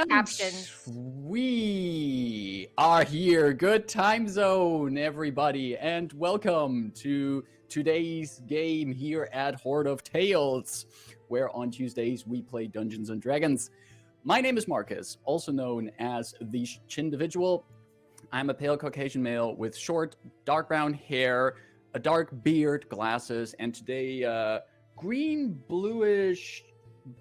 And captions. we are here. Good time zone, everybody, and welcome to today's game here at Horde of Tales, where on Tuesdays we play Dungeons and Dragons. My name is Marcus, also known as the Chindividual. I'm a pale Caucasian male with short, dark brown hair, a dark beard, glasses, and today, green, bluish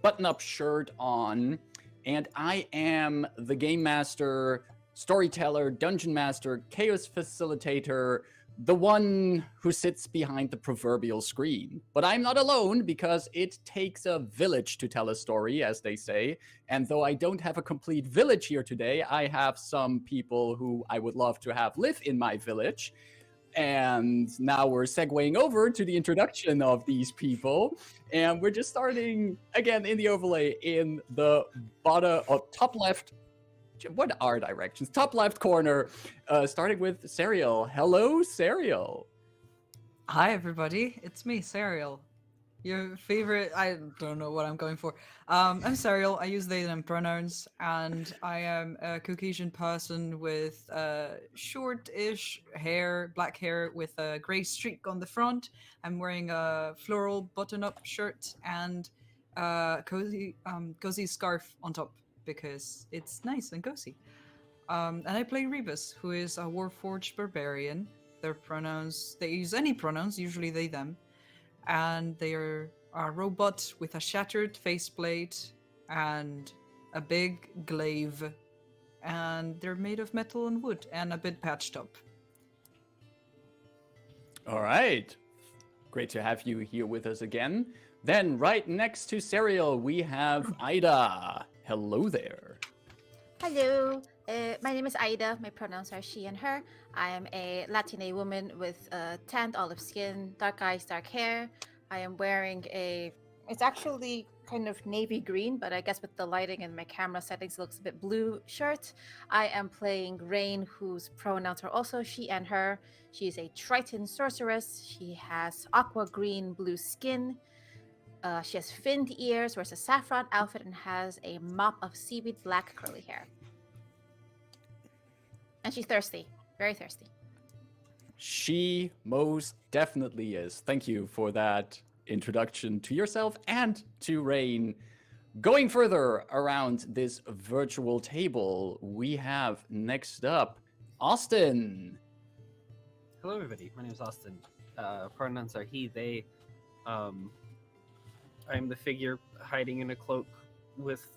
button-up shirt on. And I am the game master, storyteller, dungeon master, chaos facilitator, the one who sits behind the proverbial screen. But I'm not alone, because it takes a village to tell a story, as they say. And though I don't have a complete village here today, I have some people who I would love to have live in my village. And now we're segueing over to the introduction of these people. And we're just starting, again, in the overlay in the bottom, or top left. What are directions? Top left corner, starting with Serial. Hello, Serial. Hi, everybody. It's me, Serial. Your favorite... I don't know what I'm going for. I'm Serial. I use they, them pronouns, and I am a Caucasian person with short-ish hair, black hair with a grey streak on the front. I'm wearing a floral button-up shirt and a cozy scarf on top because it's nice and cozy. And I play Rebus, who is a Warforged barbarian. Their pronouns... They use any pronouns, usually they, them. And they are a robot with a shattered faceplate and a big glaive, and they're made of metal and wood and a bit patched up. All right. Great to have you here with us again. Then right next to Serial, we have Ida. Hello there. Hello, my name is Ida. My pronouns are she and her. I am a Latina woman with tanned olive skin, dark eyes, dark hair. I am wearing it's actually kind of navy green, but I guess with the lighting and my camera settings, it looks a bit blue shirt. I am playing Rayn, whose pronouns are also she and her. She is a Triton sorceress. She has aqua green, blue skin. She has finned ears, wears a saffron outfit, and has a mop of seaweed black curly hair. And she's thirsty. Very thirsty. She most definitely is. Thank you for that introduction to yourself and to Rayn. Going further around this virtual table, we have next up Austin. Hello, everybody. My name is Austin. Pronouns are he, they. I'm the figure hiding in a cloak with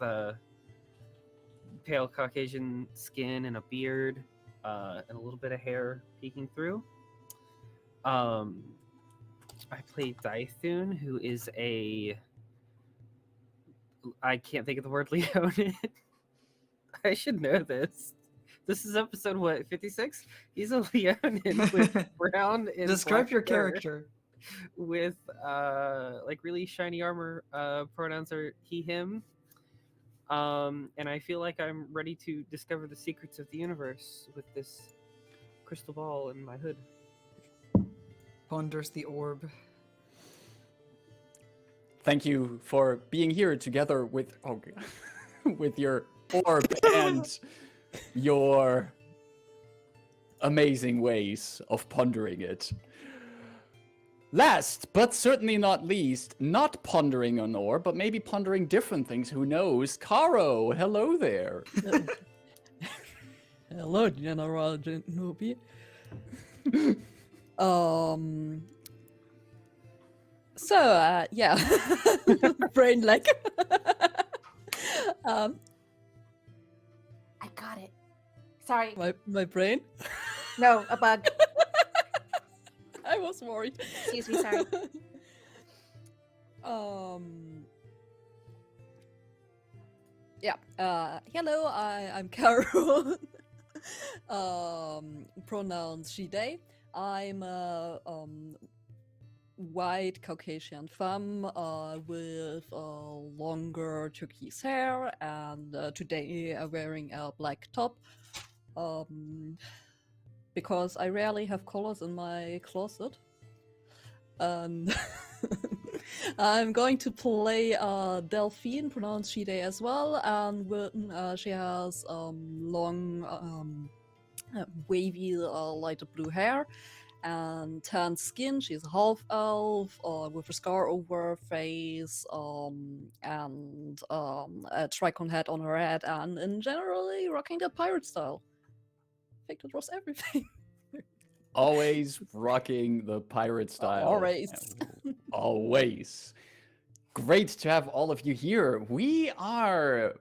pale Caucasian skin and a beard and a little bit of hair peeking through. I play Dythun, who is I can't think of the word Leonin. I should know this. This is episode, what, 56? He's a Leonin with brown and Describe your hair. character. With like really shiny armor. Pronouns are he, him. And I feel like I'm ready to discover the secrets of the universe with this crystal ball in my hood. Ponders the orb. Thank you for being here together with with your orb and your amazing ways of pondering it. Last, but certainly not least, not pondering an orb, but maybe pondering different things, who knows? Caro, hello there. Hello, General Genobi. Yeah. Brain lag. I got it. Sorry. My brain? No, a bug. I was worried. Excuse me, sorry. Hello, I'm Carol. Pronouns she, they. I'm a white Caucasian femme with longer turquoise hair, and today I'm wearing a black top. Because I rarely have colors in my closet. And I'm going to play Delphine, pronounced she, they as well, and she has long, wavy, lighter blue hair and tanned skin. She's a half elf with a scar over her face and a tricon hat on her head, and in generally rocking the pirate style. I think that was everything. Always rocking the pirate style. Always. Always. Great to have all of you here. We are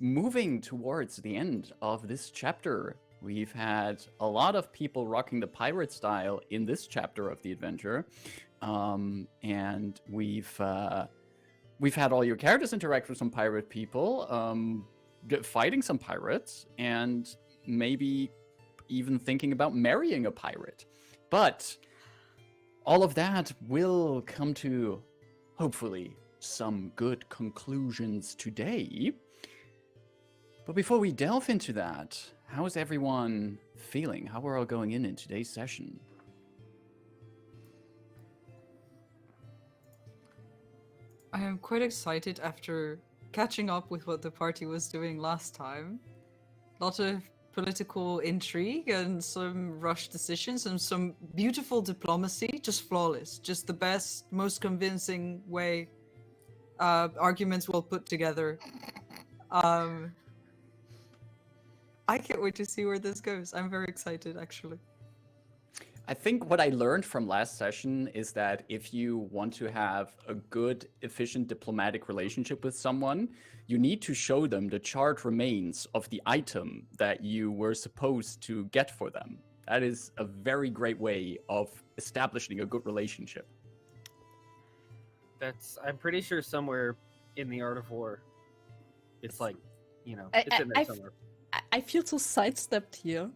moving towards the end of this chapter. We've had a lot of people rocking the pirate style in this chapter of the adventure. And we've had all your characters interact with some pirate people, fighting some pirates, and maybe even thinking about marrying a pirate. But all of that will come to, hopefully, some good conclusions today. But before we delve into that, how is everyone feeling? How we're all going in today's session? I am quite excited after catching up with what the party was doing last time. A lot of political intrigue and some rushed decisions and some beautiful diplomacy, just flawless, just the best, most convincing way arguments well put together. I can't wait to see where this goes. I'm very excited, actually. I think what I learned from last session is that if you want to have a good, efficient diplomatic relationship with someone, you need to show them the charred remains of the item that you were supposed to get for them. That is a very great way of establishing a good relationship. I'm pretty sure somewhere in the Art of War, it's like, it's in there somewhere. I feel so sidestepped here.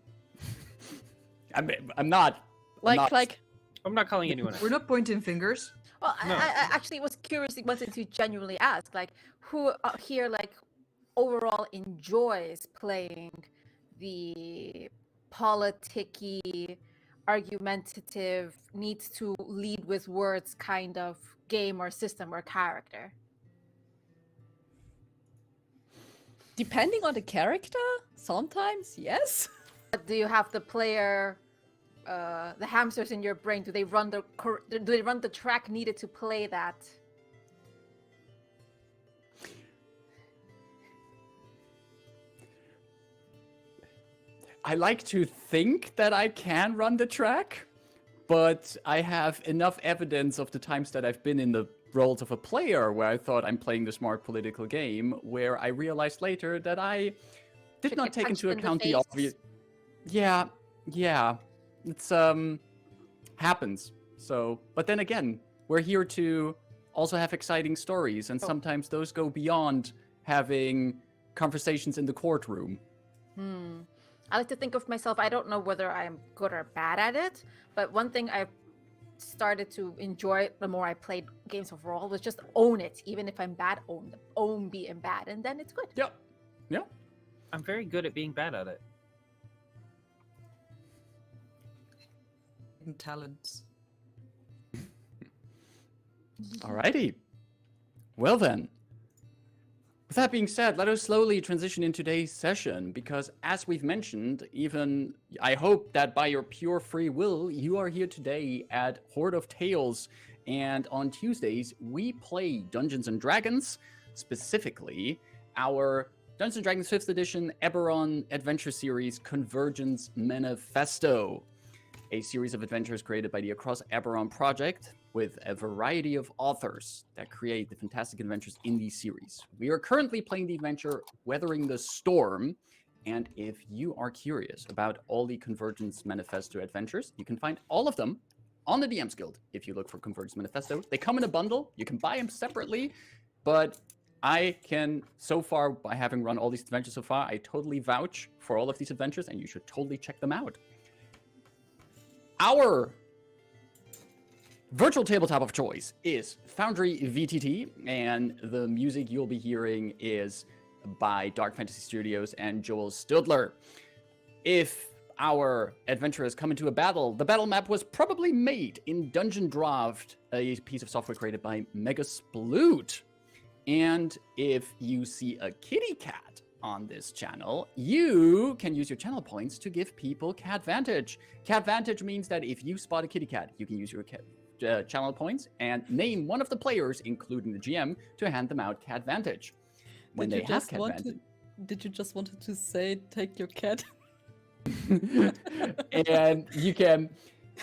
I'm not. I'm not calling anyone out. We're not pointing fingers. Well, No. I actually was curious, wanted to genuinely ask, like, who here, like, overall enjoys playing the politicky, argumentative, needs to lead with words kind of game or system or character? Depending on the character, sometimes yes. But do you have the player, the hamsters in your brain? Do they run the track needed to play that? I like to think that I can run the track, but I have enough evidence of the times that I've been in the roles of a player where I thought I'm playing the smart political game, where I realized later that I did Should not get take punched into in the account the face? obvious. Yeah, it's happens. So, but then again, we're here to also have exciting stories, and sometimes those go beyond having conversations in the courtroom. I like to think of myself, I don't know whether I'm good or bad at it, but one thing I've started to enjoy the more I played games of role was just own it. Even if I'm bad, own being bad, and then it's good. Yep. I'm very good at being bad at it. Talents. Alrighty. Well then. With that being said, let us slowly transition in today's session, because as we've mentioned, even I hope that by your pure free will, you are here today at Horde of Tales, and on Tuesdays, we play Dungeons & Dragons, specifically our Dungeons & Dragons 5th edition Eberron adventure series, Convergence Manifesto, a series of adventures created by the Across Eberron project, with a variety of authors that create the fantastic adventures in these series. We are currently playing the adventure Weathering the Storm, and if you are curious about all the Convergence Manifesto adventures, you can find all of them on the DM's Guild if you look for Convergence Manifesto. They come in a bundle, you can buy them separately, but I can, so far, by having run all these adventures so far, I totally vouch for all of these adventures, and you should totally check them out. Our virtual tabletop of choice is Foundry VTT, and the music you'll be hearing is by Dark Fantasy Studios and Joel Studler. If our adventurers come into a battle. The battle map was probably made in Dungeon Draft, a piece of software created by Megasploot. And if you see a kitty cat on this channel, you can use your channel points to give people Catvantage. Catvantage means that if you spot a kitty cat, you can use your channel points and name one of the players, including the GM, to hand them out Catvantage. When they have Catvantage. Did you just wanted to say take your cat? And you can,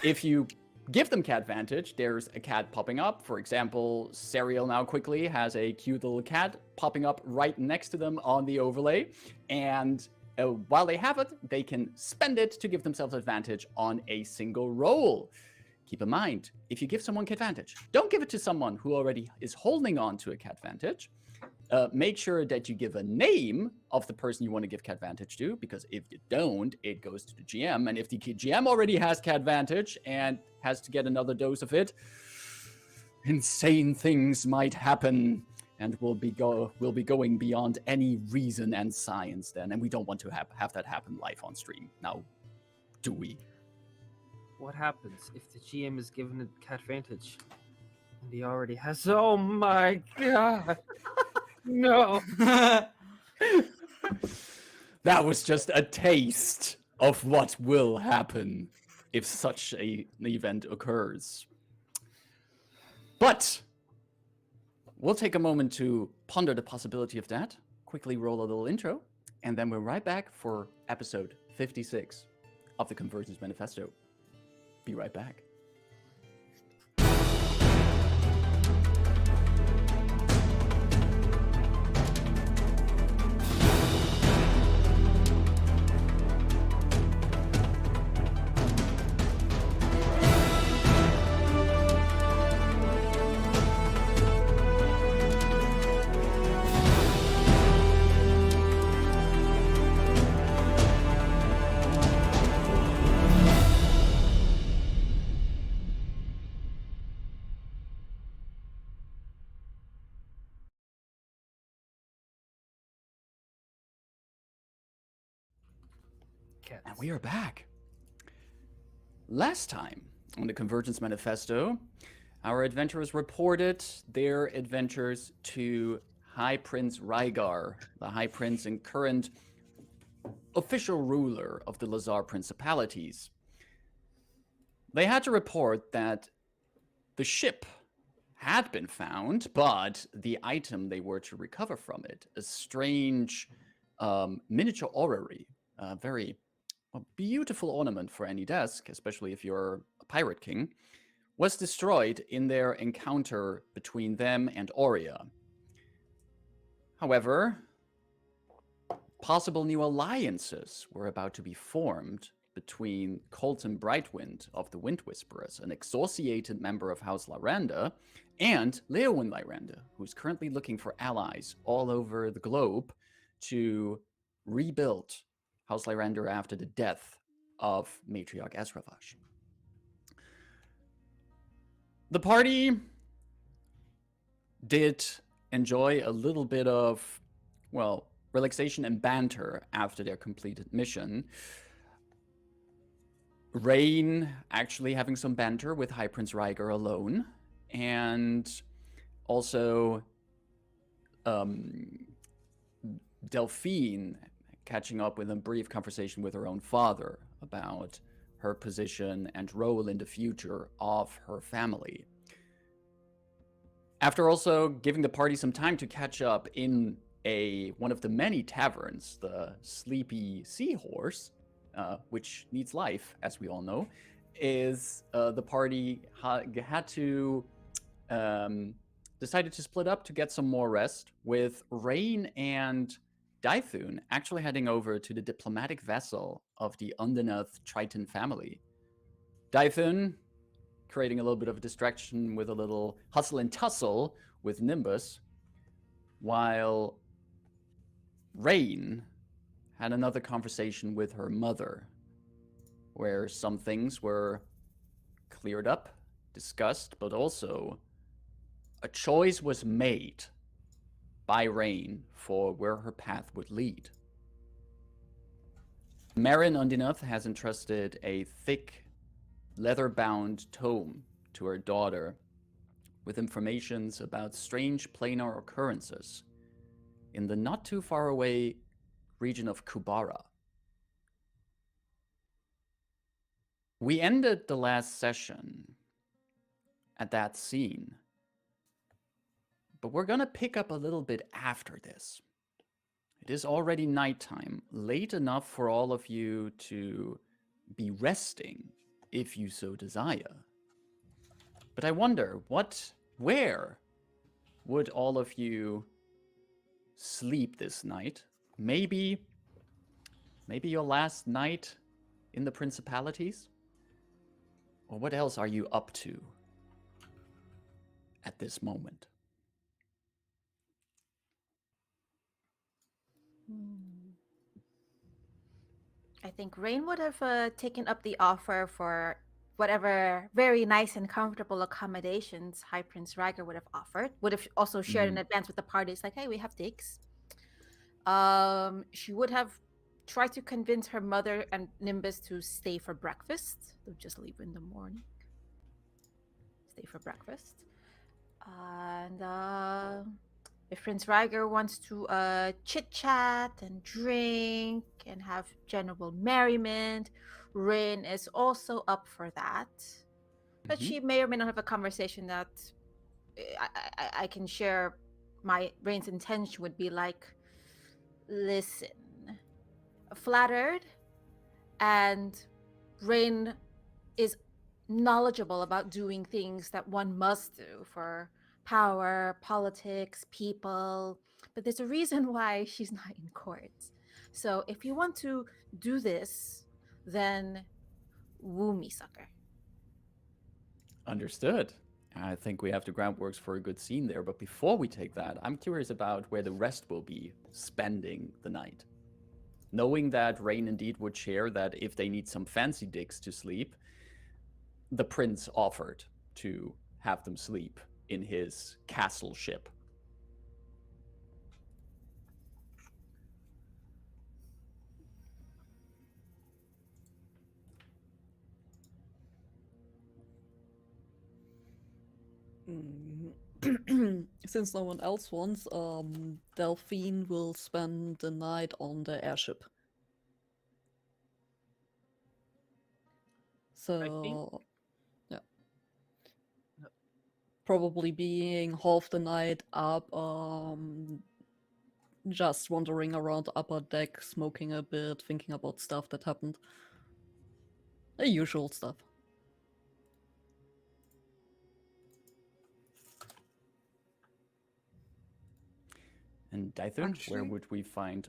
if you give them Catvantage, there's a cat popping up. For example, Serial now quickly has a cute little cat popping up right next to them on the overlay. And while they have it, they can spend it to give themselves advantage on a single roll. Keep in mind, if you give someone Catvantage, don't give it to someone who already is holding on to a Catvantage. Make sure that you give a name of the person you want to give Catvantage to, because if you don't, it goes to the GM. And if the GM already has Catvantage and has to get another dose of it, insane things might happen, and we'll be going beyond any reason and science then. And we don't want to have that happen live on stream. Now, do we? What happens if the GM is given a Catvantage and he already has? Oh my god! No. That was just a taste of what will happen if such an event occurs. But we'll take a moment to ponder the possibility of that, quickly roll a little intro, and then we're right back for episode 56 of the Convergence Manifesto. Be right back. And we are back. Last time on the Convergence Manifesto, our adventurers reported their adventures to High Prince Rygar, the High Prince and current official ruler of the Lhazaar Principalities. They had to report that the ship had been found, but the item they were to recover from it, a strange miniature orrery, very a beautiful ornament for any desk, especially if you're a pirate king, was destroyed in their encounter between them and Aurea. However, possible new alliances were about to be formed between Colton Brightwind of the Wind Whisperers, an exorciated member of House Lyrandar, and Leowyn Lyrandar, who's currently looking for allies all over the globe to rebuild House Lyrandar after the death of Matriarch Ezravash. The party did enjoy a little bit of, well, relaxation and banter after their completed mission. Rayn actually having some banter with High Prince Rygar alone, and also Delphine catching up with a brief conversation with her own father about her position and role in the future of her family. After also giving the party some time to catch up in one of the many taverns, the Sleepy Seahorse, which needs life, as we all know, is the party had to decided to split up to get some more rest, with Rayn and Dythun actually heading over to the diplomatic vessel of the underneath Triton family. Dythun creating a little bit of a distraction with a little hustle and tussle with Nimbus, while Rayn had another conversation with her mother, where some things were cleared up, discussed, but also a choice was made by Rayn for where her path would lead. Marin Undinoth has entrusted a thick, leather-bound tome to her daughter with informations about strange planar occurrences in the not-too-far-away region of Kubara. We ended the last session at that scene, but we're gonna pick up a little bit after this. It is already nighttime, late enough for all of you to be resting, if you so desire. But I wonder, where would all of you sleep this night? Maybe your last night in the Principalities? Or what else are you up to at this moment? I think Rayn would have taken up the offer for whatever very nice and comfortable accommodations High Prince Riger would have offered. Would have also shared in advance with the parties, like, hey, we have digs. She would have tried to convince her mother and Nimbus to stay for breakfast. They'll just leave in the morning. Stay for breakfast. And if Prince Riger wants to chit chat and drink and have general merriment, Rayn is also up for that. But she may or may not have a conversation that I can share. My Rayn's intention would be like, listen, flattered, and Rayn is knowledgeable about doing things that one must do for power, politics, people, but there's a reason why she's not in court. So if you want to do this, then woo me, sucker. Understood. I think we have the groundworks for a good scene there, but before we take that, I'm curious about where the rest will be spending the night. Knowing that Rayn indeed would share that if they need some fancy digs to sleep, the prince offered to have them sleep in his castle ship. Since no one else wants, Delphine will spend the night on the airship. So, yeah. Probably being half the night up, just wandering around the upper deck, smoking a bit, thinking about stuff that happened. The usual stuff. And Dythun, where Actually- would we find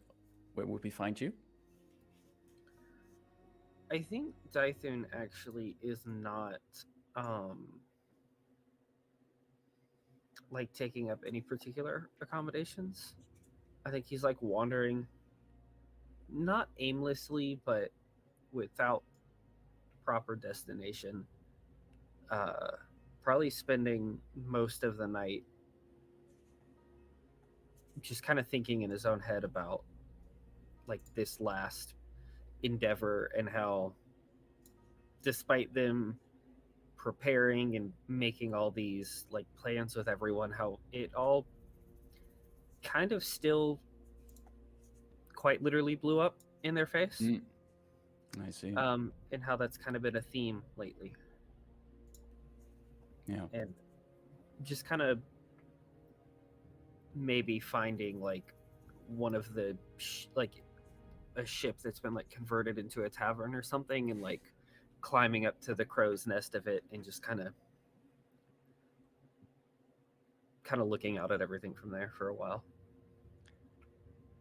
you? I think Dythun actually is not like taking up any particular accommodations. I think he's like wandering, not aimlessly, but without proper destination. Probably spending most of the night just kind of thinking in his own head about like this last endeavor and how, despite them preparing and making all these like plans with everyone, how it all kind of still quite literally blew up in their face. I see. And how that's kind of been a theme lately. Yeah. And just kind of maybe finding like one of the like a ship that's been like converted into a tavern or something, and like climbing up to the crow's nest of it and just kind of looking out at everything from there for a while.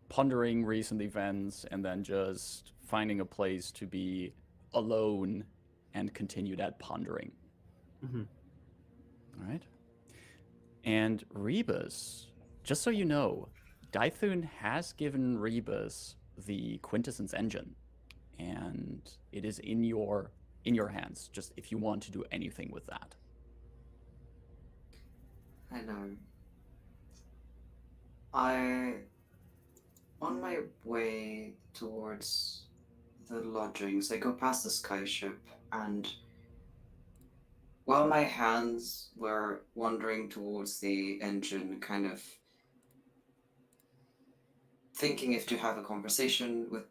Pondering recent events and then just finding a place to be alone and continue that pondering. Mm-hmm. All right. And Rebus, just so you know, Dythun has given Rebus the Quintessence engine, and it is in your hands, just if you want to do anything with that. I know. On my way towards the lodgings, I go past the skyship, and while my hands were wandering towards the engine, kind of thinking if to have a conversation with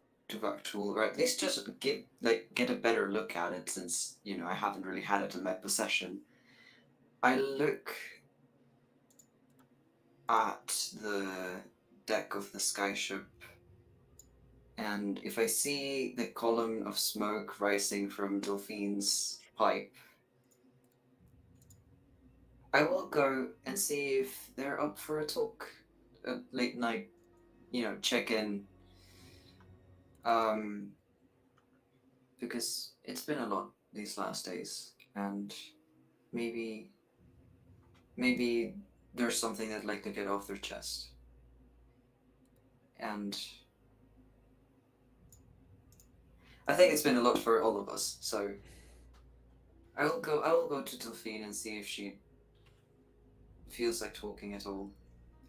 Actual, or at least just get a better look at it, since I haven't really had it in my possession. I look at the deck of the skyship, and if I see the column of smoke rising from Delphine's pipe, I will go and see if they're up for a talk, a late night, check in. Because it's been a lot these last days, and maybe there's something they'd like to get off their chest. And I think it's been a lot for all of us, so I will go to Delphine and see if she feels like talking at all.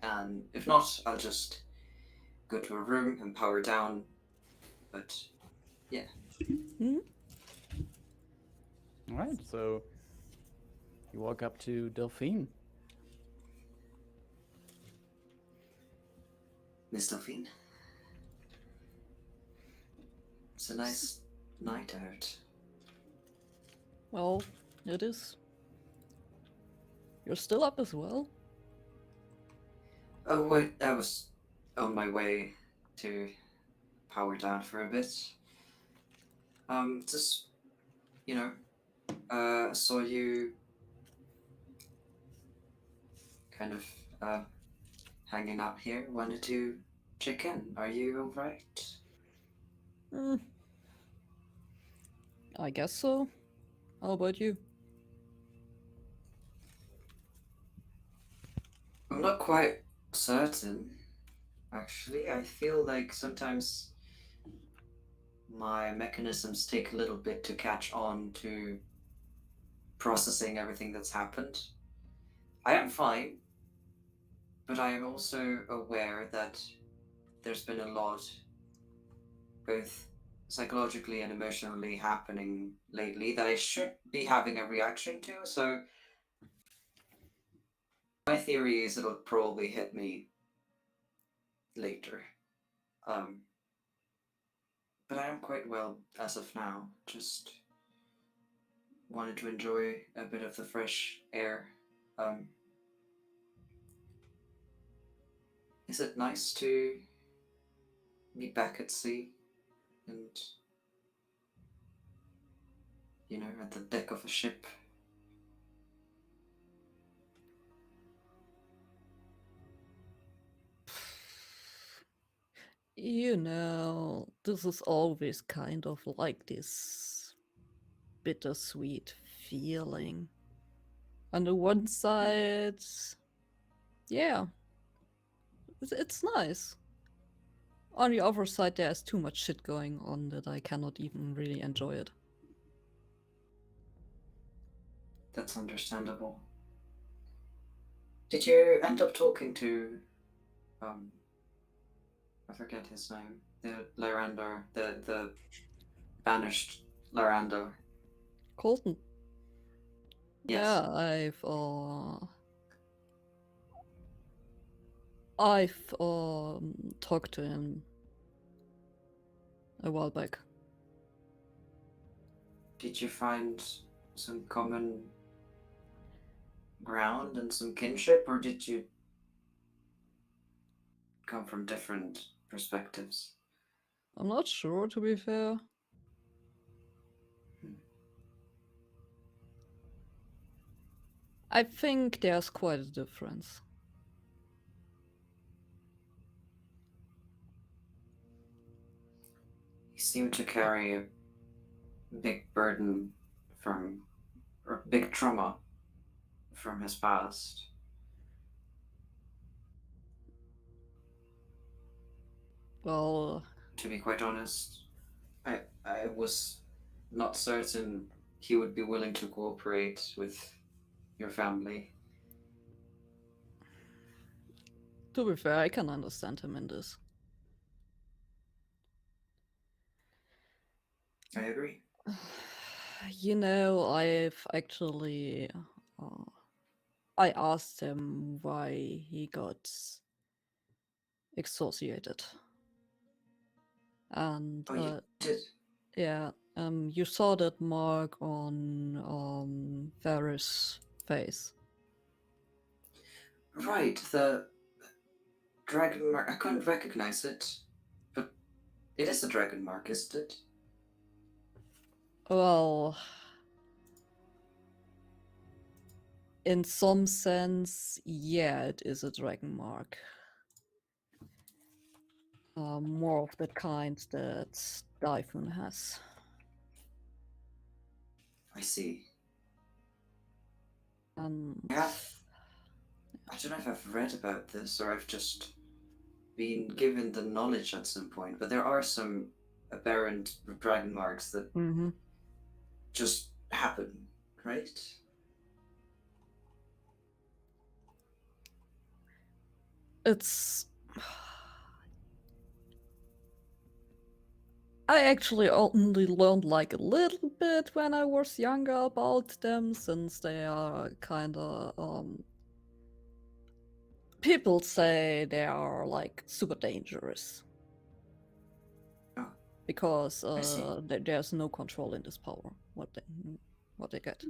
And if not, I'll just go to a room and power down. But yeah. All right, so you walk up to Delphine. Miss Delphine, it's a nice night out. Well, it is. You're still up as well? Oh wait, I was on my way to power down for a bit. Just saw you kind of hanging out here. Wanted to check in. Are you alright? I guess so. How about you? I'm not quite certain, actually. I feel like sometimes my mechanisms take a little bit to catch on to processing everything that's happened. I am fine, but I am also aware that there's been a lot, both psychologically and emotionally, happening lately that I should be having a reaction to, so my theory is it'll probably hit me later. But I am quite well as of now. Just wanted to enjoy a bit of the fresh air. Is it nice to be back at sea and, at the deck of a ship? This is always kind of like this bittersweet feeling. On the one side, yeah, it's nice. On the other side, there's too much shit going on that I cannot even really enjoy it. That's understandable. Did you end up talking to, I forget his name, the Lyrandar, the banished Lyrandar? Colton. Yes. Yeah, I've talked to him a while back. Did you find some common ground and some kinship, or did you come from different perspectives? I'm not sure, to be fair. I think there's quite a difference. He seemed to carry a big burden or big trauma from his past. Well, To be quite honest, I was not certain he would be willing to cooperate with your family. to be fair, I can understand him in this. I agree. You know, I've actually. I asked him why he got associated. And Oh, you did? yeah, you saw that mark on Varys' face. Right, the dragon mark. I couldn't recognize it, but it is a dragon mark, isn't it? Well, in some sense, yeah, it is a dragon mark. More of the kind that Dythun has. I see. And I don't know if I've read about this or I've just been given the knowledge at some point, but there are some aberrant dragon marks that just happen, right? it's. I actually only learned like a little bit when I was younger about them, since they are kind of people say they are like super dangerous Oh, because I see. there's no control in this power. What they get.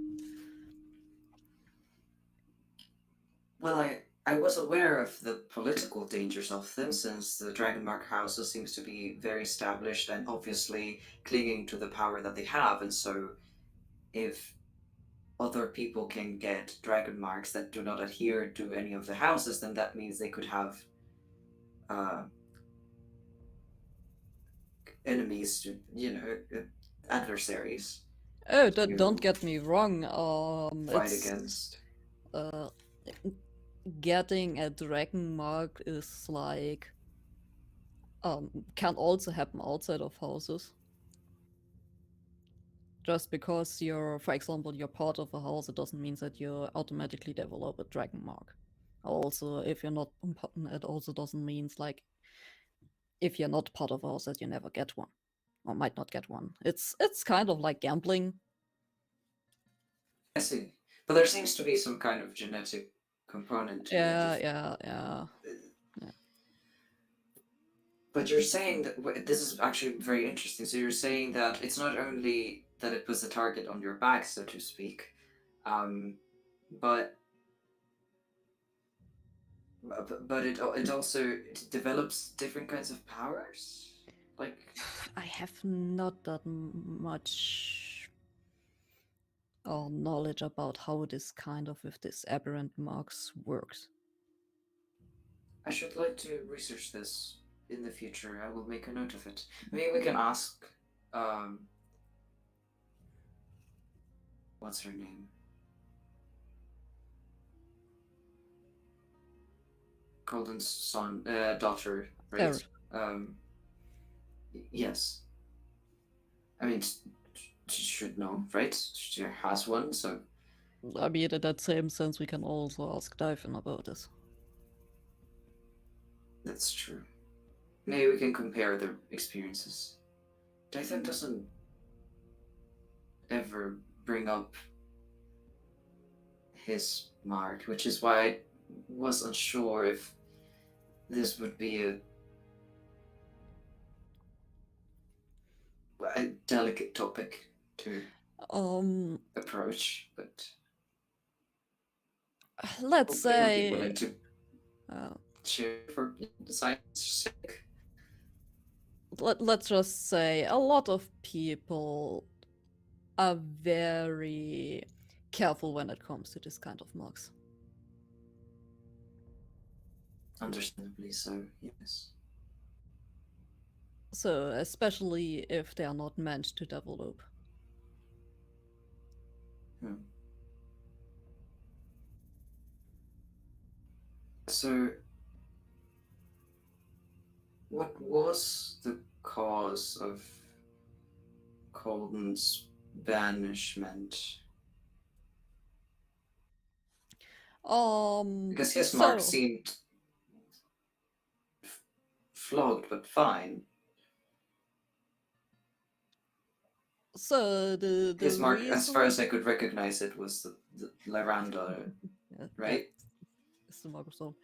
Well, I was aware of the political dangers of them, since the Dragonmark houses seems to be very established and obviously clinging to the power that they have, and so if other people can get dragon marks that do not adhere to any of the houses, then that means they could have uh, enemies, adversaries Oh, don't to get me wrong. fight It's against. uh, getting a dragon mark is like can also happen outside of houses. Just because you're, for example, you're part of a house, it doesn't mean that you automatically develop a dragon mark. Also, if you're not, it also doesn't mean like if you're not part of a house that you never get one or might not get one. It's kind of like gambling. I see. But there seems to be some kind of genetic component to it. Yeah. But you're saying that this is actually very interesting. So you're saying that it's not only that it puts a target on your back, so to speak, um, but it also develops different kinds of powers. Like, I have not that much knowledge about how this kind of with this aberrant marks works. I should like to research this in the future. I will make a note of it. Maybe we can ask, what's her name? Golden's daughter, right? Yes. I mean, she should know, right? She has one, so. I mean, in that same sense, we can also ask Dythun about this. That's true. Maybe we can compare their experiences. Dythun doesn't ever bring up his mark, which is why I was unsure if this would be a delicate topic to approach, but let's hopefully he'll be say willing to cheer for science sake. let's just say a lot of people are very careful when it comes to this kind of marks. Understandably so, yes. So, especially if they are not meant to develop. So, what was the cause of Colden's banishment? Because his mark seemed flogged, but fine. So the His mark, as far reason, as I could recognize it, was the Lyrandar, yeah, right? it's the mark of soul.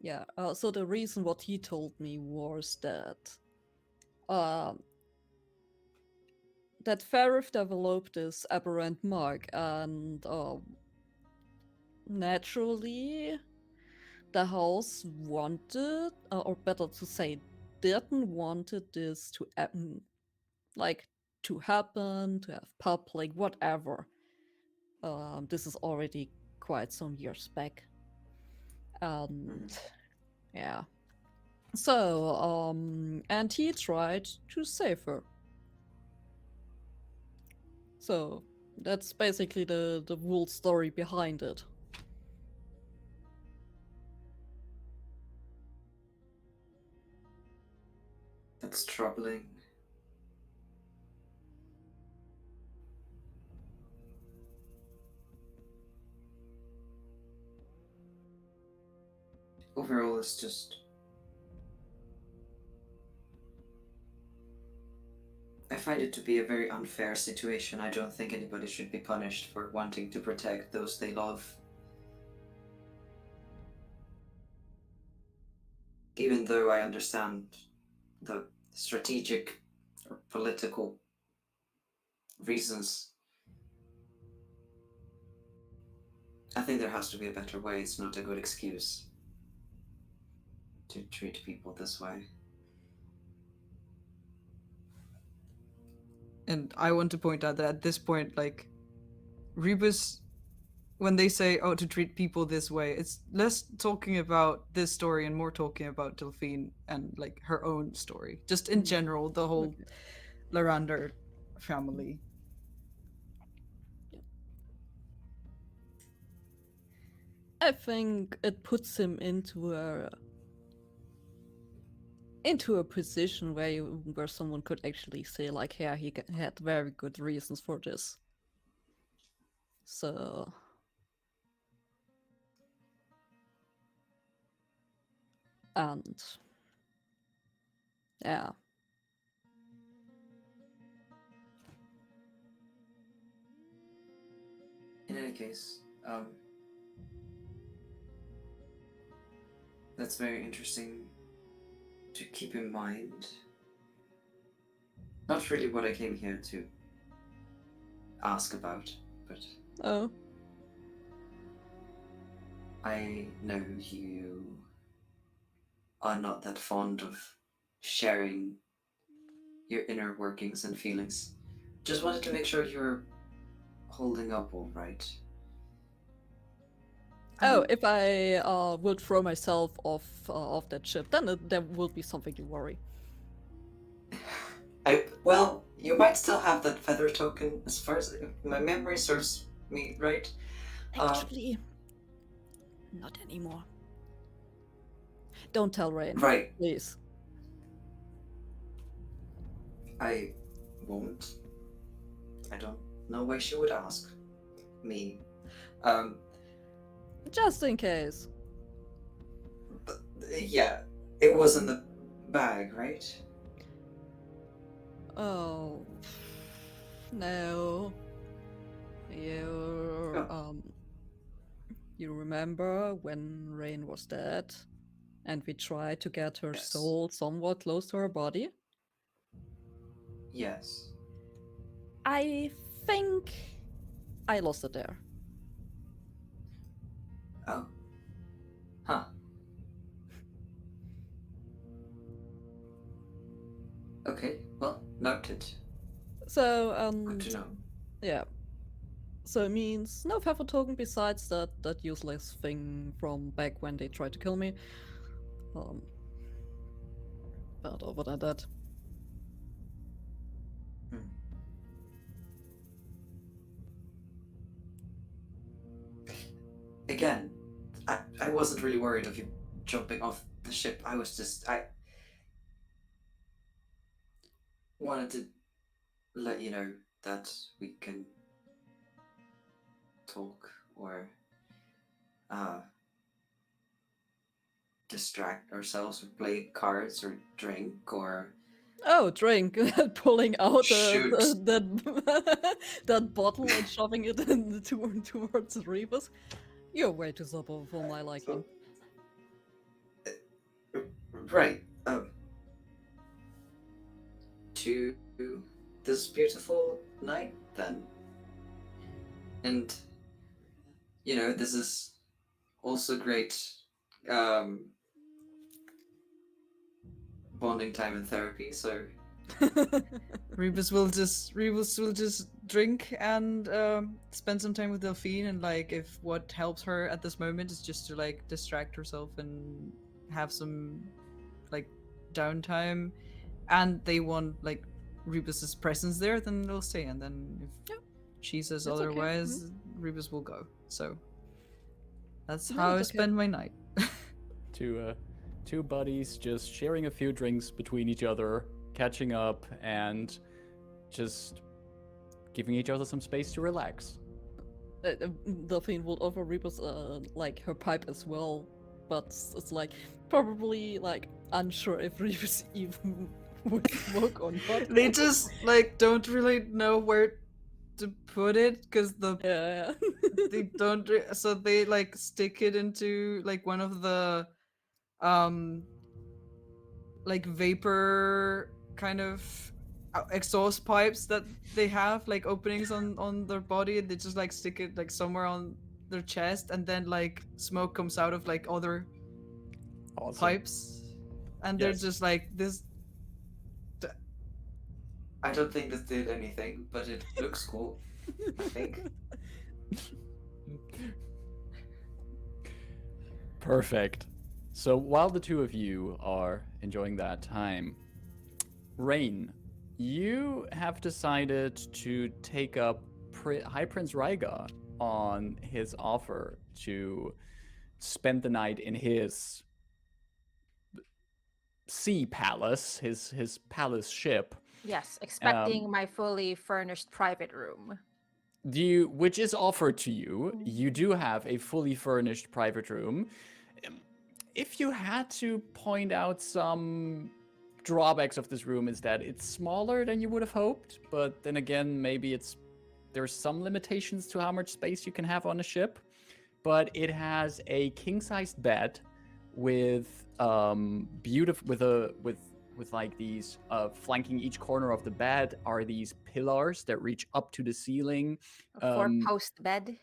Yeah. So the reason what he told me was um, that Farif developed this aberrant mark, and naturally, the house wanted, or better to say, didn't wanted this to happen, like to happen, to have public, whatever. This is already quite some years back, and yeah. So, and he tried to save her. So that's basically the whole story behind it. That's troubling. Overall, it's just... I find it to be a very unfair situation. I don't think anybody should be punished for wanting to protect those they love. Even though I understand the strategic or political reasons, I think there has to be a better way. It's not a good excuse to treat people this way. And I want to point out that at this point, like, Rebus, when they say, oh, to treat people this way, it's less talking about this story and more talking about Delphine and, like, her own story. Just in general, the whole Okay. Lyrandar family. I think it puts him into a position where someone could actually say, like, yeah, he had very good reasons for this. So and yeah. In any case, that's very interesting to keep in mind. Not really what I came here to ask about, but Oh, I know you are not that fond of sharing your inner workings and feelings. Just wanted to make sure you're holding up all right. oh, if I would throw myself off that ship, then there will be something to worry. Well, you might still have that feather token, as far as my memory serves me right. Actually, not anymore. Don't tell Rayn. Right. Please. I won't. I don't know why she would ask me. Just in case. But, yeah, it was in the bag, right? Oh no. You remember when Rayn was dead and we tried to get her Yes. soul somewhat close to her body? Yes. I think I lost it there. Oh. Huh. Okay, well, noted. So, Good to know. yeah. So it means no feather token besides that useless thing from back when they tried to kill me. But other than that. Again, I wasn't really worried of you jumping off the ship. I wanted to let you know that we can talk or distract ourselves or play cards or drink or Oh, drink. Pulling out Shoot. that bottle and shoving it towards Rebus. You're way too supple for my liking. Right. To this beautiful night, then. And, this is also great bonding time and therapy, so Rebus will just drink and spend some time with Delphine, and like if what helps her at this moment is just to like distract herself and have some like downtime, and they want like Rebus's presence there, then they'll stay. And then if she says That's okay. otherwise, Rebus will go. So that's No, how I it's okay. spend my night. Two buddies just sharing a few drinks between each other, catching up, and just giving each other some space to relax. Delphine will offer Rebus like her pipe as well, but it's like probably like unsure if Rebus even would smoke or not. They just like don't really know where to put it because yeah. they don't so they like stick it into like one of the like vapor kind of exhaust pipes that they have, like openings on their body. They just like stick it like somewhere on their chest, and then like smoke comes out of like other Awesome. pipes, and Yes. they're just like this. I don't think this did anything, but it looks cool, I think. Perfect. So while the two of you are enjoying that time, Rayn, you have decided to take up High Prince Rhaegar on his offer to spend the night in his sea palace, his palace ship. Yes, expecting my fully furnished private room. Which is offered to you. You do have a fully furnished private room. If you had to point out some drawbacks of this room, is that it's smaller than you would have hoped, but then again, maybe there's some limitations to how much space you can have on a ship. But it has a king-sized bed with with like these flanking each corner of the bed are these pillars that reach up to the ceiling. A four-post bed.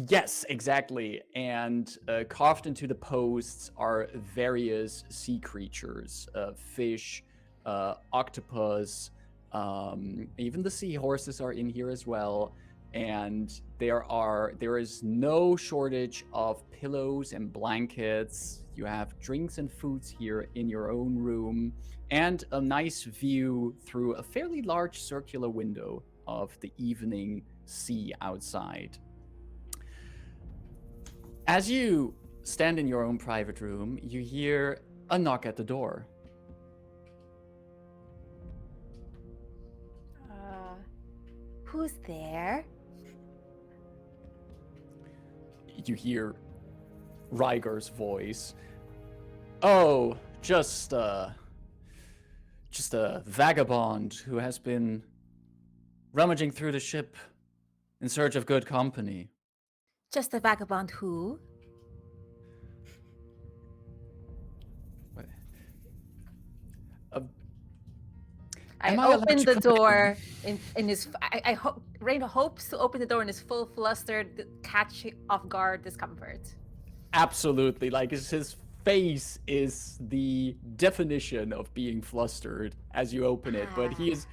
Yes, exactly. And carved into the posts are various sea creatures, fish, octopus, even the seahorses are in here as well. And there is no shortage of pillows and blankets. You have drinks and foods here in your own room, and a nice view through a fairly large circular window of the evening sea outside. As you stand in your own private room, you hear a knock at the door. Who's there? You hear Rhaegar's voice. Oh, just a vagabond who has been rummaging through the ship in search of good company. Just a vagabond who? Am I I allowed opened to the come door in his. I hope Rayn hopes to open the door in his full flustered, catch off guard discomfort. Absolutely, like his face is the definition of being flustered as you open it. But he's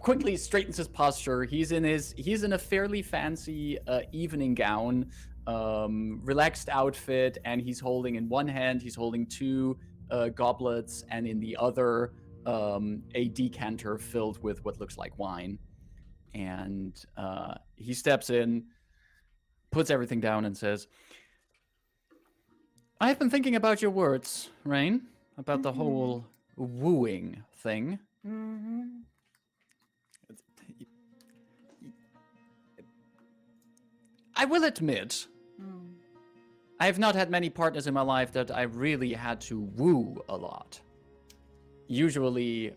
quickly straightens his posture. He's in a fairly fancy evening gown, relaxed outfit, and he's holding in one hand two goblets, and in the other a decanter filled with what looks like wine. And he steps in, puts everything down, and says, I've been thinking about your words, Rayn, about the whole wooing thing. Mm-hmm. I will admit, I have not had many partners in my life that I really had to woo a lot. usually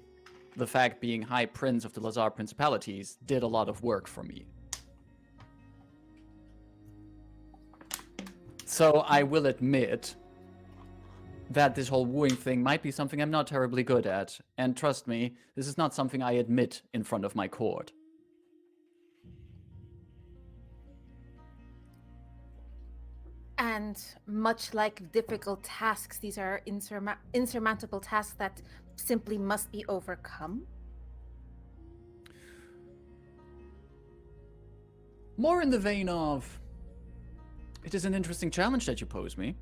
the fact being High Prince of the Lhazaar Principalities did a lot of work for me. So I will admit that this whole wooing thing might be something I'm not terribly good at. And trust me, this is not something I admit in front of my court. And much like difficult tasks, these are insurmountable tasks that simply must be overcome. More in the vein of, it is an interesting challenge that you pose me.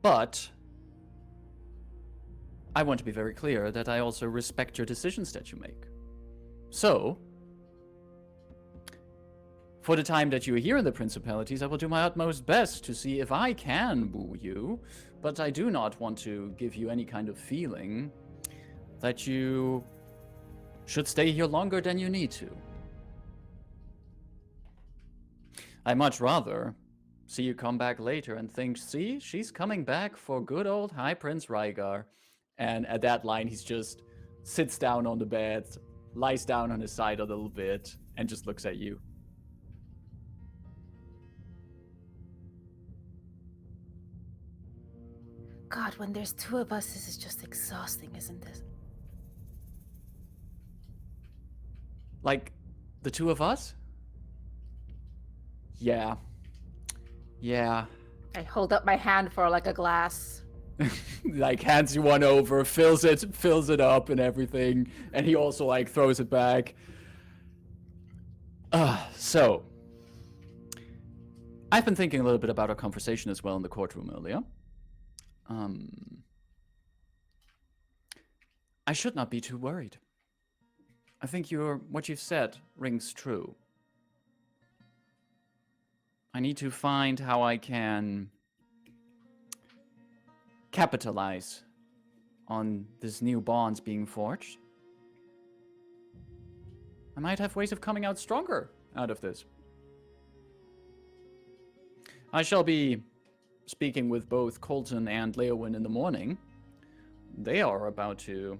But I want to be very clear that I also respect your decisions that you make. So, for the time that you are here in the Principalities, I will do my utmost best to see if I can woo you, but I do not want to give you any kind of feeling that you should stay here longer than you need to. I'd much rather see you come back later and think, see, she's coming back for good old High Prince Rygar. And at that line, he's just sits down on the bed, lies down on his side a little bit, and just looks at you. God, when there's two of us, this is just exhausting, isn't it? Like, the two of us? Yeah. Yeah. I hold up my hand for like a glass. Like, hands you one over, fills it up and everything, and he also, like, throws it back. So, I've been thinking a little bit about our conversation as well in the courtroom earlier. I should not be too worried. I think what you've said rings true. I need to find how I can capitalize on this new bonds being forged. I might have ways of coming out stronger out of this. I shall be speaking with both Colton and Leowyn in the morning. They are about to,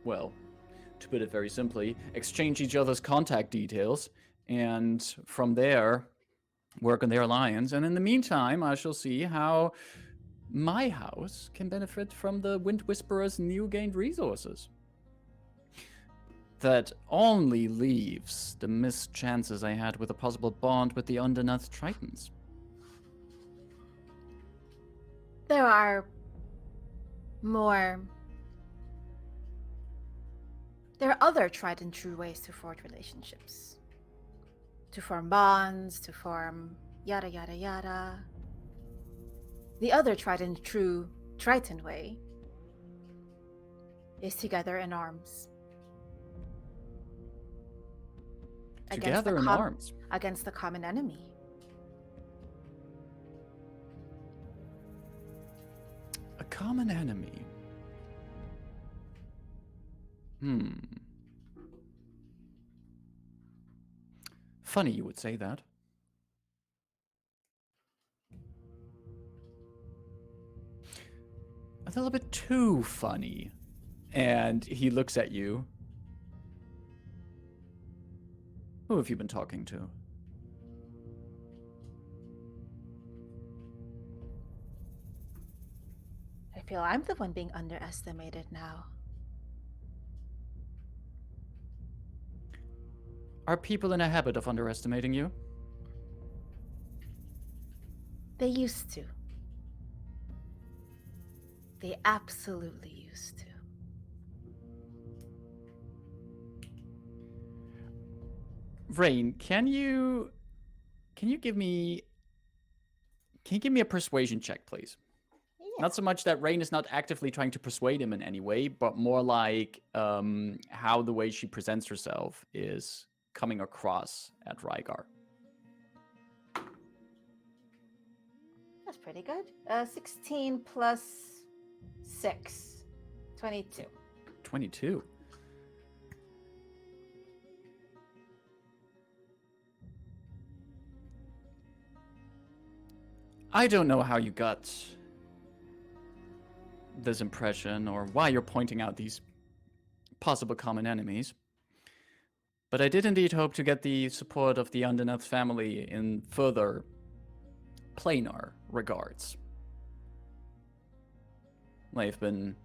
well, to put it very simply, exchange each other's contact details, and from there, work on their alliance. And in the meantime, I shall see how my house can benefit from the Wind Whisperer's new gained resources. That only leaves the missed chances I had with a possible bond with the Undernuth Tritons. There are other tried and true ways to forge relationships. To form bonds, to form yada yada yada. The other tried and true Triton way is together in arms. Together in arms? Against the common enemy. A common enemy? Funny you would say that. A little bit too funny. And he looks at you. Who have you been talking to? I feel I'm the one being underestimated now. Are people in a habit of underestimating you? They used to. They absolutely used to. Rayn, can you give me a persuasion check, please? Yeah. Not so much that Rayn is not actively trying to persuade him in any way, but more like how the way she presents herself is coming across at Rygar. That's pretty good. 16 plus 6. 22. 22. I don't know how you got this impression or why you're pointing out these possible common enemies. But I did indeed hope to get the support of the unnamed family in further planar regards. I've been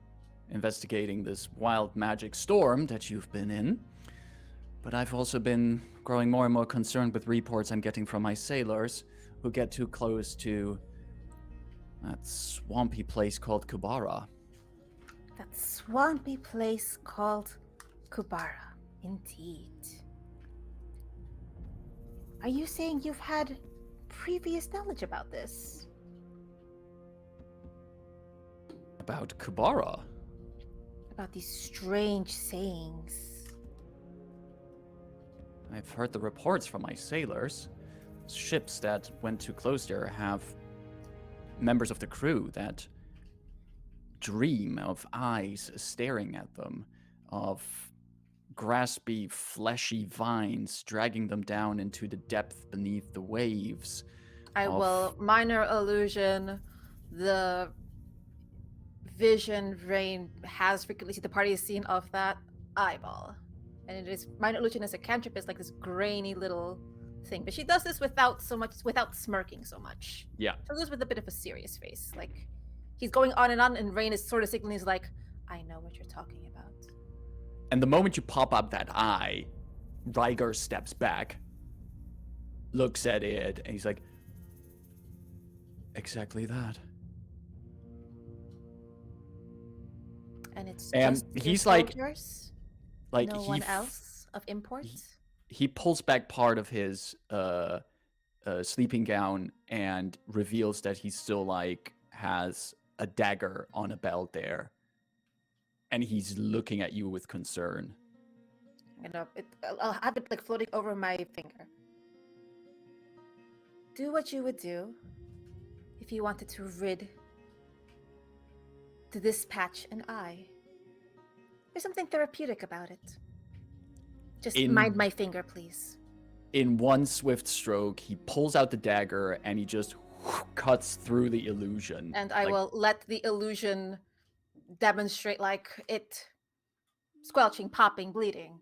investigating this wild magic storm that you've been in, but I've also been growing more and more concerned with reports I'm getting from my sailors who get too close to that swampy place called Kubara. That swampy place called Kubara, indeed. Are you saying you've had previous knowledge about this? About Kubara? About these strange sayings? I've heard the reports from my sailors. Ships that went too close there have members of the crew that dream of eyes staring at them, of graspy, fleshy vines dragging them down into the depth beneath the waves. I will minor illusion the vision Rayn has frequently seen, the party has seen of that eyeball. And it is minor illusion is a cantrip, is like this grainy little thing. But she does this without smirking so much. Yeah. So goes with a bit of a serious face. Like he's going on, and Rayn is sort of signaling, he's like, I know what you're talking about. And the moment you pop up that eye, Ryger steps back, looks at it, and he's like, exactly that. And it's And just he's your like- soldiers? Like No he one else of import? he pulls back part of his sleeping gown and reveals that he still like has a dagger on a belt there, and he's looking at you with concern. I'll have it like floating over my finger. Do what you would do if you wanted to rid to dispatch an eye. There's something therapeutic about it. Just mind my finger, please. In one swift stroke, he pulls out the dagger and he just cuts through the illusion. And I will let the illusion demonstrate like it squelching, popping, bleeding.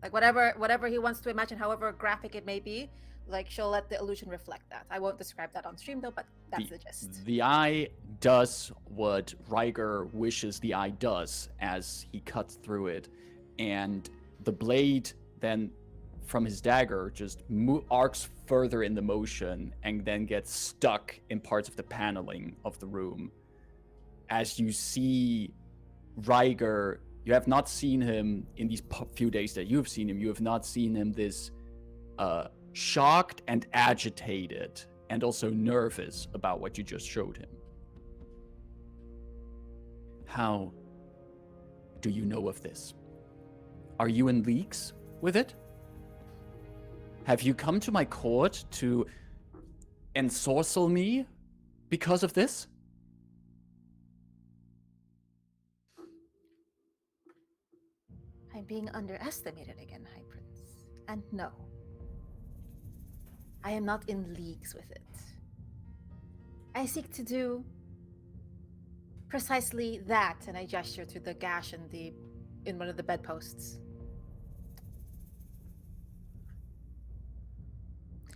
Like whatever he wants to imagine, however graphic it may be, like she'll let the illusion reflect that. I won't describe that on stream though, but that's the gist. The eye does what Ryger wishes the eye does as he cuts through it, and the blade then from his dagger just arcs further in the motion and then gets stuck in parts of the paneling of the room. As you see Ryger, you have not seen him in these few days that you've seen him, you have not seen him this shocked and agitated and also nervous about what you just showed him. How do you know of this? Are you in leagues with it? Have you come to my court to ensorcel me because of this? I'm being underestimated again, High Prince. And no, I am not in leagues with it. I seek to do precisely that, and I gesture to the gash in one of the bedposts.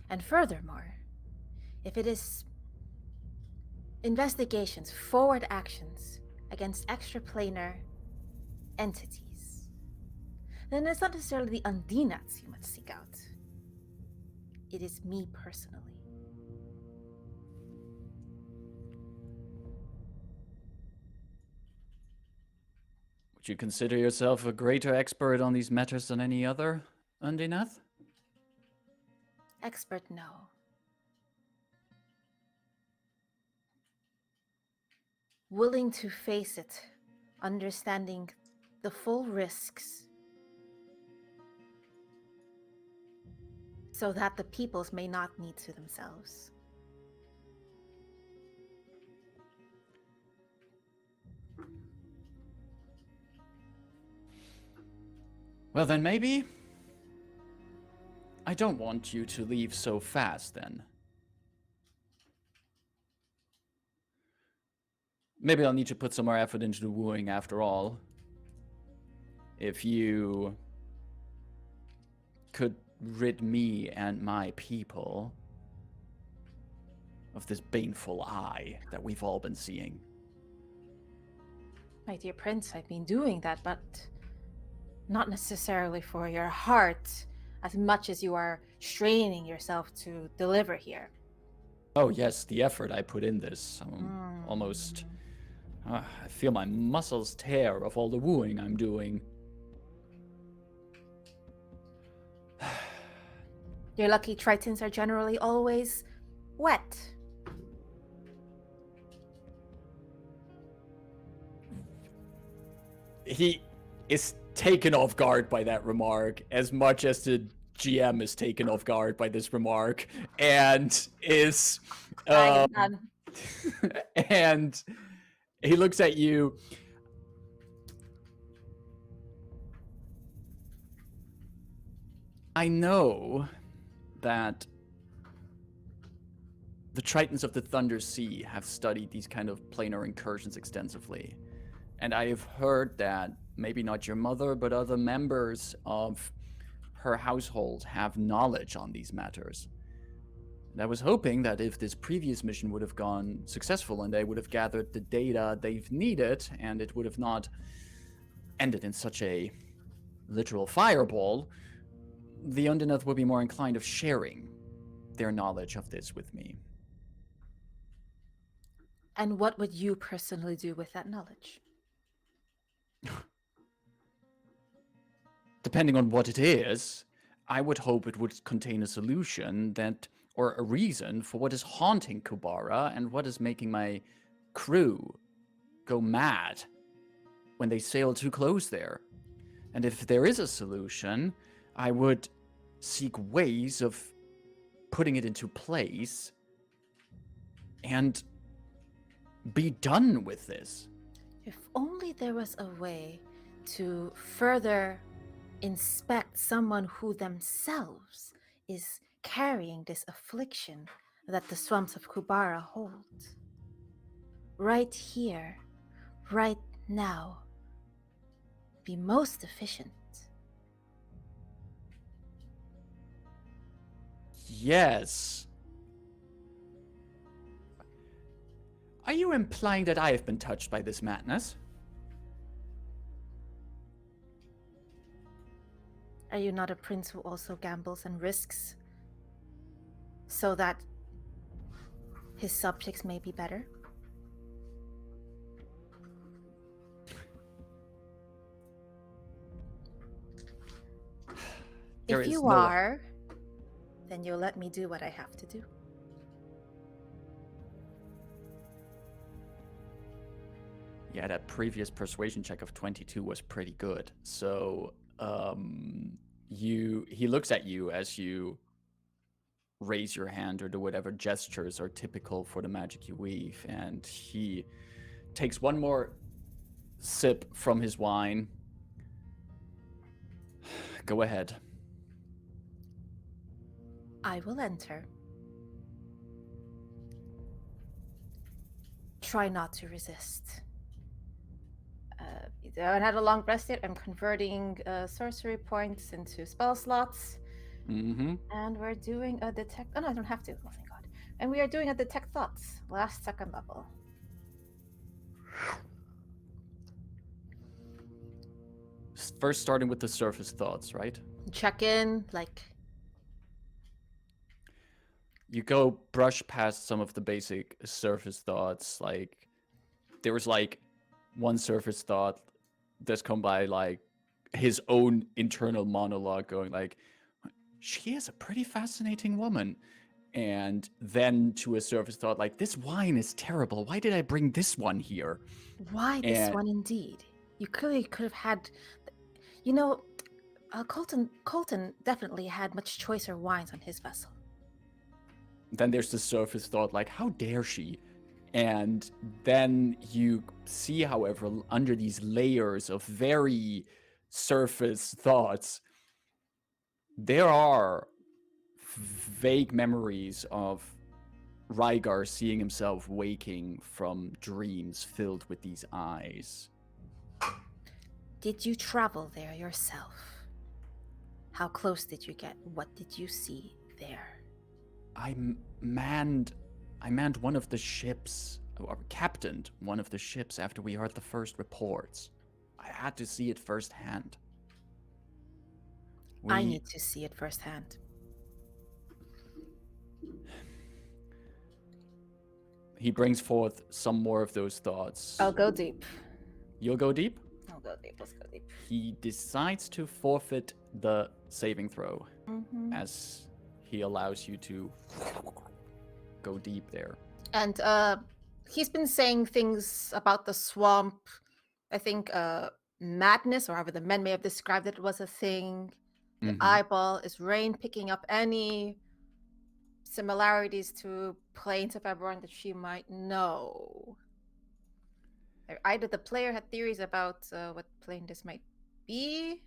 And furthermore, if it is investigations, forward actions against extraplanar entities, then it's not necessarily the Undinats you must seek out. It is me personally. Would you consider yourself a greater expert on these matters than any other, Undinath? Expert, no. Willing to face it, understanding the full risks, so that the peoples may not need to themselves. Well then maybe I don't want you to leave so fast then. Maybe I'll need to put some more effort into the wooing after all. If you could rid me and my people of this baneful eye that we've all been seeing. My dear prince, I've been doing that, but not necessarily for your heart as much as you are straining yourself to deliver here. Oh yes, the effort I put in this. Almost... I feel my muscles tear of all the wooing I'm doing. Your lucky tritons are generally always wet. He is taken off guard by that remark as much as the GM is taken off guard by this remark and is I am done. and he looks at you. I know that the Tritons of the Thunder Sea have studied these kind of planar incursions extensively. And I have heard that maybe not your mother, but other members of her household have knowledge on these matters. And I was hoping that if this previous mission would have gone successful and they would have gathered the data they've needed and it would have not ended in such a literal fireball, the Underneath would be more inclined of sharing their knowledge of this with me. And what would you personally do with that knowledge? Depending on what it is, I would hope it would contain a solution that, or a reason for what is haunting Kubara and what is making my crew go mad when they sail too close there. And if there is a solution, I would seek ways of putting it into place and be done with this. If only there was a way to further inspect someone who themselves is carrying this affliction that the swamps of Kubara hold. Right here, right now, be most efficient. Yes. Are you implying that I have been touched by this madness? Are you not a prince who also gambles and risks so that his subjects may be better? If you are, then you'll let me do what I have to do. Yeah, that previous persuasion check of 22 was pretty good. So, he looks at you as you raise your hand or do whatever gestures are typical for the magic you weave, and he takes one more sip from his wine. Go ahead. I will enter. Try not to resist. I haven't had a long rest yet. I'm converting sorcery points into spell slots. Mm-hmm. And we're doing a detect... Oh, no, I don't have to. Oh, thank God. And we are doing a detect thoughts. Last second level. First starting with the surface thoughts, right? Check in, like... You go brush past some of the basic surface thoughts, like... There was, like, one surface thought that's come by, like, his own internal monologue going, like, she is a pretty fascinating woman. And then to a surface thought, like, this wine is terrible. Why did I bring this one here? Why this one indeed? You clearly could have had... You know, Colton definitely had much choicer wines on his vessel. Then there's the surface thought, like, how dare she? And then you see, however, under these layers of very surface thoughts, there are vague memories of Rygar seeing himself waking from dreams filled with these eyes. Did you travel there yourself? How close did you get? What did you see there? I manned one of the ships, or captained one of the ships after we heard the first reports. I had to see it firsthand. I need to see it firsthand. He brings forth some more of those thoughts. I'll go deep. You'll go deep? I'll go deep. Let's go deep. He decides to forfeit the saving throw as he allows you to go deep there. And he's been saying things about the swamp. I think madness, or however the men may have described it, was a thing. The eyeball. Is Rayn picking up any similarities to planes of everyone that she might know? Either the player had theories about what plane this might be,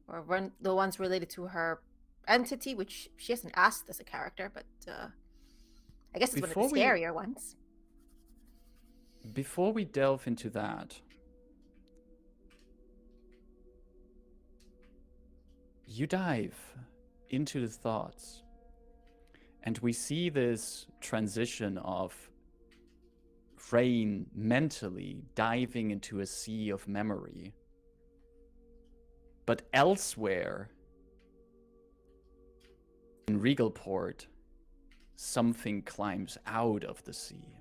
or the ones related to her entity, which she hasn't asked as a character, but I guess it's one of the scarier ones. Before we delve into that, you dive into the thoughts, and we see this transition of Rayn mentally diving into a sea of memory. But elsewhere, in Regalport, something climbs out of the sea.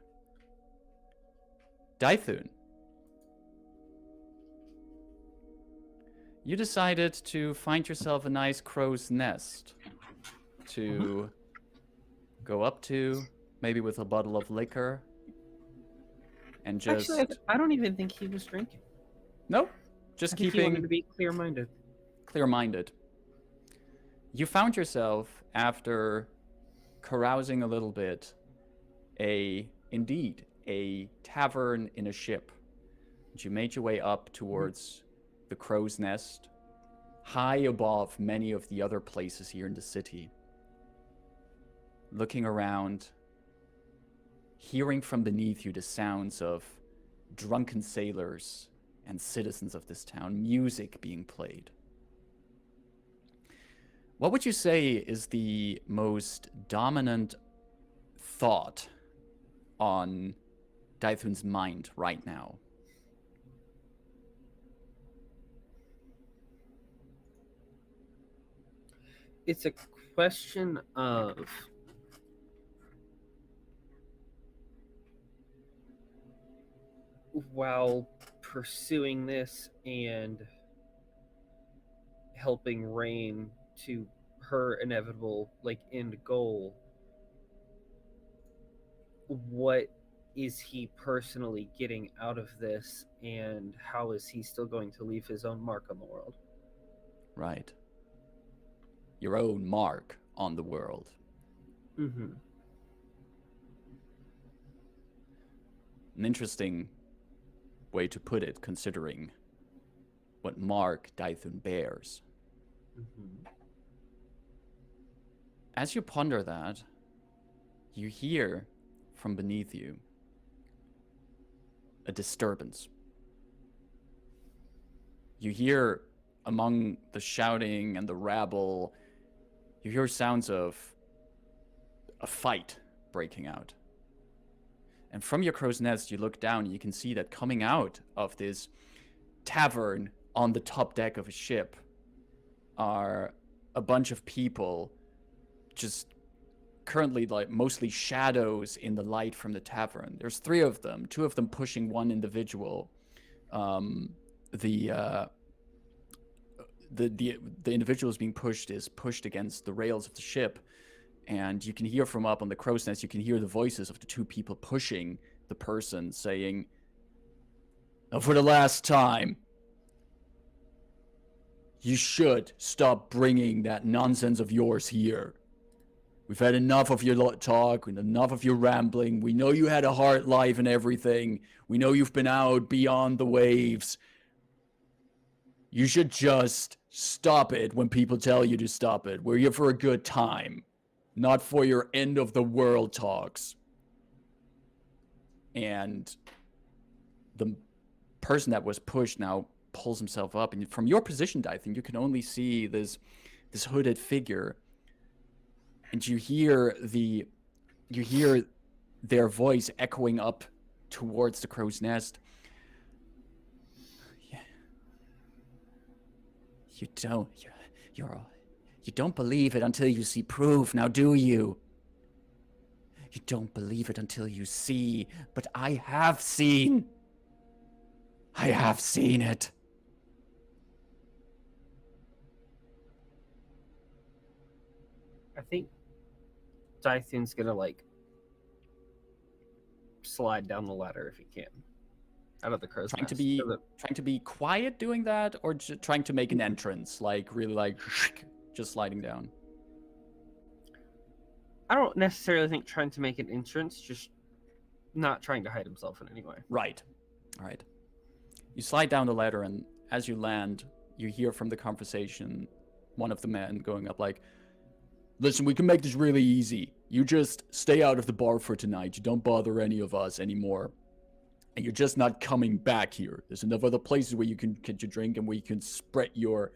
Dythun, you decided to find yourself a nice crow's nest to go up to, maybe with a bottle of liquor, and just... Actually, I don't even think he was drinking. Nope, just I think he wanted keeping to be clear-minded. clear-minded. You found yourself, after carousing a little bit, indeed a tavern in a ship. You made your way up towards the crow's nest, high above many of the other places here in the city. Looking around, hearing from beneath you the sounds of drunken sailors and citizens of this town, music being played. What would you say is the most dominant thought on Dythun's mind right now? It's a question of while pursuing this and helping Rayn to her inevitable end goal, what is he personally getting out of this, and how is he still going to leave his own mark on the world? Right. Your own mark on the world. Mm-hmm. An interesting way to put it, considering what mark Dythun bears. Mm-hmm. As you ponder that, you hear from beneath you a disturbance. You hear among the shouting and the rabble, you hear sounds of a fight breaking out. And from your crow's nest, you look down and you can see that coming out of this tavern on the top deck of a ship are a bunch of people, just currently mostly shadows in the light from the tavern. There's 3 of them, 2 of them pushing one individual. The individual is being pushed against the rails of the ship, and you can hear from up on the crow's nest, you can hear the voices of the 2 people pushing the person saying, "Now for the last time, you should stop bringing that nonsense of yours here. We've had enough of your talk and enough of your rambling. We know you had a hard life and everything. We know you've been out beyond the waves. You should just stop it when people tell you to stop it. We're here for a good time, not for your end of the world talks." and the person that was pushed now pulls himself up, and from your position, Dythun, you can only see this hooded figure, and you hear their voice echoing up towards the crow's nest. Yeah. You don't believe it until you see proof, now do you? You don't believe it until you see, but I have seen. I have seen it. I think Dythun's gonna like slide down the ladder if he can, out of the crow's Trying nest. to be quiet doing that, or trying to make an entrance, like really like just sliding down. I don't necessarily think trying to make an entrance, just not trying to hide himself in any way. Right. All right. You slide down the ladder, and as you land, you hear from the conversation one of the men going up like, "Listen, we can make this really easy. You just stay out of the bar for tonight. You don't bother any of us anymore. And you're just not coming back here. There's enough other places where you can get your drink and where you can spread your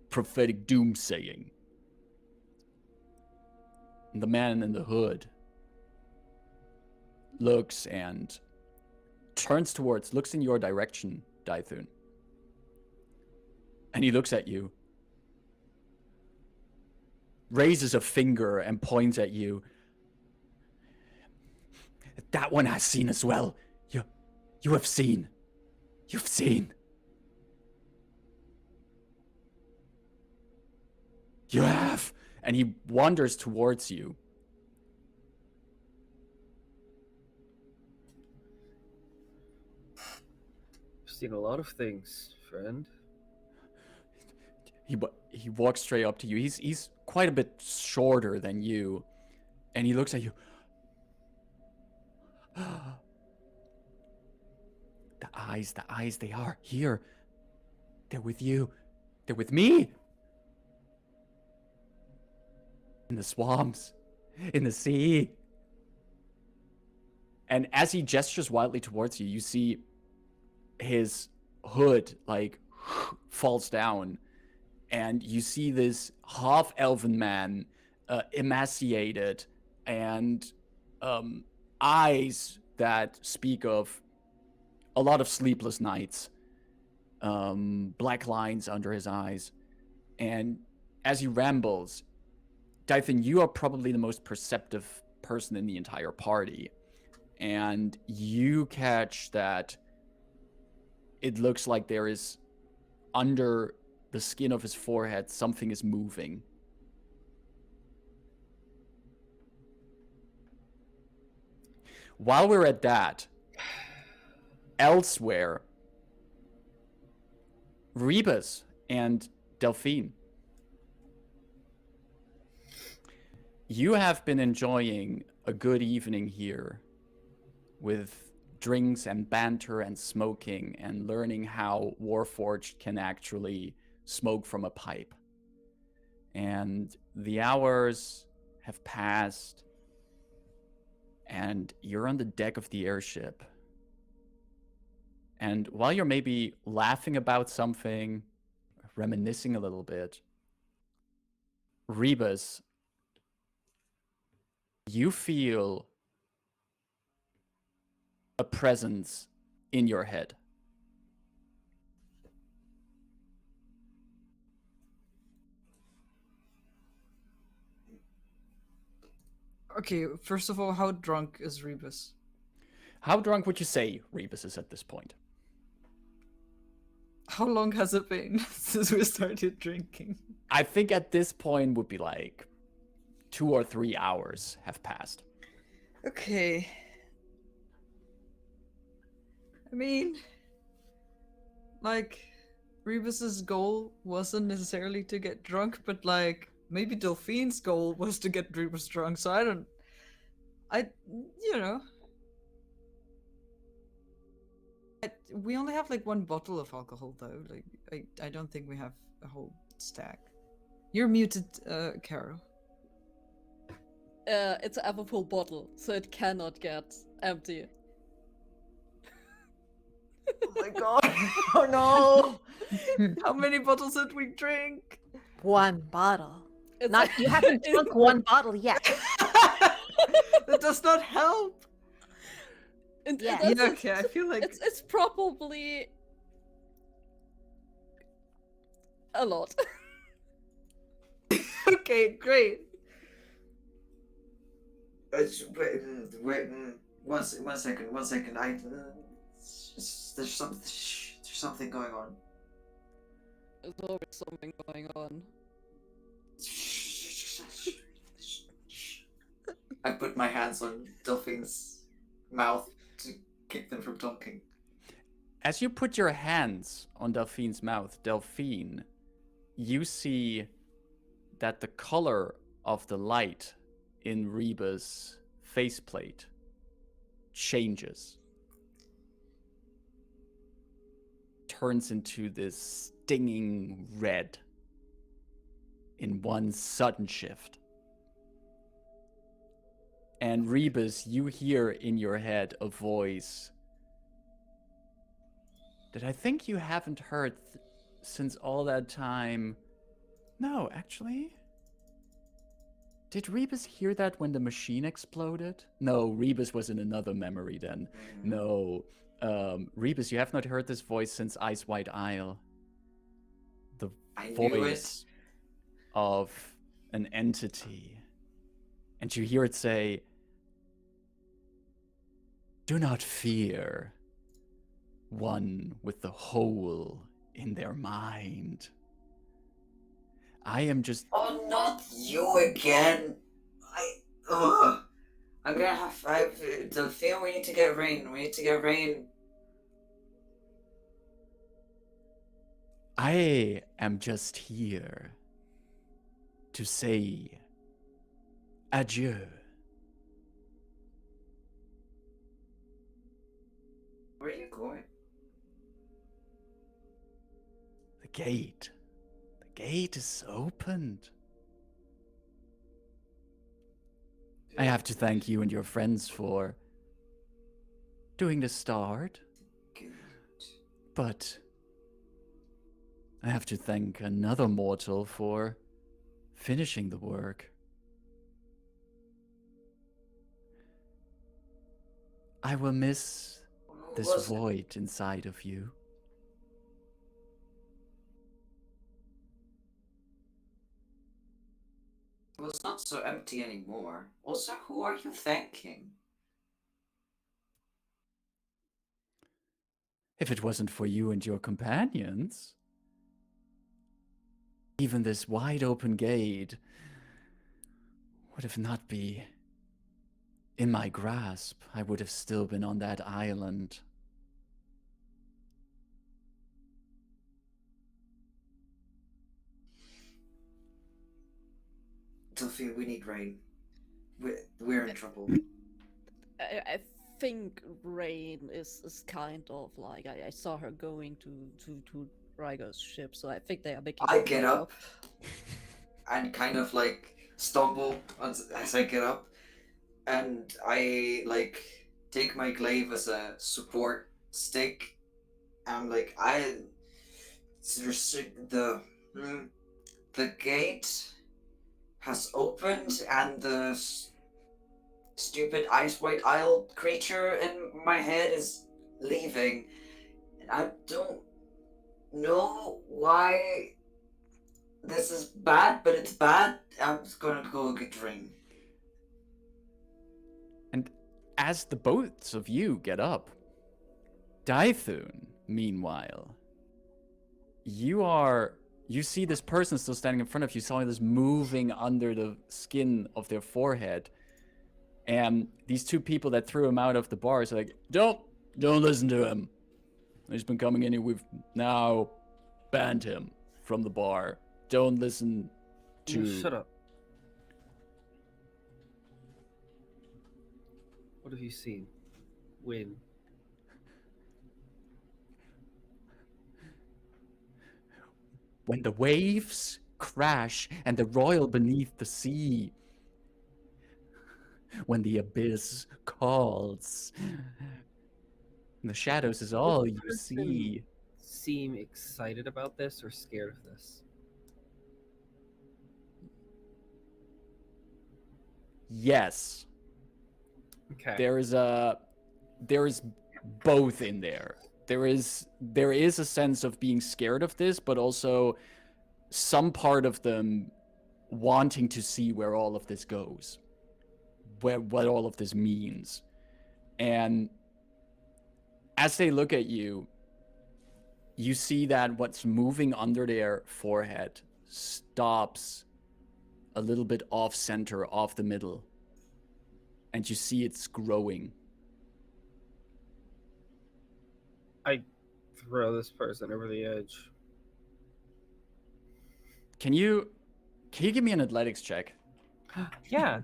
prophetic doomsaying." And the man in the hood looks and looks in your direction, Dythun. And he looks at you, raises a finger and points at you. "That one has seen as well. You have seen. You've seen. You have." And he wanders towards you. I've seen a lot of things, friend. He walks straight up to you. He's quite a bit shorter than you, and he looks at you. The eyes, they are here. They're with you. They're with me. In the swamps, in the sea. And as he gestures wildly towards you, you see his hood like falls down, and you see this half-elven man, emaciated, and eyes that speak of a lot of sleepless nights, black lines under his eyes. And as he rambles, Dythun, you are probably the most perceptive person in the entire party, and you catch that it looks like there is, under the skin of his forehead, something is moving. While we're at that, elsewhere, Rebus and Delphine, you have been enjoying a good evening here with drinks and banter and smoking and learning how Warforged can actually smoke from a pipe. And the hours have passed, and you're on the deck of the airship. And while you're maybe laughing about something, reminiscing a little bit, Rebus, you feel a presence in your head. Okay, first of all, how drunk is Rebus? How drunk would you say Rebus is at this point? How long has it been since we started drinking? I think at this point would be like 2 or 3 hours have passed. Okay. I mean, like, Rebus's goal wasn't necessarily to get drunk, but like, maybe Delphine's goal was to get Rebus drunk, so we only have like 1 bottle of alcohol though. Like, I don't think we have a whole stack. You're muted, Carol. It's an ever full bottle, so it cannot get empty. Oh my god! Oh no! How many bottles did we drink? One bottle. It's Not you haven't drunk one bottle yet. That does not help. Yeah. Yeah, okay, I feel like it's probably a lot. okay, great. Wait, one second. There's something going on. There's always something going on. I put my hands on Delphine's mouth to keep them from talking. As you put your hands on Delphine's mouth, Delphine, you see that the color of the light in Rebus' faceplate changes. Turns into this stinging red in one sudden shift. And Rebus, you hear in your head a voice that I think you haven't heard since all that time. No, actually. Did Rebus hear that when the machine exploded? No, Rebus was in another memory then. No. Rebus, you have not heard this voice since Ice White Isle. The voice of an entity. And you hear it say, "Do not fear one with the hole in their mind. I am just..." Oh, not you again! I'm gonna have... Delphine, we need to get Rayn. I am just here to say adieu. Where are you going? The gate. The gate is opened. I have to thank you and your friends for doing the start. Good. But I have to thank another mortal for finishing the work. I will miss this void inside of you. Well, it's not so empty anymore. Also, who are you thanking? If it wasn't for you and your companions, even this wide open gate would have not been in my grasp. I would have still been on that island. Delphine, we need Rayn. We're in trouble. I think Rayn is kind of like I saw her going to Rygo's ship, so I think they are making. I get up and kind of like stumble as I get up, and I like take my glaive as a support stick. I'm like the gate has opened and the stupid Ice White Isle creature in my head is leaving. And I don't know why this is bad, but it's bad. I'm just gonna go get Rayn. And as the both of you get up, Dythun, meanwhile, you see this person still standing in front of you, saw this moving under the skin of their forehead. And these two people that threw him out of the bar is like, don't listen to him. He's been coming in here. We've now banned him from the bar. Don't listen to... Shut up. What have you seen? When? When the waves crash and the roil beneath the sea. When the abyss calls. The shadows is Does all the you person see. seem excited about this or scared of this? Yes. Okay. There is both in there. There is a sense of being scared of this, but also some part of them wanting to see where all of this goes, what all of this means. And as they look at you, you see that what's moving under their forehead stops a little bit off center, off the middle, and you see it's growing. I throw this person over the edge. Can you give me an athletics check? Yeah,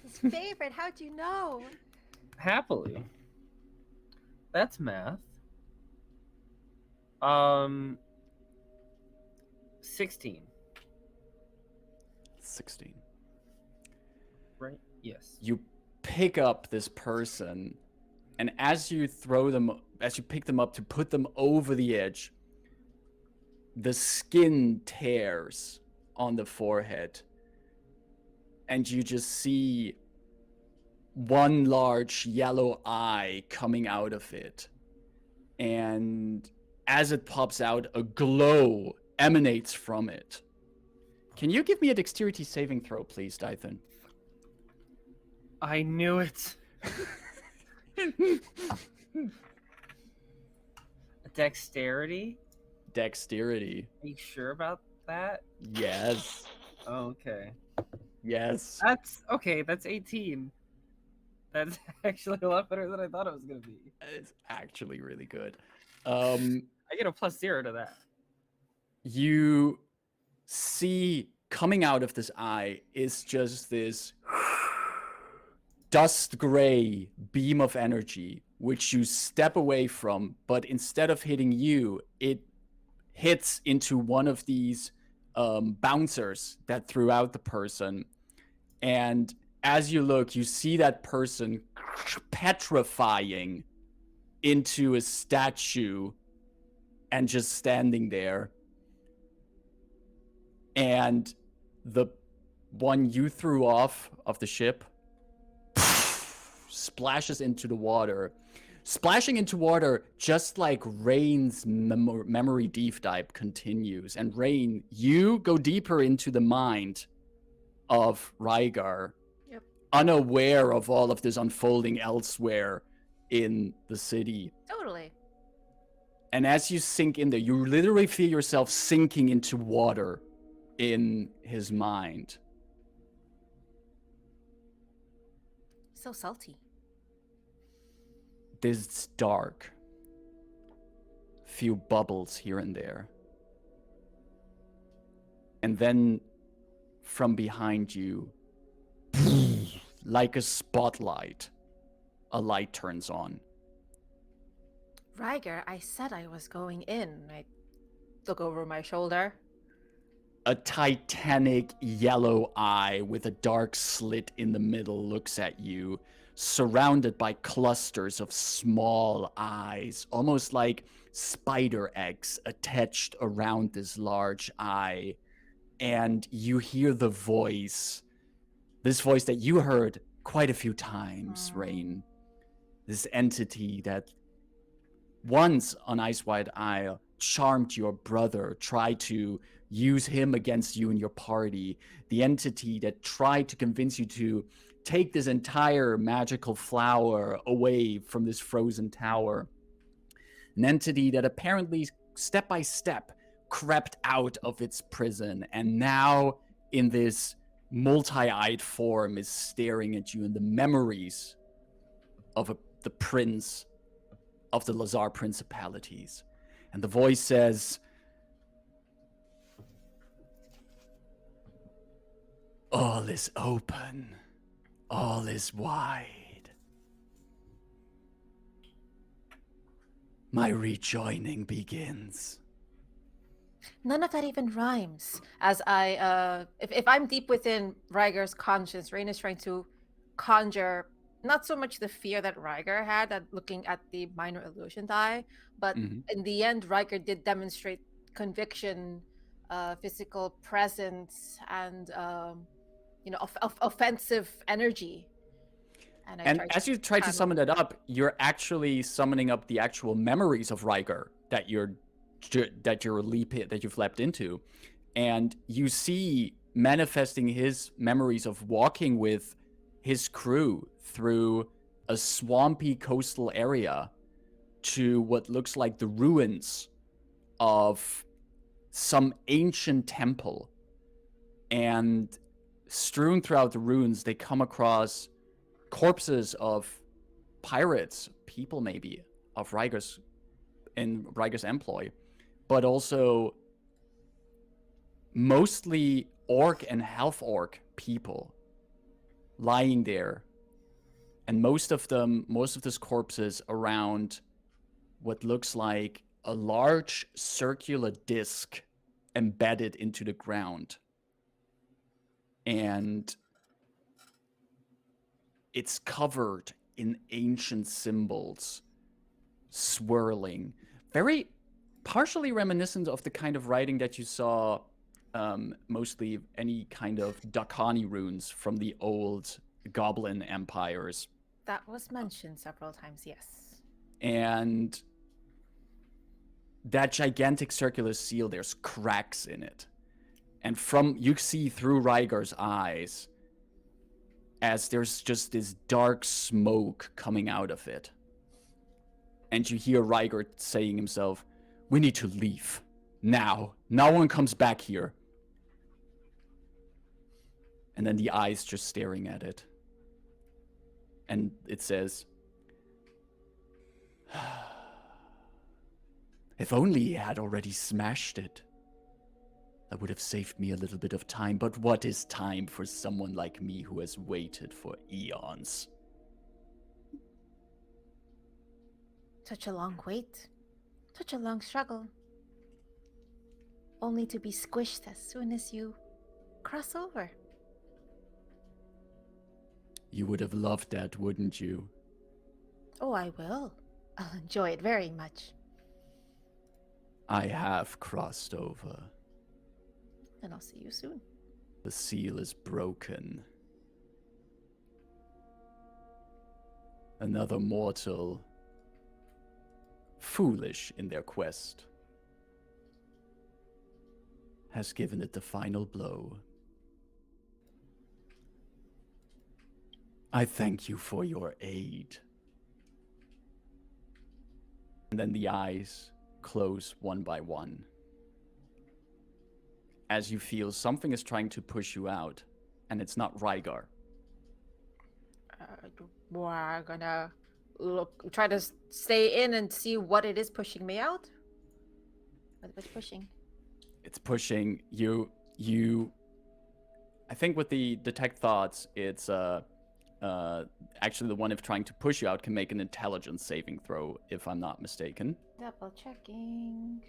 His favorite. How'd you know? happily. That's math. 16. 16. Right? Yes. You pick up this person, and as you pick them up to put them over the edge, the skin tears on the forehead, and you just see one large yellow eye coming out of it. And as it pops out, a glow emanates from it. Can you give me a dexterity saving throw, please, Dythun? I knew it. Dexterity? Dexterity. Are you sure about that? Yes. Okay. Yes. That's okay. That's 18. That's actually a lot better than I thought it was gonna be. It's actually really good. I get a +0 to that. You see coming out of this eye is just this dust gray beam of energy, which you step away from, but instead of hitting you, it hits into one of these bouncers that threw out the person. And as you look, you see that person petrifying into a statue and just standing there. And the one you threw off of the ship splashes into the water. Splashing into water, just like Rayn's memory deep dive continues. And Rayn, you go deeper into the mind of Rygar, Yep. unaware of all of this unfolding elsewhere in the city. Totally. And as you sink in there, you literally feel yourself sinking into water in his mind. So salty. This dark. Few bubbles here and there. And then from behind you, like a spotlight, a light turns on. Ryger, I said I was going in. I look over my shoulder. A titanic yellow eye with a dark slit in the middle looks at you, surrounded by clusters of small eyes, almost like spider eggs attached around this large eye. And you hear the voice, this voice that you heard quite a few times, Rayn. This entity that once on Ice White Isle charmed your brother, tried to use him against you and your party. The entity that tried to convince you to take this entire magical flower away from this frozen tower. An entity that apparently, step by step, crept out of its prison and now in this multi-eyed form is staring at you in the memories of the prince of the Lhazaar Principalities. And the voice says, all is open. All is wide. My rejoining begins. None of that even rhymes. As if I'm deep within Ryger's conscience, Rayn is trying to conjure not so much the fear that Ryger had at looking at the minor illusion die, but in the end, Ryger did demonstrate conviction, physical presence, and offensive energy. And as you try to summon it up, you're actually summoning up the actual memories of Ryger that you've leapt into, and you see manifesting his memories of walking with his crew through a swampy coastal area to what looks like the ruins of some ancient temple. And strewn throughout the ruins, they come across corpses of pirates, people maybe, of Ryger's employ, but also mostly orc and half-orc people lying there. And most of these corpses around what looks like a large circular disc embedded into the ground. And it's covered in ancient symbols, swirling. Very partially reminiscent of the kind of writing that you saw, mostly any kind of Dakani runes from the old goblin empires. That was mentioned several times, yes. And that gigantic circular seal, there's cracks in it. And you see through Ryger's eyes as there's just this dark smoke coming out of it. And you hear Ryger saying himself, "We need to leave. Now. No one comes back here." And then the eyes just staring at it. And it says, "If only he had already smashed it. That would have saved me a little bit of time, but what is time for someone like me who has waited for eons?" Such a long wait. Such a long struggle. Only to be squished as soon as you cross over. You would have loved that, wouldn't you? Oh, I will. I'll enjoy it very much. I have crossed over. And I'll see you soon. The seal is broken. Another mortal, foolish in their quest, has given it the final blow. I thank you for your aid. And then the eyes close one by one, as you feel something is trying to push you out, and it's not Ryger. We're gonna try to stay in and see what it is pushing me out. What's pushing? It's pushing you. I think with the detect thoughts, it's actually the one of trying to push you out can make an intelligence saving throw, if I'm not mistaken. Double checking.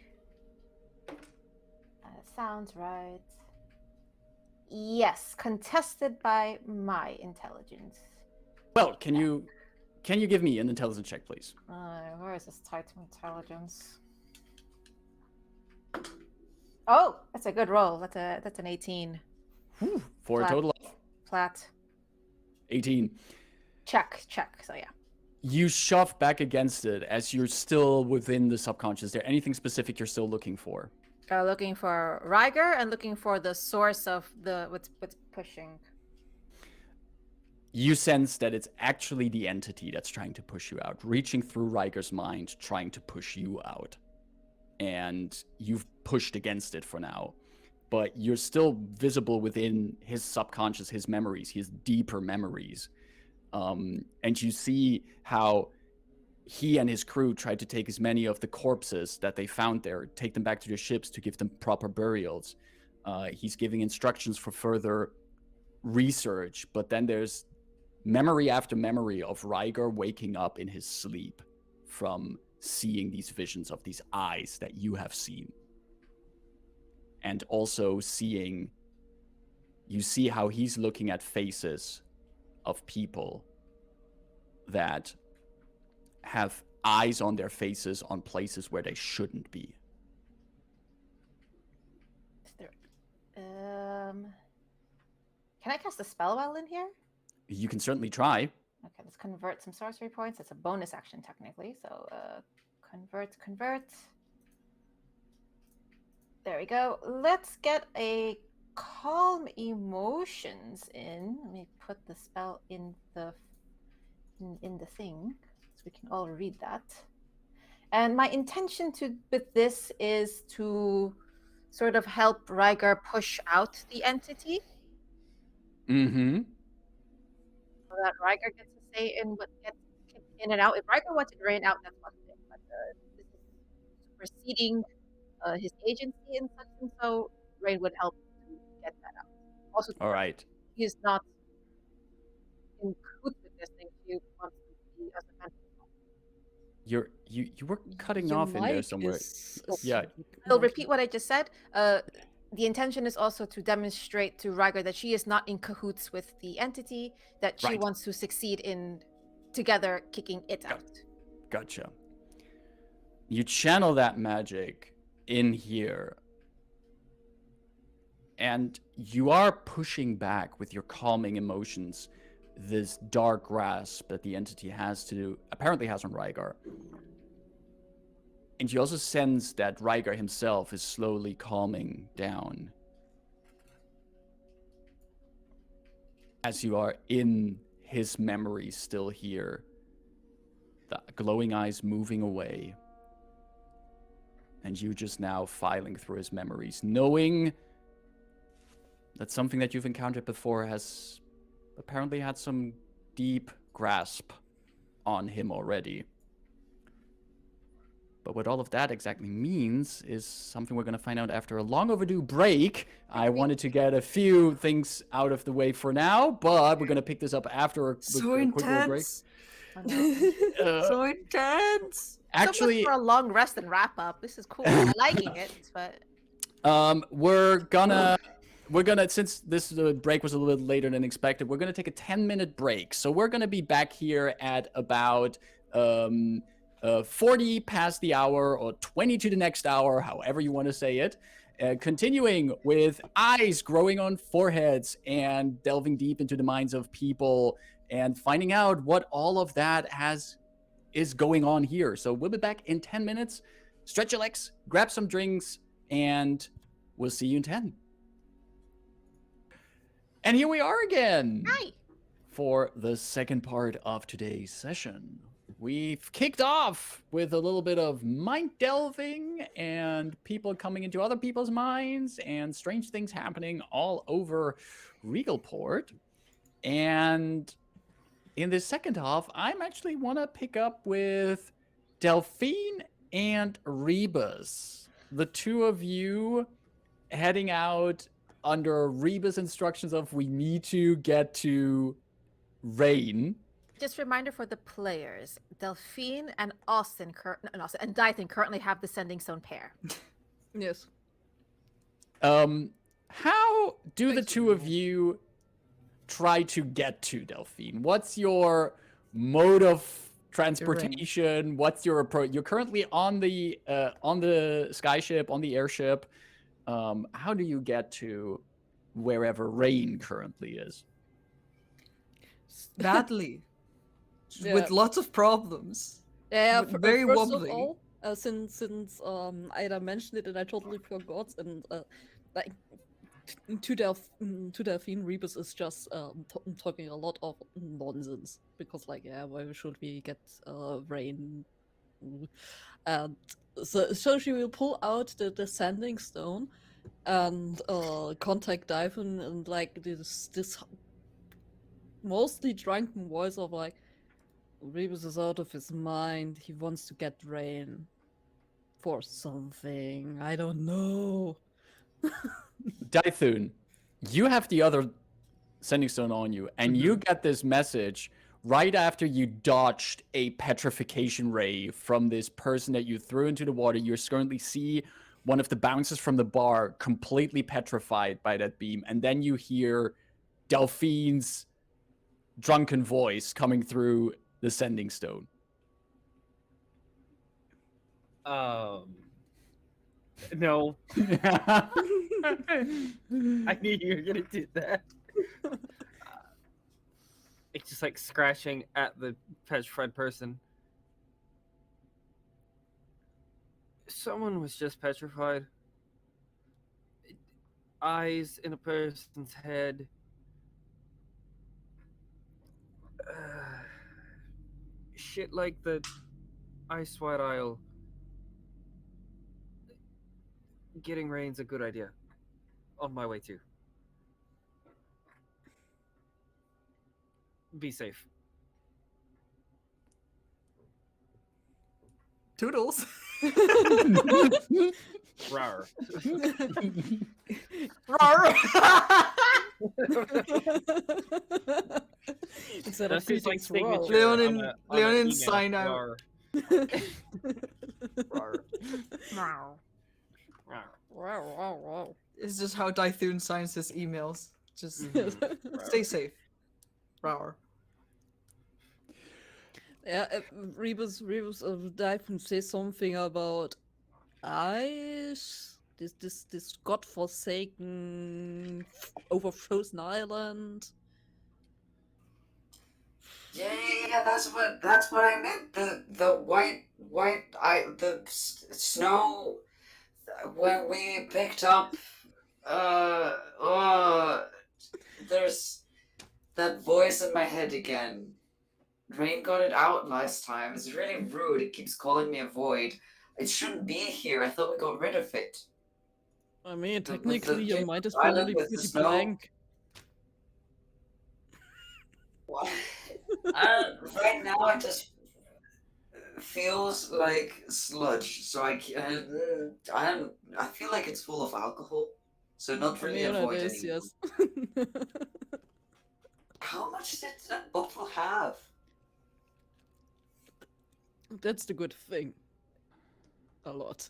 Sounds right. Yes, contested by my intelligence. Well, can you give me an intelligence check, please? Where is this tied to intelligence? Oh, that's a good roll. That's an 18. For Flat. a total of Flat. 18. Check. So yeah. You shove back against it as you're still within the subconscious. Is there anything specific you're still looking for? Looking for Ryger and looking for the source of what's pushing. You sense that it's actually the entity that's trying to push you out, reaching through Ryger's mind, trying to push you out. And you've pushed against it for now. But you're still visible within his subconscious, his memories, his deeper memories. And you see how he and his crew tried to take as many of the corpses that they found there, take them back to their ships to give them proper burials. He's giving instructions for further research, but then there's memory after memory of Ryger waking up in his sleep from seeing these visions of these eyes that you have seen. And also you see how he's looking at faces of people that have eyes on their faces on places where they shouldn't be. Is there, can I cast a spell while in here? You can certainly try. Okay, let's convert some sorcery points. It's a bonus action technically. So convert. There we go. Let's get a calm emotions in. Let me put the spell in the thing so we can all read that. And my intention with this is to sort of help Rygar push out the entity. Mm-hmm. So that Rygar gets a say in what gets in and out. If Rygar wanted Rayn out, that's one thing. But this is superseding his agency in such, and so Rayn would help to get that out. Also, All right. he is not in cahoots with this thing. He wants to be as a mentor. You were cutting Your off in there mic somewhere. is Yeah. I'll repeat what I just said. The intention is also to demonstrate to Rygar that she is not in cahoots with the entity, that she Right. wants to succeed in together kicking it out. Gotcha. You channel that magic in here, and you are pushing back with your calming emotions this dark grasp that the entity apparently has on Rygar. And you also sense that Rygar himself is slowly calming down as you are in his memory still here. The glowing eyes moving away. And you just now filing through his memories, knowing that something that you've encountered before has apparently had some deep grasp on him already. But what all of that exactly means is something we're going to find out after a long overdue break. I wanted to get a few things out of the way for now, but we're going to pick this up after a So quick little break. intense. Uh, So intense. Actually, for a long rest and wrap up. This is cool. I'm liking it, but we're gonna since this break was a little bit later than expected, we're gonna take a 10-minute break. So we're gonna be back here at about 40 past the hour or 20 to the next hour, however you want to say it. Continuing with eyes growing on foreheads and delving deep into the minds of people and finding out what all of that is going on here. So we'll be back in 10 minutes. Stretch your legs, grab some drinks, and we'll see you in 10. And here we are again. hi. For the second part of today's session. We've kicked off with a little bit of mind delving and people coming into other people's minds and strange things happening all over Regalport. And in this second half, I'm actually want to pick up with Delphine and Rebus. The two of you heading out under Rebus instructions of we need to get to Rayn. Just a reminder for the players: Delphine and and Dythun currently have the sending stone pair. Yes. How do the Thanks, two of you try to get to Delphine? What's your mode of transportation? What's your approach? You're currently on the skyship, on the airship. How do you get to wherever Rayn currently is? Badly. Yeah. With lots of problems. Yeah, Very first wobbly. of all, since Ida mentioned it and I totally forgot, and like to Delphine, Rebus is just talking a lot of nonsense because, like, yeah, why should we get Rayn? And so she will pull out the sanding stone and contact Dythun and like this mostly drunken voice of like, Rebus is out of his mind. He wants to get Rayn for something. I don't know. Dythun, you have the other sending stone on you, and you get this message right after you dodged a petrification ray from this person that you threw into the water. You currently see one of the bouncers from the bar completely petrified by that beam, and then you hear Delphine's drunken voice coming through the sending stone. No. I knew you were gonna do that. It's just like scratching at the petrified person. Someone was just petrified. Eyes in a person's head. Shit like the Ice White Isle. Getting Rayn's a good idea. On my way too. Be safe. Toodles. Rawr. Instead That's of his like greetings, roar. signature. Leonin- on a Leonin email. sign out. Rawr. Rawr. Wow. Rawr. Wow, wow, wow. It's just how Dythun signs his emails. Just Mhm. stay safe. Rower. Yeah, Rebus Delphine says something about ice. This godforsaken over frozen island. Yeah, that's what I meant. The white snow when we picked up. There's that voice in my head again. Rayn got it out last time. It's really rude. It keeps calling me a void. It shouldn't be here. I thought we got rid of it. I mean, The- technically, your the mind is island probably with the pretty snow. blank. What? Right now, it just feels like sludge. So I feel like it's full of alcohol. So not I really mean, a it void is, anymore. yes. How much did that bottle have? That's the good thing. A lot.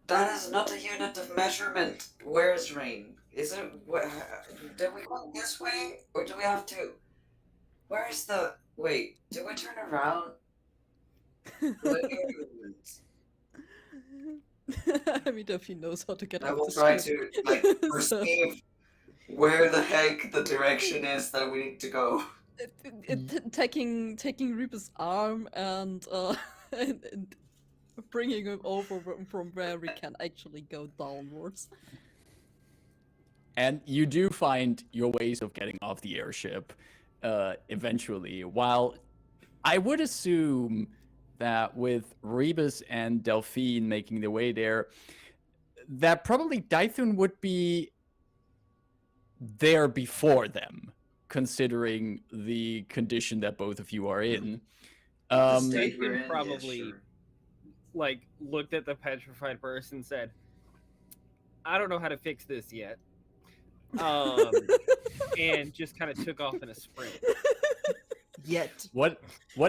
That is not a unit of measurement. Where's Rayn? Is it? Did we go this way, or do we have to? Where is the? Wait, do we turn around? I mean, if he knows how to get I off will the try ship. to like So- perceive where the heck the direction is that we need to go. Taking Rebus' arm and and bringing him over from where we can actually go downwards. And you do find your ways of getting off the airship eventually. While I would assume that with Rebus and Delphine making their way there, that probably Dythun would be there before them, considering the condition that both of you are in. The state we're Dythun in, yeah, probably sure. like looked at the petrified person and said, "I don't know how to fix this yet," and just kind of took off in a sprint. Yet. What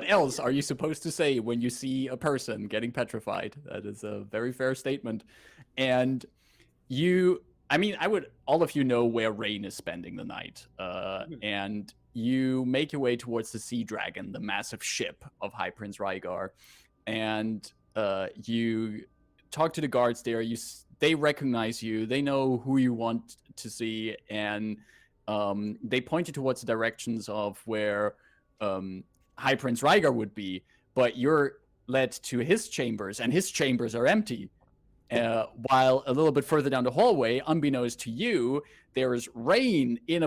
else are you supposed to say when you see a person getting petrified? That is a very fair statement. And all of you know where Rayn is spending the night. And you make your way towards the Sea Dragon, the massive ship of High Prince Rygar. And you talk to the guards there. They recognize you. They know who you want to see. And they point you towards the directions of where High Prince Rygar would be. But you're led to his chambers, and his chambers are empty. While a little bit further down the hallway, unbeknownst to you, there is Rayn in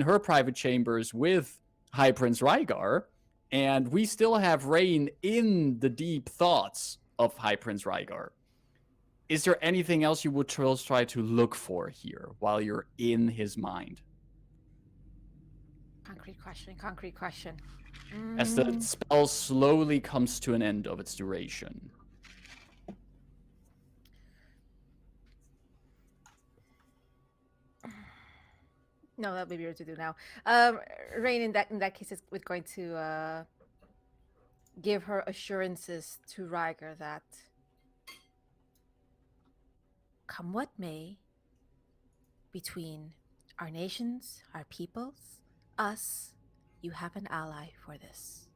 her private chambers with High Prince Rygar, and we still have Rayn in the deep thoughts of High Prince Rygar. Is there anything else you would try to look for here while you're in his mind? Concrete question. As the spell slowly comes to an end of its duration. No, that would be weird to do now. Rayn, in that case, is going to give her assurances to Rygar that, come what may, between our nations, our peoples, us, you have an ally for this,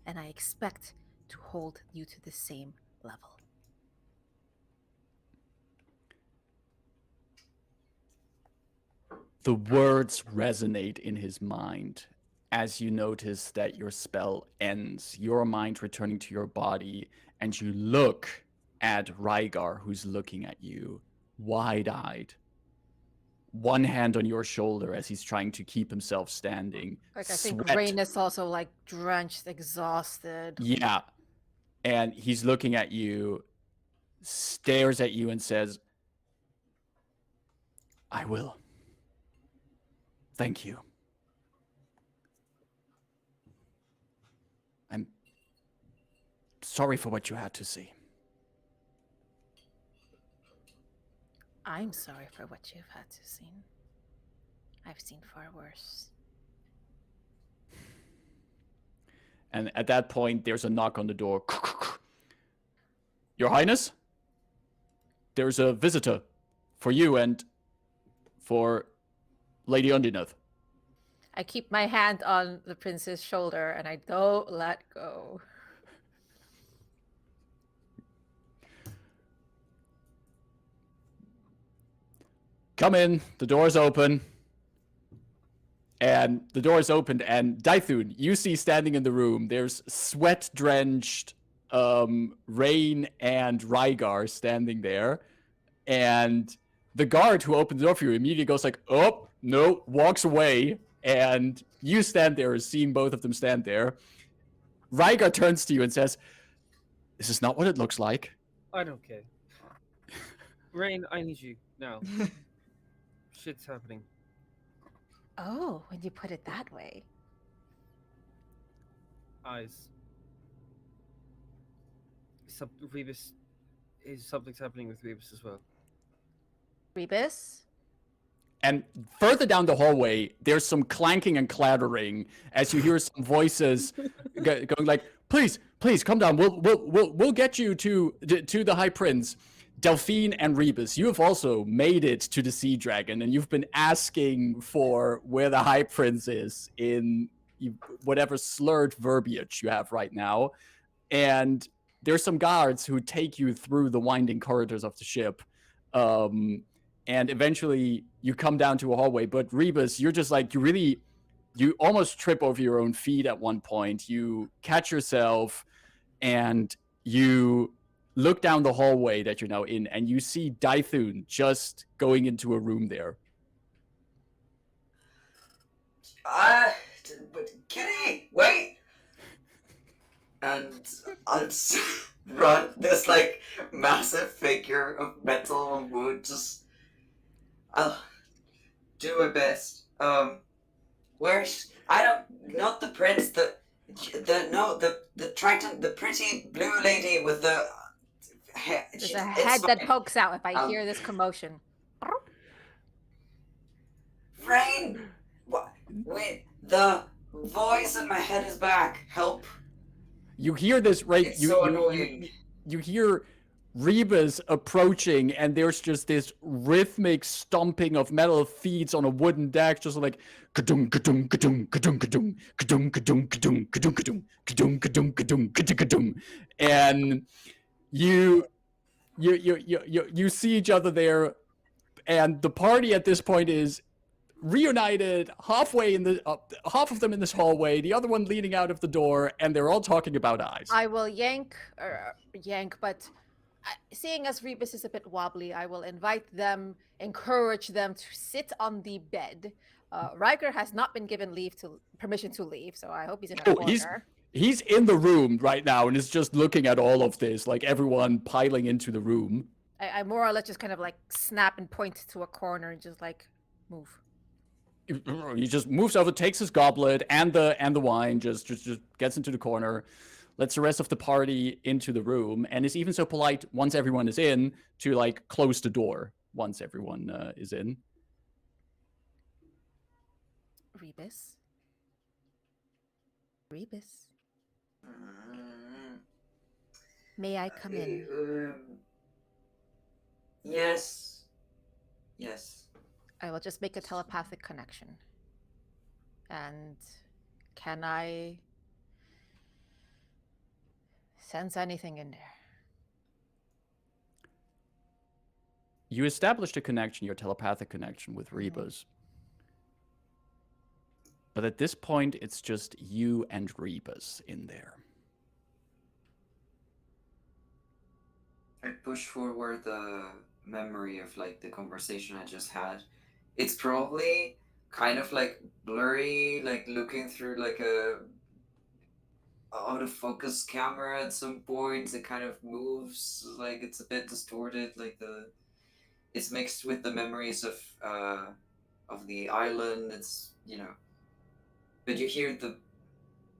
and I expect to hold you to the same level. The words resonate in his mind as you notice that your spell ends, your mind returning to your body, and you look at Rygar, who's looking at you, wide-eyed. One hand on your shoulder as he's trying to keep himself standing. Like, I think Sweat. Rayn is also, like, drenched, exhausted. Yeah. And he's looking at you, stares at you, and says, I will. Thank you. I'm sorry for what you had to see. I'm sorry for what you've had to see. I've seen far worse. And at that point, there's a knock on the door. Your Highness? There's a visitor for you and for Lady Undineth. I keep my hand on the prince's shoulder and I don't let go. Come in. The door's open. And the door is opened, and Dythun, you see standing in the room, there's sweat-drenched Rayn and Rygar standing there. And the guard who opened the door for you immediately goes like, oh, no, walks away. And you stand there, seeing both of them stand there. Rygar turns to you and says, this is not what it looks like. I don't care. Rayn, I need you now. Shit's happening. Oh, when you put it that way. Eyes. Rebus. Something's happening with Rebus as well. Rebus? And further down the hallway, there's some clanking and clattering as you hear some voices going like, "Please, please, come down. We'll get you to the High Prince." Delphine and Rebus, you have also made it to the Sea Dragon, and you've been asking for where the High Prince is in whatever slurred verbiage you have right now. And there's some guards who take you through the winding corridors of the ship. And eventually you come down to a hallway. But Rebus, you're just like, you almost trip over your own feet at one point. You catch yourself and you look down the hallway that you're now in, and you see Dythun just going into a room there. Kitty, wait! And I'll just run this, like, massive figure of metal and wood, just... I'll do my best. Where's... not the prince, the Triton, the pretty blue lady with the... There's a head that pokes out if I hear this commotion. Rayn! What? Wait, the voice in my head is back. Help. You hear this, right? It's so annoying. You hear Rebus approaching, and there's just this rhythmic stomping of metal feet on a wooden deck, just like ka-dung, ka-dung, ka-dung, ka-dung, ka-dung, ka-dung, ka-dung, ka-dung, ka-dung, ka-dung, ka-dung, ka-dung, ka-dung, ka-dung, ka-dung. And you see each other there, and the party at this point is reunited halfway in the half of them in this hallway, the other one leaning out of the door, and they're all talking about eyes. I will yank, but seeing as Rebus is a bit wobbly, I will invite them, encourage them to sit on the bed. Riker has not been given permission to leave, so I hope he's in a corner. He's in the room right now and is just looking at all of this, like everyone piling into the room. I more or less just kind of like snap and point to a corner and just like move. He just moves over, takes his goblet and the wine, just gets into the corner, lets the rest of the party into the room, and is even so polite once everyone is in to like close the door once everyone is in. Rebus. Rebus. May I come in? Yes. Yes. I will just make a telepathic connection and Can I sense anything in there? You established a connection, your telepathic connection with Mhm. Rebus. But at this point, it's just you and Rebus in there. I push forward the memory of like the conversation I just had. It's probably kind of like blurry, like looking through like a out of focus camera at some points. It kind of moves like it's a bit distorted. Like it's mixed with the memories of the island. It's but you hear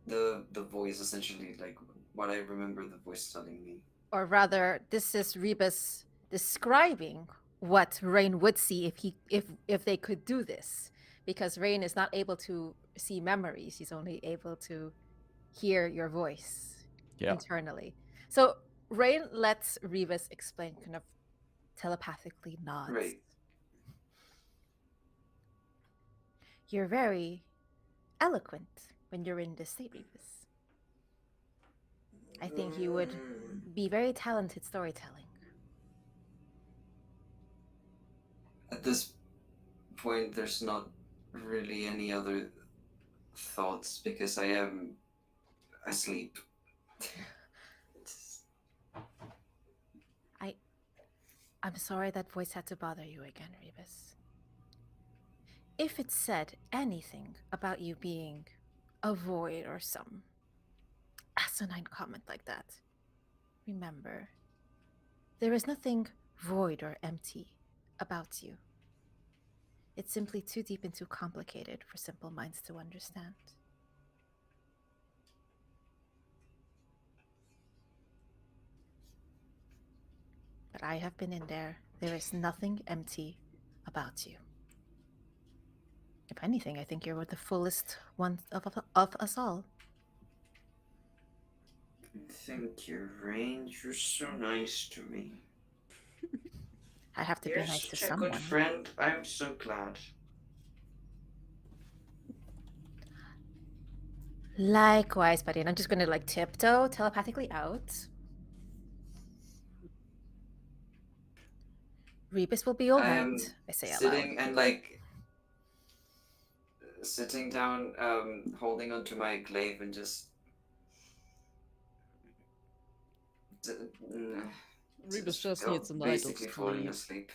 the voice essentially, like what I remember the voice telling me. Or rather, this is Rebus describing what Rayn would see if they could do this, because Rayn is not able to see memories; he's only able to hear your voice internally. So Rayn lets Rebus explain, kind of telepathically nods. Right. You're very eloquent when you're in this state, Rebus. I think you would be very talented storytelling. At this point, there's not really any other thoughts because I am asleep. I'm sorry that voice had to bother you again, Rebus. If it said anything about you being a void or some asinine comment like that, remember, there is nothing void or empty about you. It's simply too deep and too complicated for simple minds to understand. But I have been in there. There is nothing empty about you. If anything, I think you're the fullest one of us all. Thank you, Rayn. You're so nice to me. I have to You're be nice to such a someone. good friend. I'm so glad. Likewise, buddy. And I'm just gonna tiptoe telepathically out. Rebus will be alright. I'm I say out sitting loud. and sitting down, holding onto my glaive and just. Rebus just needs a night of basically falling sleep. asleep.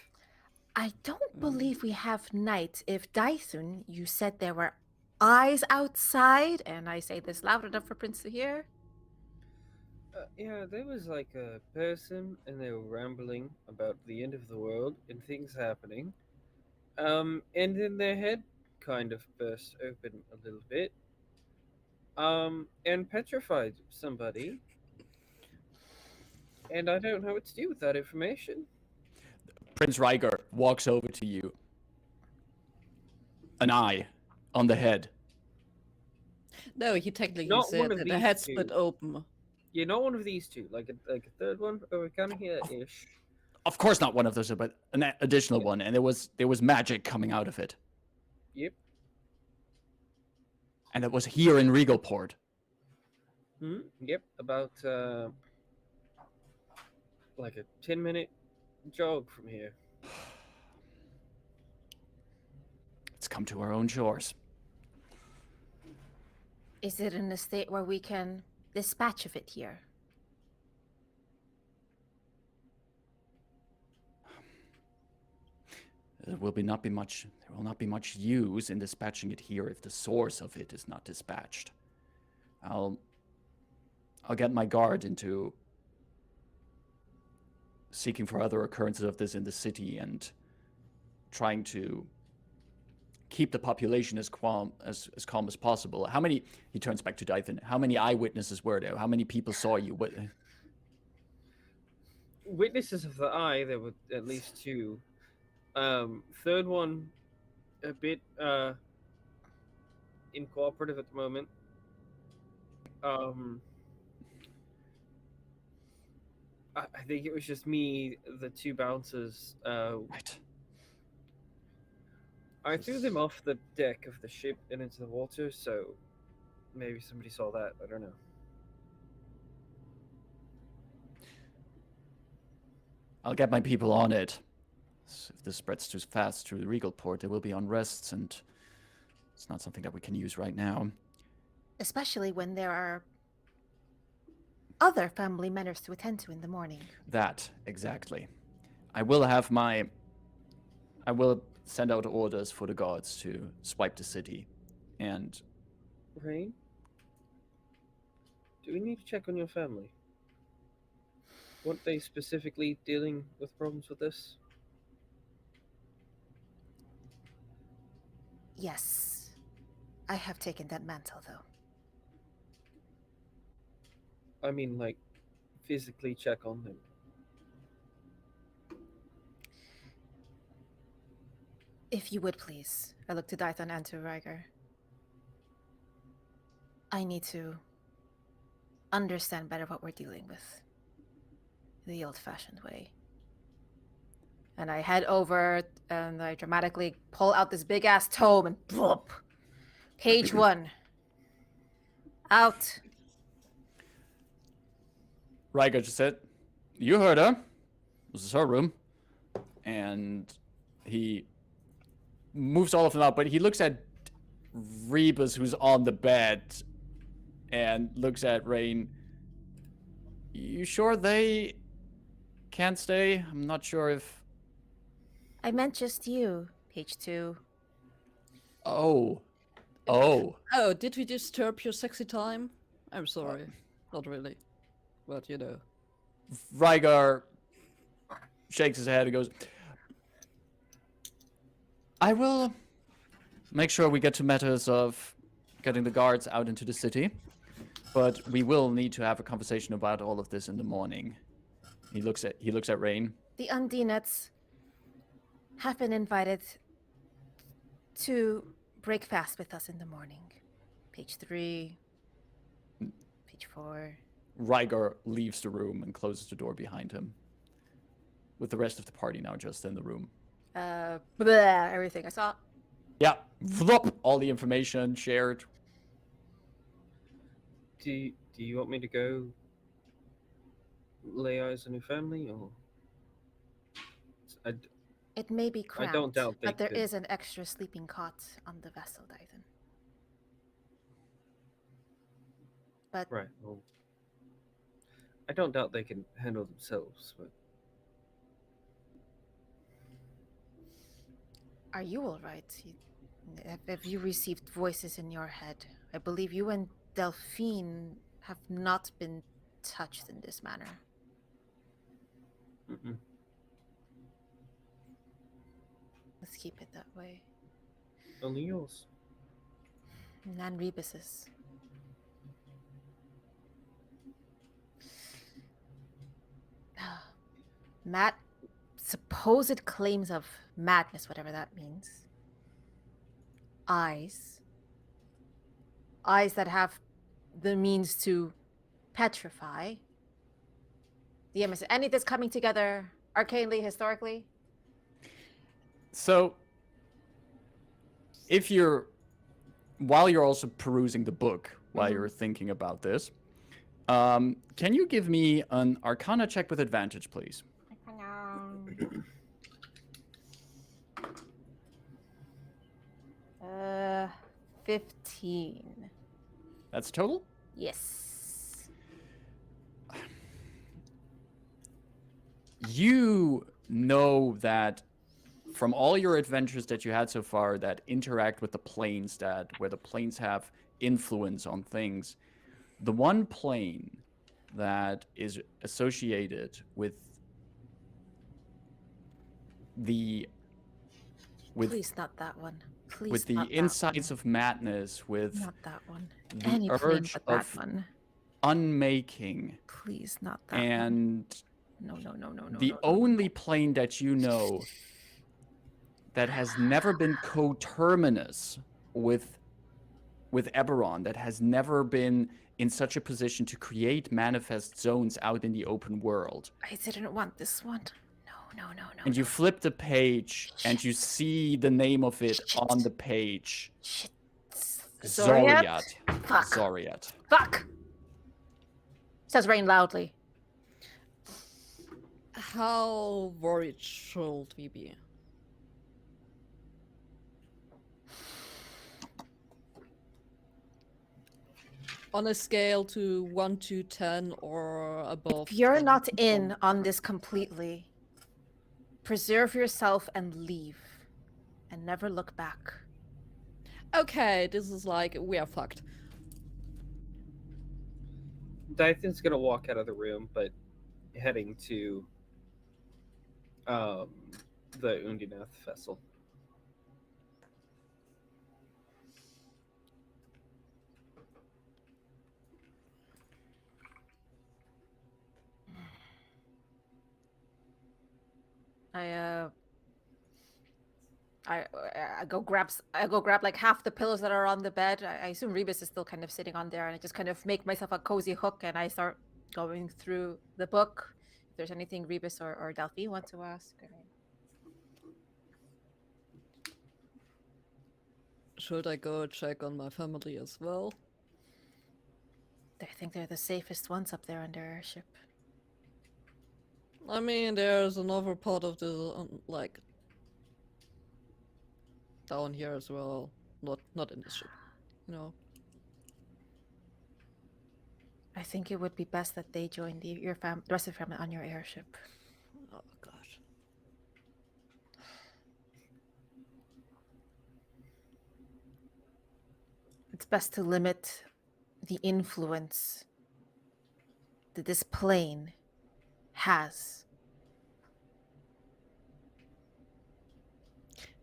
I don't believe we have night. If Dythun, you said there were eyes outside, and I say this loud enough for Prince to hear. Yeah, there was like a person, and they were rambling about the end of the world and things happening. And then their head kind of burst open a little bit. And petrified somebody. And I don't know what to do with that information. Prince Ryger walks over to you. An eye on the head. No, he technically Not said one of that the these head two. split open. Yeah, not one of these two. Like a third one over kind of here-ish. Of course not one of those, but an additional one. And there was magic coming out of it. Yep. And it was here in Regalport. Yep. About like a 10-minute jog from here. Let's come to our own shores. Is it in a state where we can dispatch of it here? There will not be much use in dispatching it here if the source of it is not dispatched. I'll get my guard into seeking for other occurrences of this in the city and trying to keep the population as calm as possible. How many? He turns back to Dythun. How many eyewitnesses were there? How many people saw you? What? Witnesses of the eye, there were at least two. Third one, a bit incooperative at the moment. I think it was just me, the two bouncers. Right. I threw them off the deck of the ship and into the water, so maybe somebody saw that. I don't know. I'll get my people on it. If this spreads too fast through the Regalport, there will be unrests, and it's not something that we can use right now. Especially when there are other family matters to attend to in the morning. That, exactly. I will send out orders for the guards to swipe the city, and... Rayn? Do we need to check on your family? Weren't they specifically dealing with problems with this? Yes. I have taken that mantle, though. I mean, like, physically check on them. If you would, please. I look to Dythun and to Ryger. I need to understand better what we're dealing with. The old-fashioned way. And I head over and I dramatically pull out this big-ass tome and plop. Page 1. Out. Ryger just said, "You heard her. This is her room." And he moves all of them out, but he looks at Rebus, who's on the bed, and looks at Rayn. "You sure they can't stay? I'm not sure if..." I meant just you. Page 2. Oh, Oh, did we disturb your sexy time? I'm sorry. Not really. But you know. Rygar shakes his head and goes, "I will make sure we get to matters of getting the guards out into the city, but we will need to have a conversation about all of this in the morning." He looks at Rayn. The Undinets have been invited to break fast with us in the morning. Page 3. Page 4. Rygar leaves the room and closes the door behind him, with the rest of the party now just in the room. Everything I saw. Yeah, vlop, all the information shared. Do you want me to go lay eyes on your family, or... It may be cramped, don't doubt they but there could. is an extra sleeping cot on the vessel, Dythun. But Right, well... I don't doubt they can handle themselves, but... are you all right? Have you received voices in your head? I believe you and Delphine have not been touched in this manner. Mm-mm. Let's keep it that way. Only yours. And Rebus's. Matt, supposed claims of madness, whatever that means. Eyes that have the means to petrify. The MS. Any of this coming together arcanely, historically? So, while you're also perusing the book, while you're thinking about this, can you give me an Arcana check with advantage, please? 15. That's total? Yes. You know that from all your adventures that you had so far that interact with the planes, where the planes have influence on things, the one plane that is associated with Please, not that one. Please, with the not that insights of madness, with one. Not that one. the Any plane urge but that of one. unmaking, Please, not that one. and No. the only plane that you know that has never been coterminous with Eberron, that has never been in such a position to create manifest zones out in the open world. I didn't want this one. No. And you flip the page and you see the name of it on the page. Shit. Zoriat? Fuck. Zoriat. Fuck! Says Rayn loudly. How worried should we be? On a scale to 1 to 10 or above. If you're 10, not in on this completely, preserve yourself and leave. And never look back. Okay, this is like, we are fucked. Dythun's gonna walk out of the room, but heading to the Undinath vessel. I go grab like half the pillows that are on the bed. I assume Rebus is still kind of sitting on there, and I just kind of make myself a cozy hook, and I start going through the book. If there's anything Rebus or Delphine want to ask. Should I go check on my family as well? I think they're the safest ones up there on their airship. I mean, there's another part of the, like, down here as well. Not in this ship, you know. I think it would be best that they join the rest of the family on your airship. Oh gosh. It's best to limit the influence that this plane has.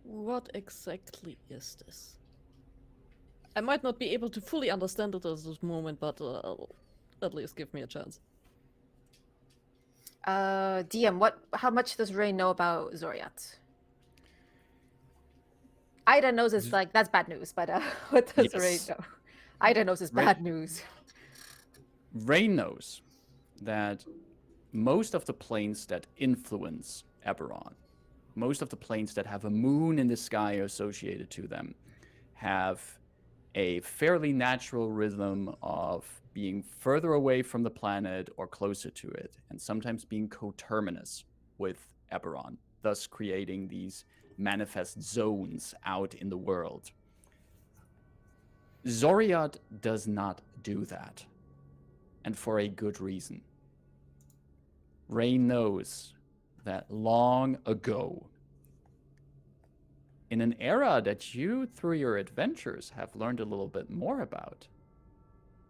What exactly is this? I might not be able to fully understand it at this moment, but at least give me a chance. DM, how much does Rayn know about Zoriat? Ida knows it's like, that's bad news, but what does Rayn know? Ida knows it's bad news. Rayn knows that most of the planes that influence Eberron, most of the planes that have a moon in the sky associated to them, have a fairly natural rhythm of being further away from the planet or closer to it, and sometimes being coterminous with Eberron, thus creating these manifest zones out in the world. Zoriat does not do that, and for a good reason. Rayn knows that long ago, in an era that you, through your adventures, have learned a little bit more about,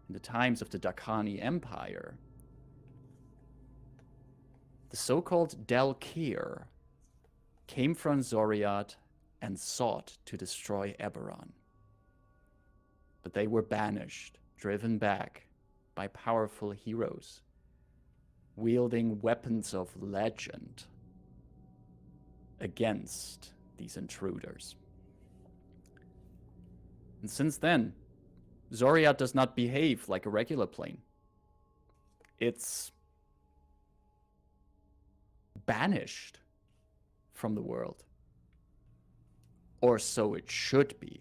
in the times of the Dakani Empire, the so-called Delkir came from Zoriat and sought to destroy Eberron. But they were banished, driven back by powerful heroes, wielding weapons of legend against these intruders. And since then, Zoriat does not behave like a regular plane. It's banished from the world. Or so it should be.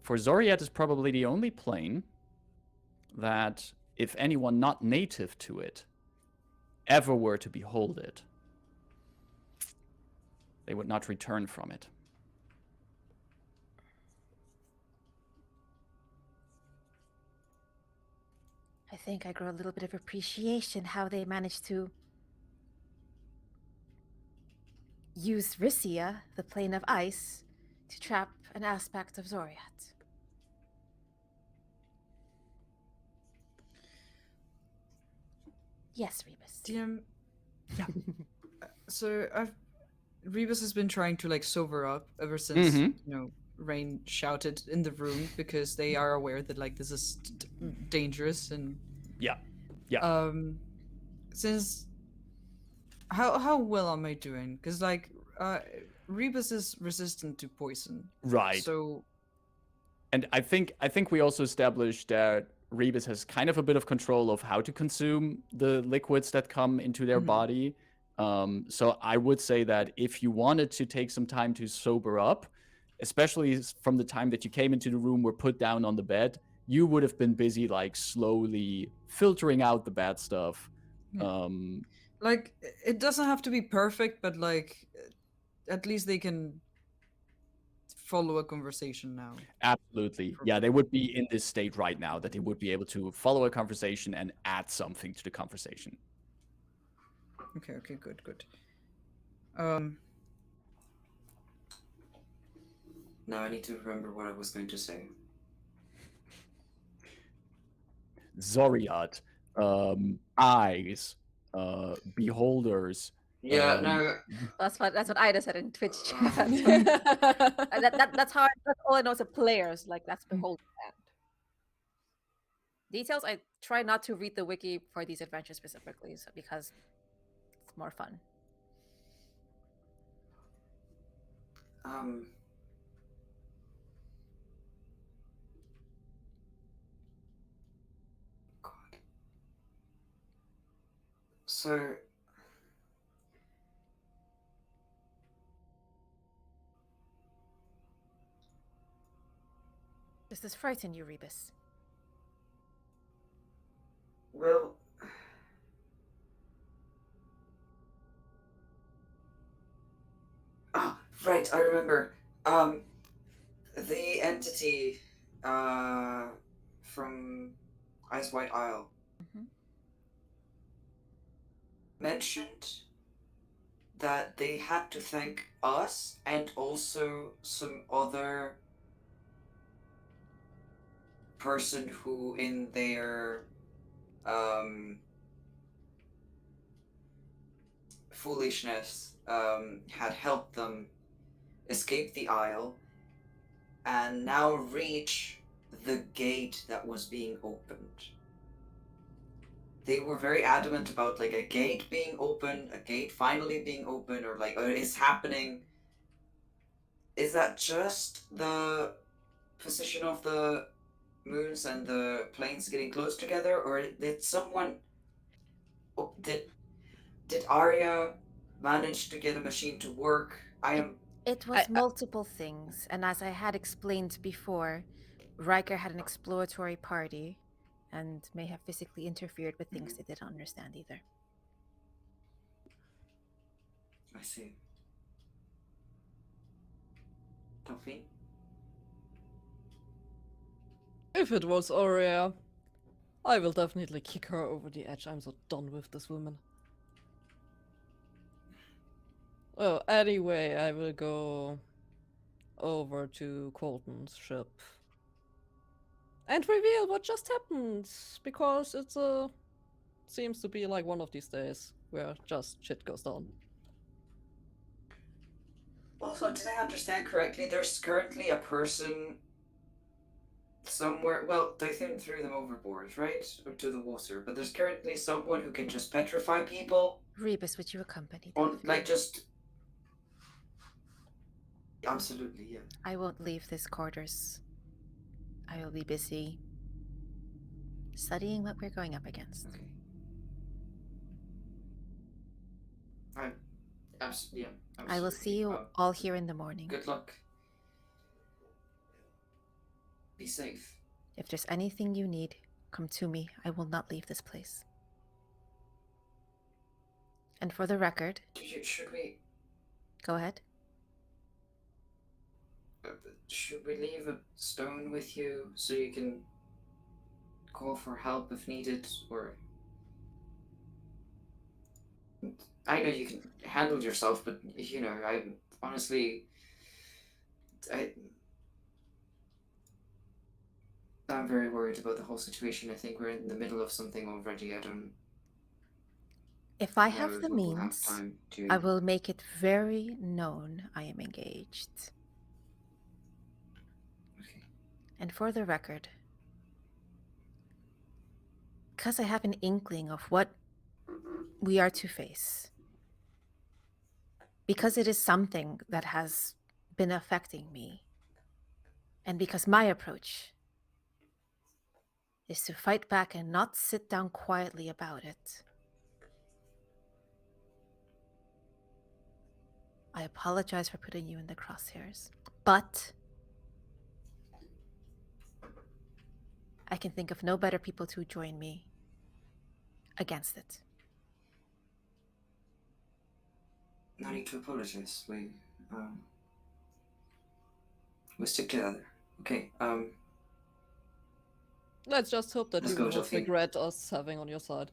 For Zoriat is probably the only plane that, if anyone not native to it ever were to behold it, they would not return from it. I think I grow a little bit of appreciation how they managed to use Risia, the plane of ice, to trap an aspect of Zoriat. Yes, Rebus. DM. Yeah. So Rebus has been trying to like sober up ever since Rayn shouted in the room, because they are aware that like this is dangerous and since how well am I doing? Because like Rebus is resistant to poison, right? So, and I think we also established that Rebus has kind of a bit of control of how to consume the liquids that come into their body. So I would say that if you wanted to take some time to sober up, especially from the time that you came into the room, were put down on the bed, you would have been busy like slowly filtering out the bad stuff. Yeah. Like, it doesn't have to be perfect, but like, at least they can follow a conversation now. Absolutely. Yeah, they would be in this state right now that they would be able to follow a conversation and add something to the conversation. Okay, good. Now I need to remember what I was going to say. Zoriat, eyes, beholders. Yeah, no. That's what Ida said in Twitch chat. That's all I know is the players. Like that's behold that. Details I try not to read the wiki for these adventures specifically, so because it's more fun. God. So Does this frighten you, Rebus? well, right, I remember. The entity from Ice White Isle mentioned that they had to thank us and also some other person who in their foolishness had helped them escape the isle and now reach the gate that was being opened. They were very adamant about like a gate being open, a gate finally being open, or like it's happening. Is that just the position of the moons and the planes getting close together, or did someone did Arya manage to get a machine to work? It was multiple things, and as I had explained before, Riker had an exploratory party and may have physically interfered with things they didn't understand either. I see. Delphine? If it was Aurea, I will definitely kick her over the edge. I'm so done with this woman. Well, anyway, I will go over to Colton's ship and reveal what just happened, because it's seems to be like one of these days where just shit goes down. Also, did I understand correctly? There's currently a person somewhere. Well, Dythun threw them overboard, right? Or to the water. But there's currently someone who can just petrify people. Rebus, would you accompany On, like, just. Absolutely, yeah. I won't leave this quarters. I will be busy studying what we're going up against. Okay. Yeah, absolutely. I will see you all here in the morning. Good luck. Be safe. If there's anything you need, come to me. I will not leave this place. And for the record... Should we... Go ahead. Should we leave a stone with you so you can call for help if needed, or... I know you can handle yourself, but, you know, I'm very worried about the whole situation. I think we're in the middle of something already. If I have the means, I will make it very known I am engaged. Okay. And for the record, because I have an inkling of what we are to face, because it is something that has been affecting me, and because my approach is to fight back and not sit down quietly about it, I apologize for putting you in the crosshairs. But I can think of no better people to join me against it. No need to apologize. We stick together. Okay. Let's just hope that Let's you go, will not Delphine. regret us having on your side.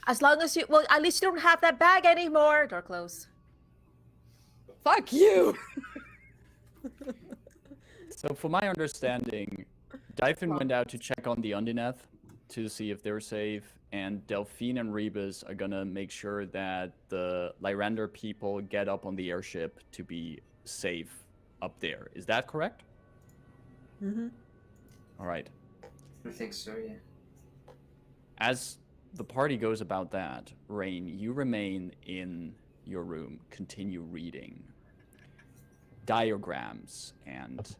As long as you, well, at least you don't have that bag anymore. Door close. Fuck you! So, for my understanding, Dythun went out to check on the Unnamed to see if they're safe, and Delphine and Rebus are gonna make sure that the Lyrandar people get up on the airship to be safe up there. Is that correct? Mm-hmm. All right. I think so, yeah. As the party goes about that, Rayn, you remain in your room, continue reading diagrams and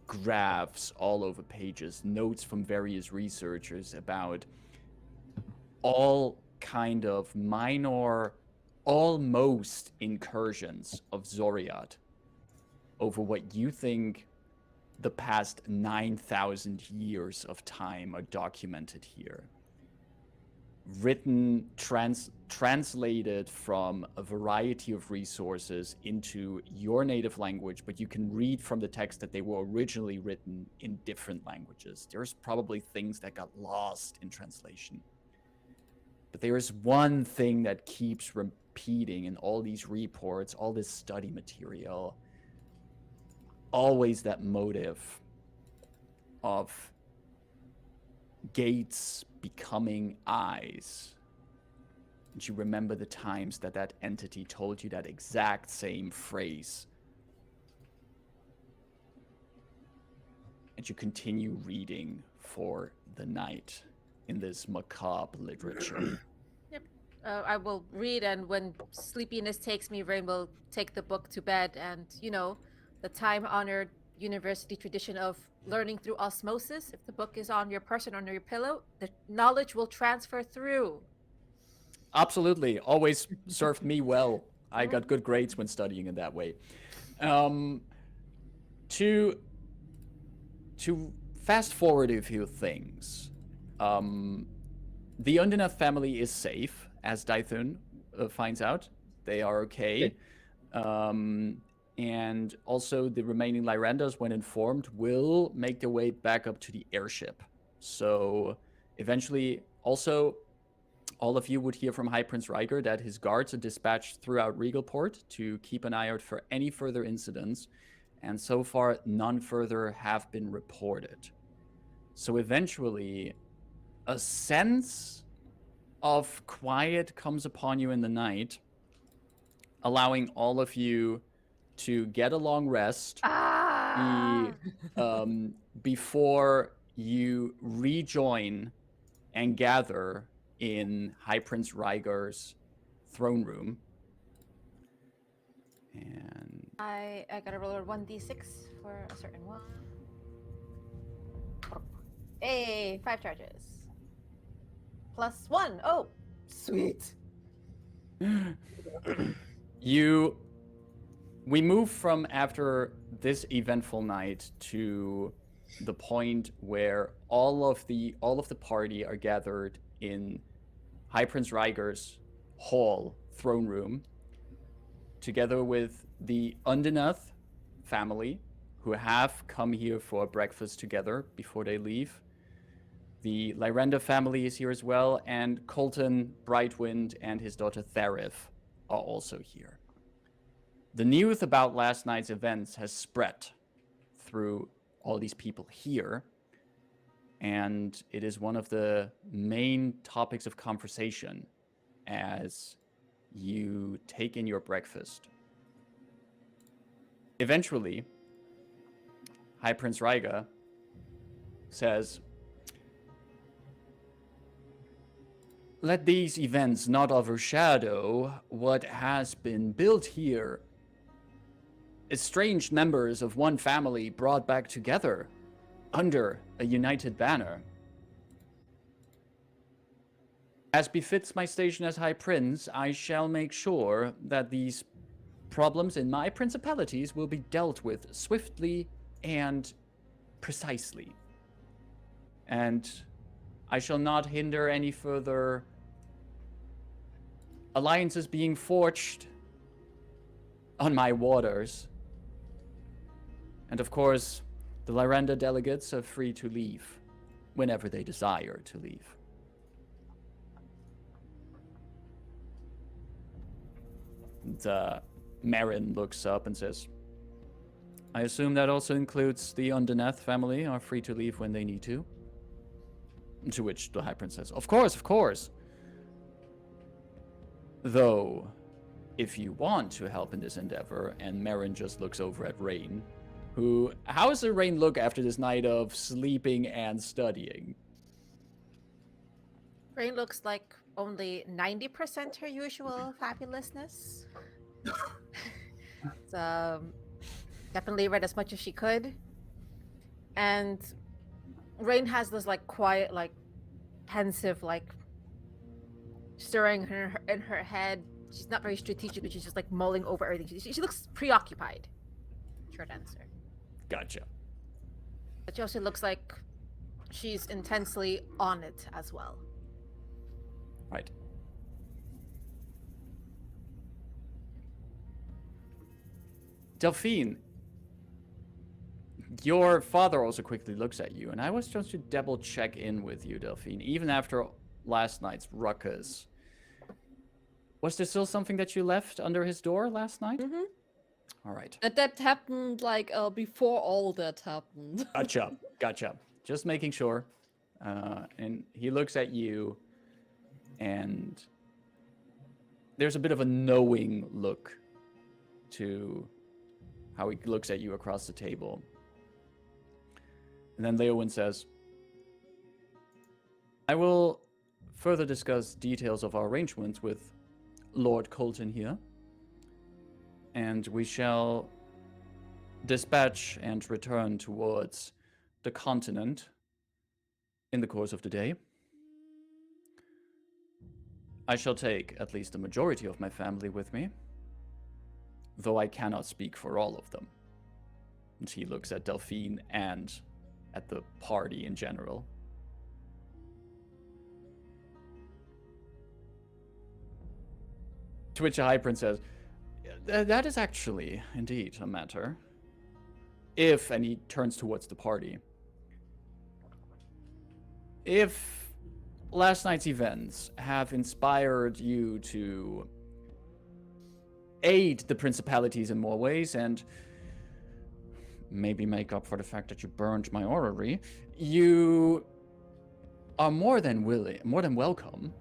graphs all over pages, notes from various researchers about all kind of minor, almost incursions of Zoriat over what you think the past 9,000 years of time are documented here. Written, translated from a variety of resources into your native language, but you can read from the text that they were originally written in different languages. There's probably things that got lost in translation. But there is one thing that keeps repeating in all these reports, all this study material. Always that motive of gates becoming eyes. And you remember the times that that entity told you that exact same phrase. And you continue reading for the night in this macabre literature. I will read, and when sleepiness takes me, Rayn will take the book to bed, and, the time-honored university tradition of learning through osmosis. If the book is on your person, on your pillow, the knowledge will transfer through. Absolutely. Always served me well. I got good grades when studying in that way. To fast forward a few things. The Unnamed family is safe, as Dythun finds out. They are okay. And also the remaining Lyrandars, when informed, will make their way back up to the airship. So eventually, also, all of you would hear from High Prince Ryger that his guards are dispatched throughout Regalport to keep an eye out for any further incidents. And so far, none further have been reported. So eventually, a sense of quiet comes upon you in the night, allowing all of you to get a long rest before you rejoin and gather in High Prince Ryger's throne room. And I gotta roll a 1d6 for a certain one. Hey, 5 charges. +1. Oh, sweet. We move from after this eventful night to the point where all of the party are gathered in High Prince Ryger's hall, throne room, together with the Unnamed family, who have come here for breakfast together before they leave. The Lyrandar family is here as well, and Colton, Brightwind, and his daughter Tharif are also here. The news about last night's events has spread through all these people here, and it is one of the main topics of conversation as you take in your breakfast. Eventually, High Prince Ryger says, "Let these events not overshadow what has been built here. Estranged members of one family brought back together under a united banner. As befits my station as High Prince, I shall make sure that these problems in my principalities will be dealt with swiftly and precisely. And I shall not hinder any further alliances being forged on my waters. And of course, the Lyrandar delegates are free to leave whenever they desire to leave. And Marin looks up and says, I assume that also includes the Undeneth family are free to leave when they need to. To which the High Prince says, of course. Though, if you want to help in this endeavor, and Marin just looks over at Rayn, who, how does Rayn look after this night of sleeping and studying? Rayn looks like only 90% her usual fabulousness. So, definitely read as much as she could. And Rayn has this like quiet, like pensive, like stirring in her head. She's not very strategic, but she's just like mulling over everything. She looks preoccupied. Short answer. Gotcha. But she also looks like she's intensely on it as well. Right. Delphine, your father also quickly looks at you, and I was just to double check in with you, Delphine, even after last night's ruckus. Was there still something that you left under his door last night? Mm-hmm. All right. That happened like before all that happened. Gotcha. Just making sure. And he looks at you, and there's a bit of a knowing look to how he looks at you across the table. And then Leowyn says, I will further discuss details of our arrangements with Lord Colton here, and we shall dispatch and return towards the continent in the course of the day. I shall take at least the majority of my family with me, though I cannot speak for all of them. And he looks at Delphine and at the party in general. To which the High Prince says, that is actually, indeed, a matter. If, and he turns towards the party, if last night's events have inspired you to aid the principalities in more ways and maybe make up for the fact that you burned my orrery, you are more than welcome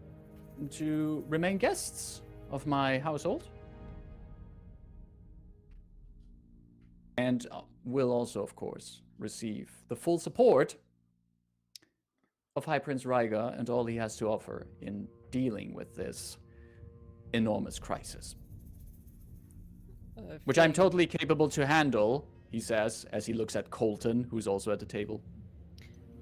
to remain guests of my household. And will also, of course, receive the full support of High Prince Rhaegar and all he has to offer in dealing with this enormous crisis. Which I'm totally capable to handle, he says, as he looks at Colton, who's also at the table.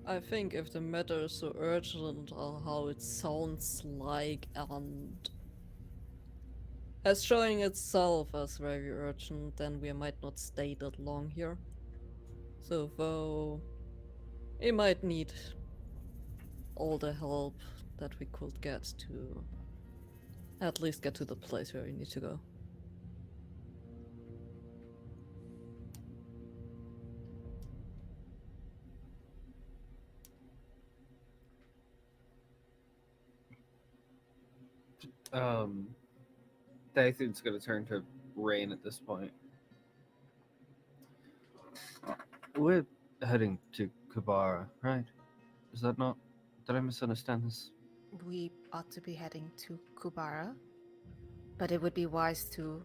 I think if the matter is so urgent, how it sounds like, and as showing itself as very urgent, then we might not stay that long here. So though we might need all the help that we could get to at least get to the place where we need to go. Dythun's gonna turn to Rayn at this point. We're heading to Kubara, right? Is that not? Did I misunderstand this? We ought to be heading to Kubara, but it would be wise to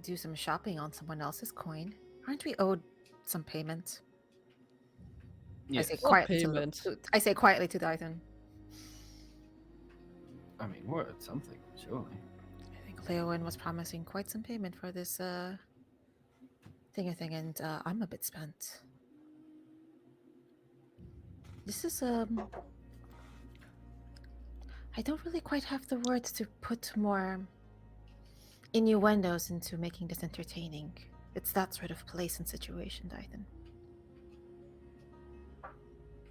do some shopping on someone else's coin. Aren't we owed some payment? Yes. I say Payment. I say quietly to Dythun. I mean, we're at something, surely. I think Leowyn was promising quite some payment for this thing, and I'm a bit spent. This is I don't really quite have the words to put more innuendos into making this entertaining. It's that sort of place and situation, Dythun.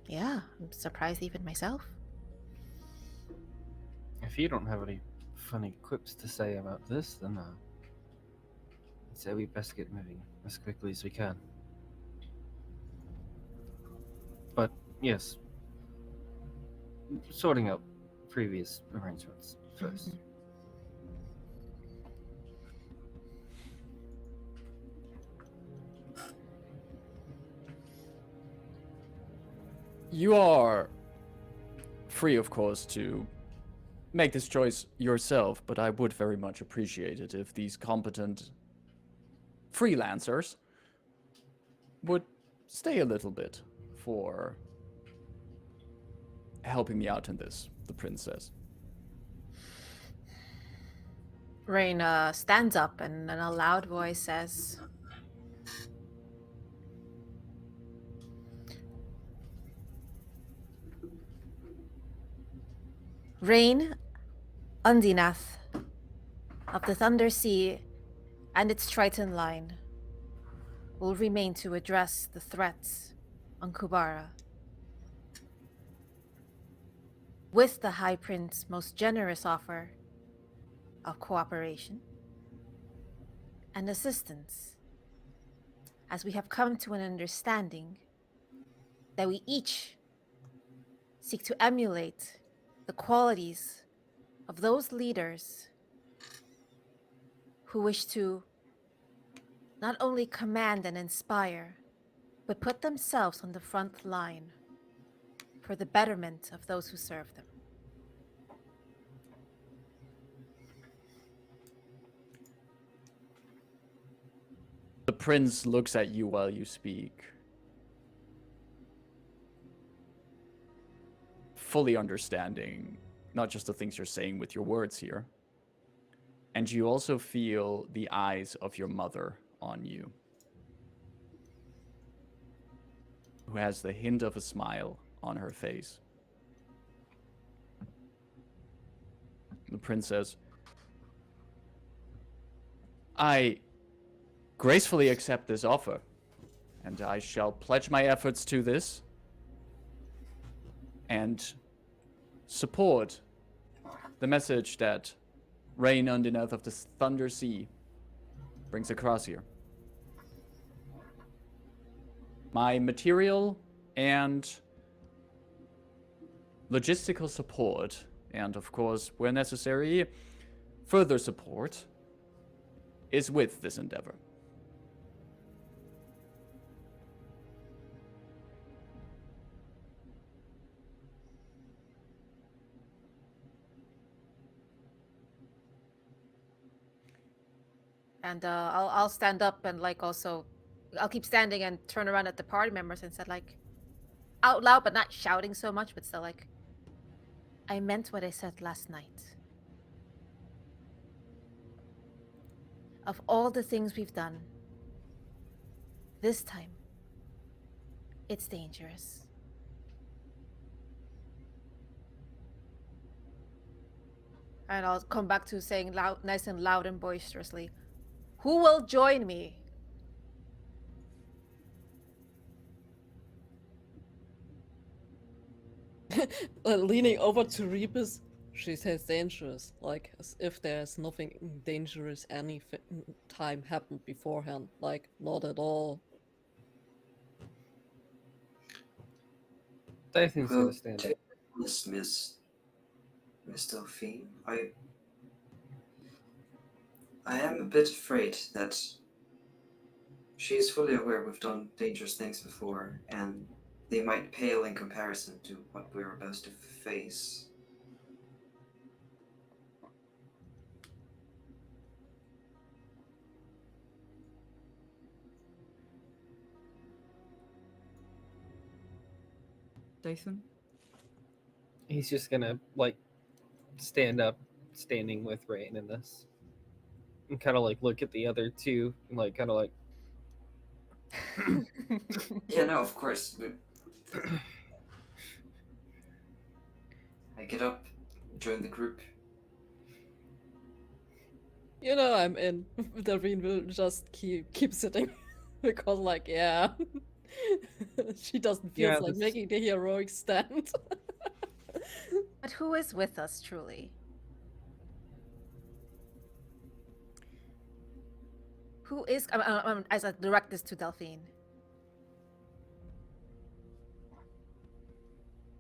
Yeah, I'm surprised even myself. If you don't have any funny quips to say about this, then I'd say we best get moving as quickly as we can. But yes, sorting out previous arrangements first. Mhm. You are free, of course, to make this choice yourself, but I would very much appreciate it if these competent freelancers would stay a little bit for helping me out in this, the prince says. Rayn stands up and in a loud voice says, Rayn Undinath of the Thunder Sea and its Triton line will remain to address the threats on Kubara. With the High Prince's most generous offer of cooperation and assistance, as we have come to an understanding that we each seek to emulate the qualities of those leaders who wish to not only command and inspire, but put themselves on the front line for the betterment of those who serve them. The prince looks at you while you speak, fully understanding not just the things you're saying with your words here, and you also feel the eyes of your mother on you, who has the hint of a smile on her face. The prince says, I gracefully accept this offer, and I shall pledge my efforts to this and support the message that Rayn Undinath of the Thunder Sea brings across here. My material and logistical support, and of course, where necessary, further support, is with this endeavor. And I'll stand up and like also, I'll keep standing and turn around at the party members and said like, out loud but not shouting so much, but still like, I meant what I said last night. Of all the things we've done, this time, it's dangerous. And I'll come back to saying loud, nice and loud and boisterously, who will join me? Leaning over to Rebus, she says dangerous, like as if there's nothing dangerous any time happened beforehand. Like, not at all. Dythun's Well, gonna stand to up. be honest, Miss Delphine, I am a bit afraid that she is fully aware we've done dangerous things before, and they might pale in comparison to what we're about to face. Dythun? He's just gonna like stand up, standing with Rayn in this, and kind of like look at the other two, and like kind of like. Yeah, no, of course. I get up, join the group. You know, I'm in. Delphine will just keep sitting. Because, like, yeah. She doesn't feel Yeah, like this- making the heroic stand. But who is with us, truly? Who is... as I direct this to Delphine.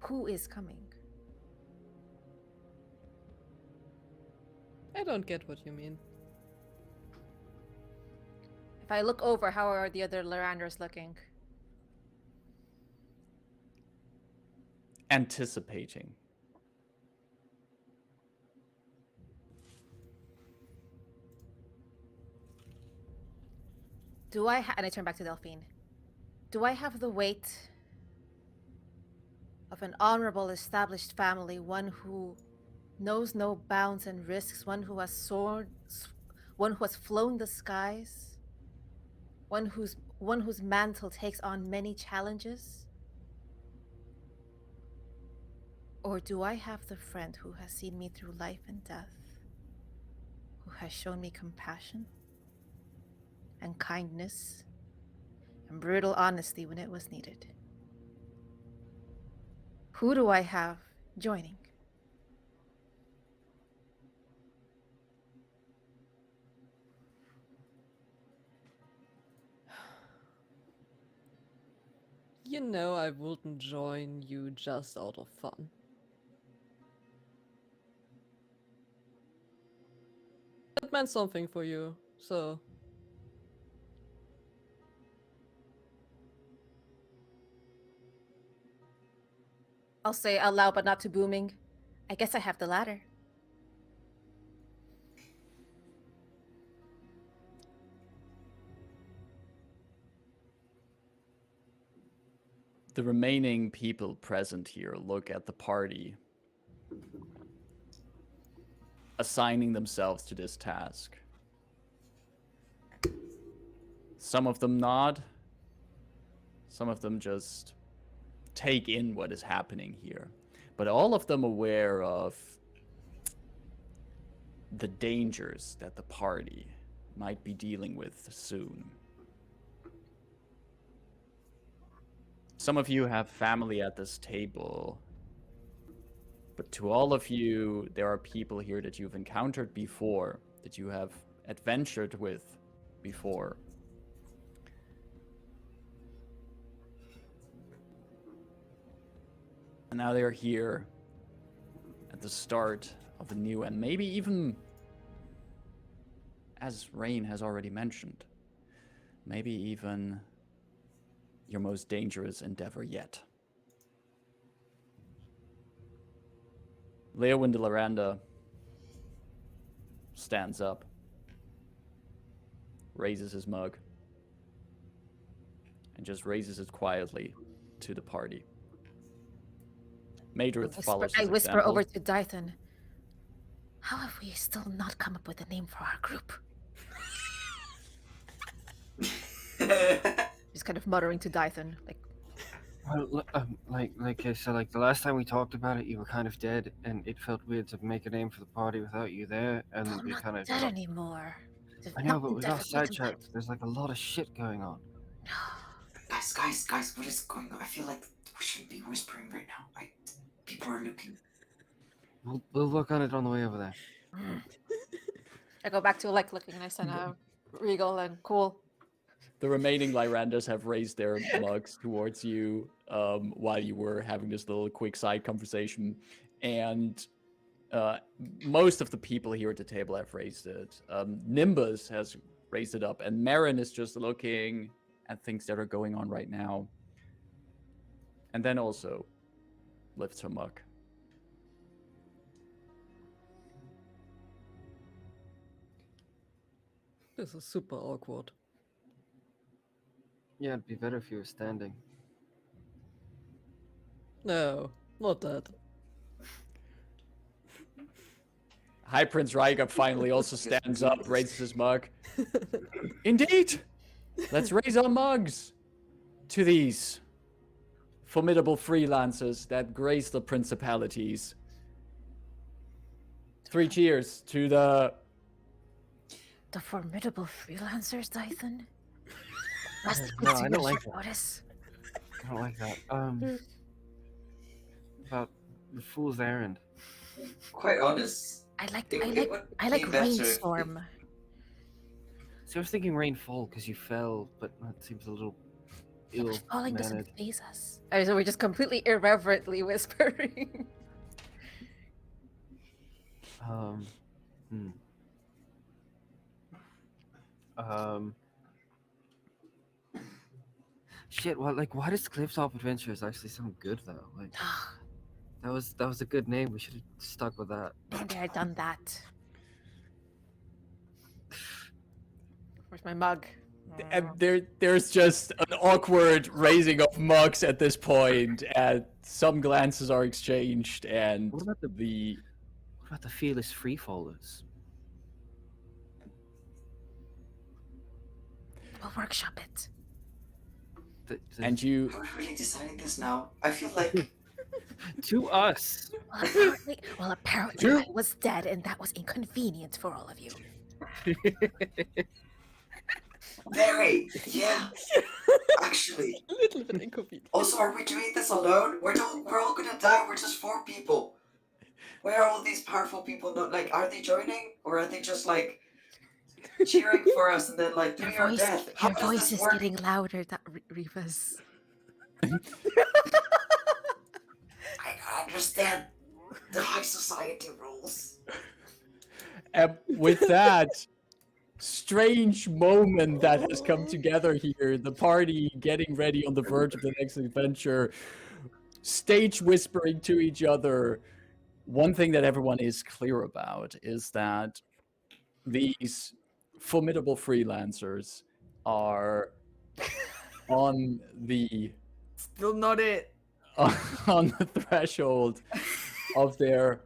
Who is coming? I don't get what you mean. If I look over, how are the other Lyrandars looking? Anticipating. Do I and I turn back to Delphine. Do I have the weight of an honorable, established family, one who knows no bounds and risks, one who has soared, one who has flown the skies, one whose mantle takes on many challenges? Or do I have the friend who has seen me through life and death, who has shown me compassion and kindness and brutal honesty when it was needed? Who do I have joining? You know, I wouldn't join you just out of fun. It meant something for you, so. I'll say out loud but not too booming. I guess I have the latter. The remaining people present here look at the party, assigning themselves to this task. Some of them nod. Some of them just take in what is happening here. But all of them aware of the dangers that the party might be dealing with soon. Some of you have family at this table, but to all of you, there are people here that you've encountered before, that you have adventured with before. And now they're here at the start of a new and maybe even, as Rayn has already mentioned, maybe even your most dangerous endeavor yet. Leowyn de Lyrandar stands up, raises his mug, and just raises it quietly to the party. Madrith follows his I whisper example. over to Dythun. How have we still not come up with a name for our group? Just kind of muttering to Dythun, like, Well, like I said, like the last time we talked about it, you were kind of dead, and it felt weird to make a name for the party without you there, and I'm we not kind of. dead anymore. There's I know, but nothing we to got ever think about. sidetracked. There's like a lot of shit going on. Guys, what is going on? I feel like we shouldn't be whispering right now. People are looking. We'll work on it on the way over there. I go back to like looking nice and regal and cool. The remaining Lyrandars have raised their mugs towards you while you were having this little quick side conversation. And most of the people here at the table have raised it. Nimbus has raised it up, and Marin is just looking at things that are going on right now. And then also lifts her mug. This is super awkward. Yeah, it'd be better if you were standing. No, not that. High Prince Ryga finally also stands up, raises his mug. Indeed! Let's raise our mugs to these formidable freelancers that grace the principalities. 3 cheers to the The formidable freelancers, Dythun? That's No, I don't like that. notice. I don't like that. About the fool's errand. Quite honest. I like It would be better if- Rainstorm. See, I was thinking rainfall because you fell, but that seems a little Yeah, but falling doesn't ill-mannered. phase us. Oh, so we're just completely irreverently whispering. Hmm. Shit. Well, like, why does Clifftop Adventures actually sound good though? Like, that was a good name. We should have stuck with that. Been there, done that. Where's my mug? And there's just an awkward raising of mugs at this point, and some glances are exchanged, and What about the fearless freefallers? We'll workshop it. and you Are we really deciding this now? I feel like To us. Well, apparently I was dead, and that was inconvenient for all of you. very, yeah. Actually, A little bit inconvenient. also, are we doing this alone? We're all gonna die. We're just 4 people. Where are all these powerful people? Not like, are they joining, or are they just like cheering for us and then like doing our death? How Your does voice this is work? getting louder, that Rebus. I don't understand the high society rules. with that strange moment that has come together here, the party getting ready on the verge of the next adventure, stage whispering to each other. One thing that everyone is clear about is that these formidable freelancers are on the Still not it. on the threshold of their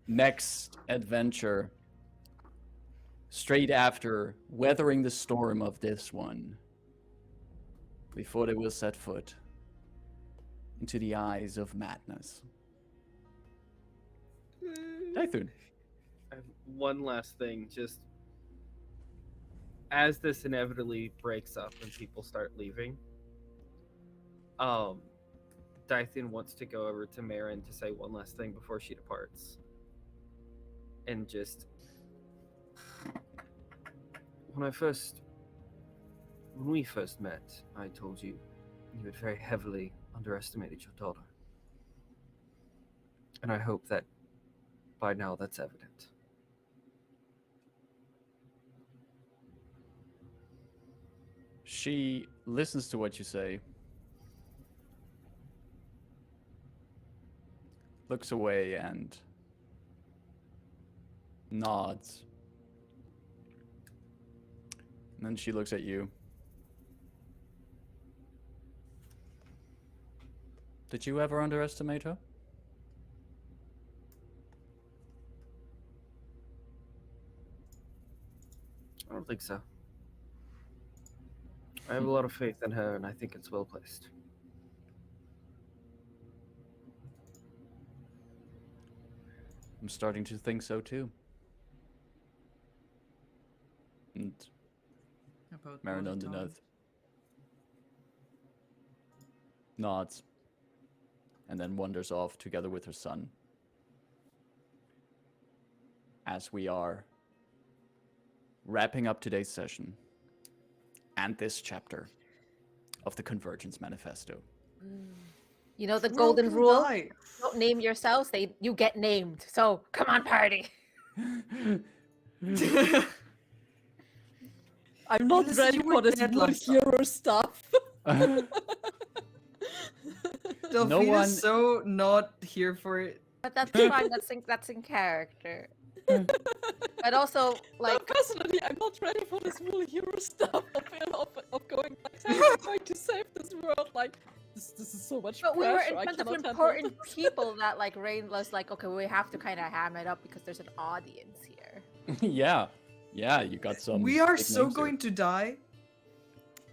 next adventure, straight after weathering the storm of this one, before they will set foot into the eyes of madness. Dythun. I have one last thing, just as this inevitably breaks up and people start leaving, Dythun wants to go over to Marin to say one last thing before she departs. And just When we first met, I told you you had very heavily underestimated your daughter. And I hope that by now that's evident. She listens to what you say, looks away and nods. And then she looks at you. Did you ever underestimate her? I don't think so. I have a lot of faith in her, and I think it's well placed. I'm starting to think so too. And About Marin what it underneath nods and then wanders off together with her son. As we are wrapping up today's session and this chapter of the Convergence Manifesto. You know the We're all golden gonna rule? die. Don't name yourselves, you get named. So come on, party. I'm not Listen, ready you were for this dead blood last hero stuff. Delphine one- is so not here for it. But that's fine. That's in character. But also, Like, like, personally, I'm not ready for this full hero stuff of going like, hey, we're going to save this world. Like, this is so much but we were pressure. in I front of cannot handle. important people that like Rayn was like, okay, we have to kind of ham it up because there's an audience here. yeah, you got some. We are big so names here. going to die.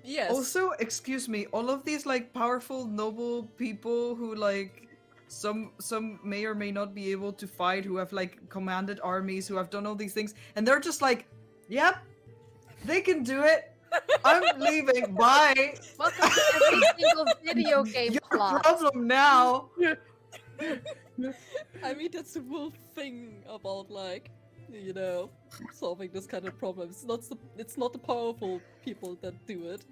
Yes. Also, excuse me, all of these like powerful, noble people who like some may or may not be able to fight, who have like commanded armies, who have done all these things, and they're just like, yep, They can do it. I'm leaving. Bye. Welcome to every single video game Your plot. problem now. I mean, that's the whole thing about like, you know, solving this kind of problems. It's not the powerful people that do it.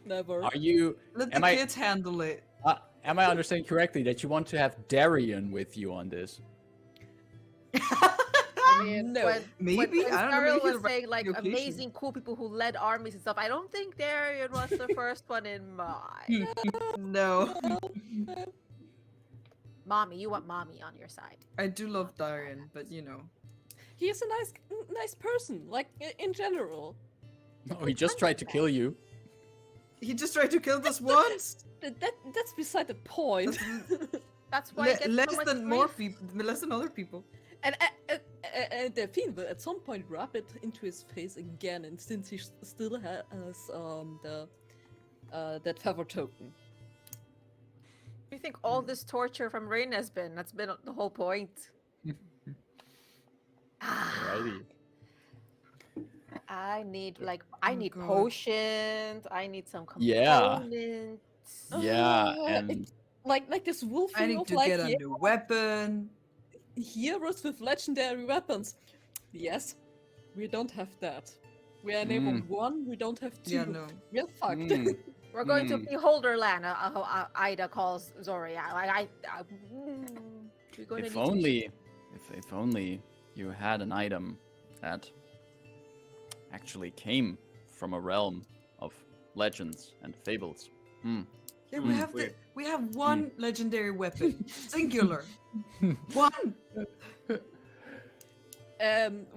Never. Are you? Let Am the I- kids handle it. Am I understanding correctly that you want to have Darian with you on this? I mean, No. Maybe? When I don't know. Ariel Maybe was he'll saying like the occasion. amazing cool people who led armies and stuff, I don't think Darian was the first one in mind. No. Mommy, you want mommy on your side. I do love Darian, but you know. He is a nice person, like in general. Oh, he just tried to kill you. He just tried to kill us once. That's beside the point. That's why I get Less so much than more grief. people, less than other people. And Delphine will at some point rub it into his face again, and since he still has that favor token. You think all this torture from Rayn has been? That's been the whole point. Alrighty. I need Oh God. potions. I need some Yeah. components. Yeah, and Like this wolf I thing need of to like get a new weapon. heroes with legendary weapons. Yes, we don't have that. We are enabled one, we don't have two. Yeah, no. We're fucked. mm, We're going to Mm. Beholderland. Ida calls Zoria. We're going if to need only, if only you had an item that actually came from a realm of legends and fables. Hmm. Yeah, we have weird. we have one legendary weapon, singular. One.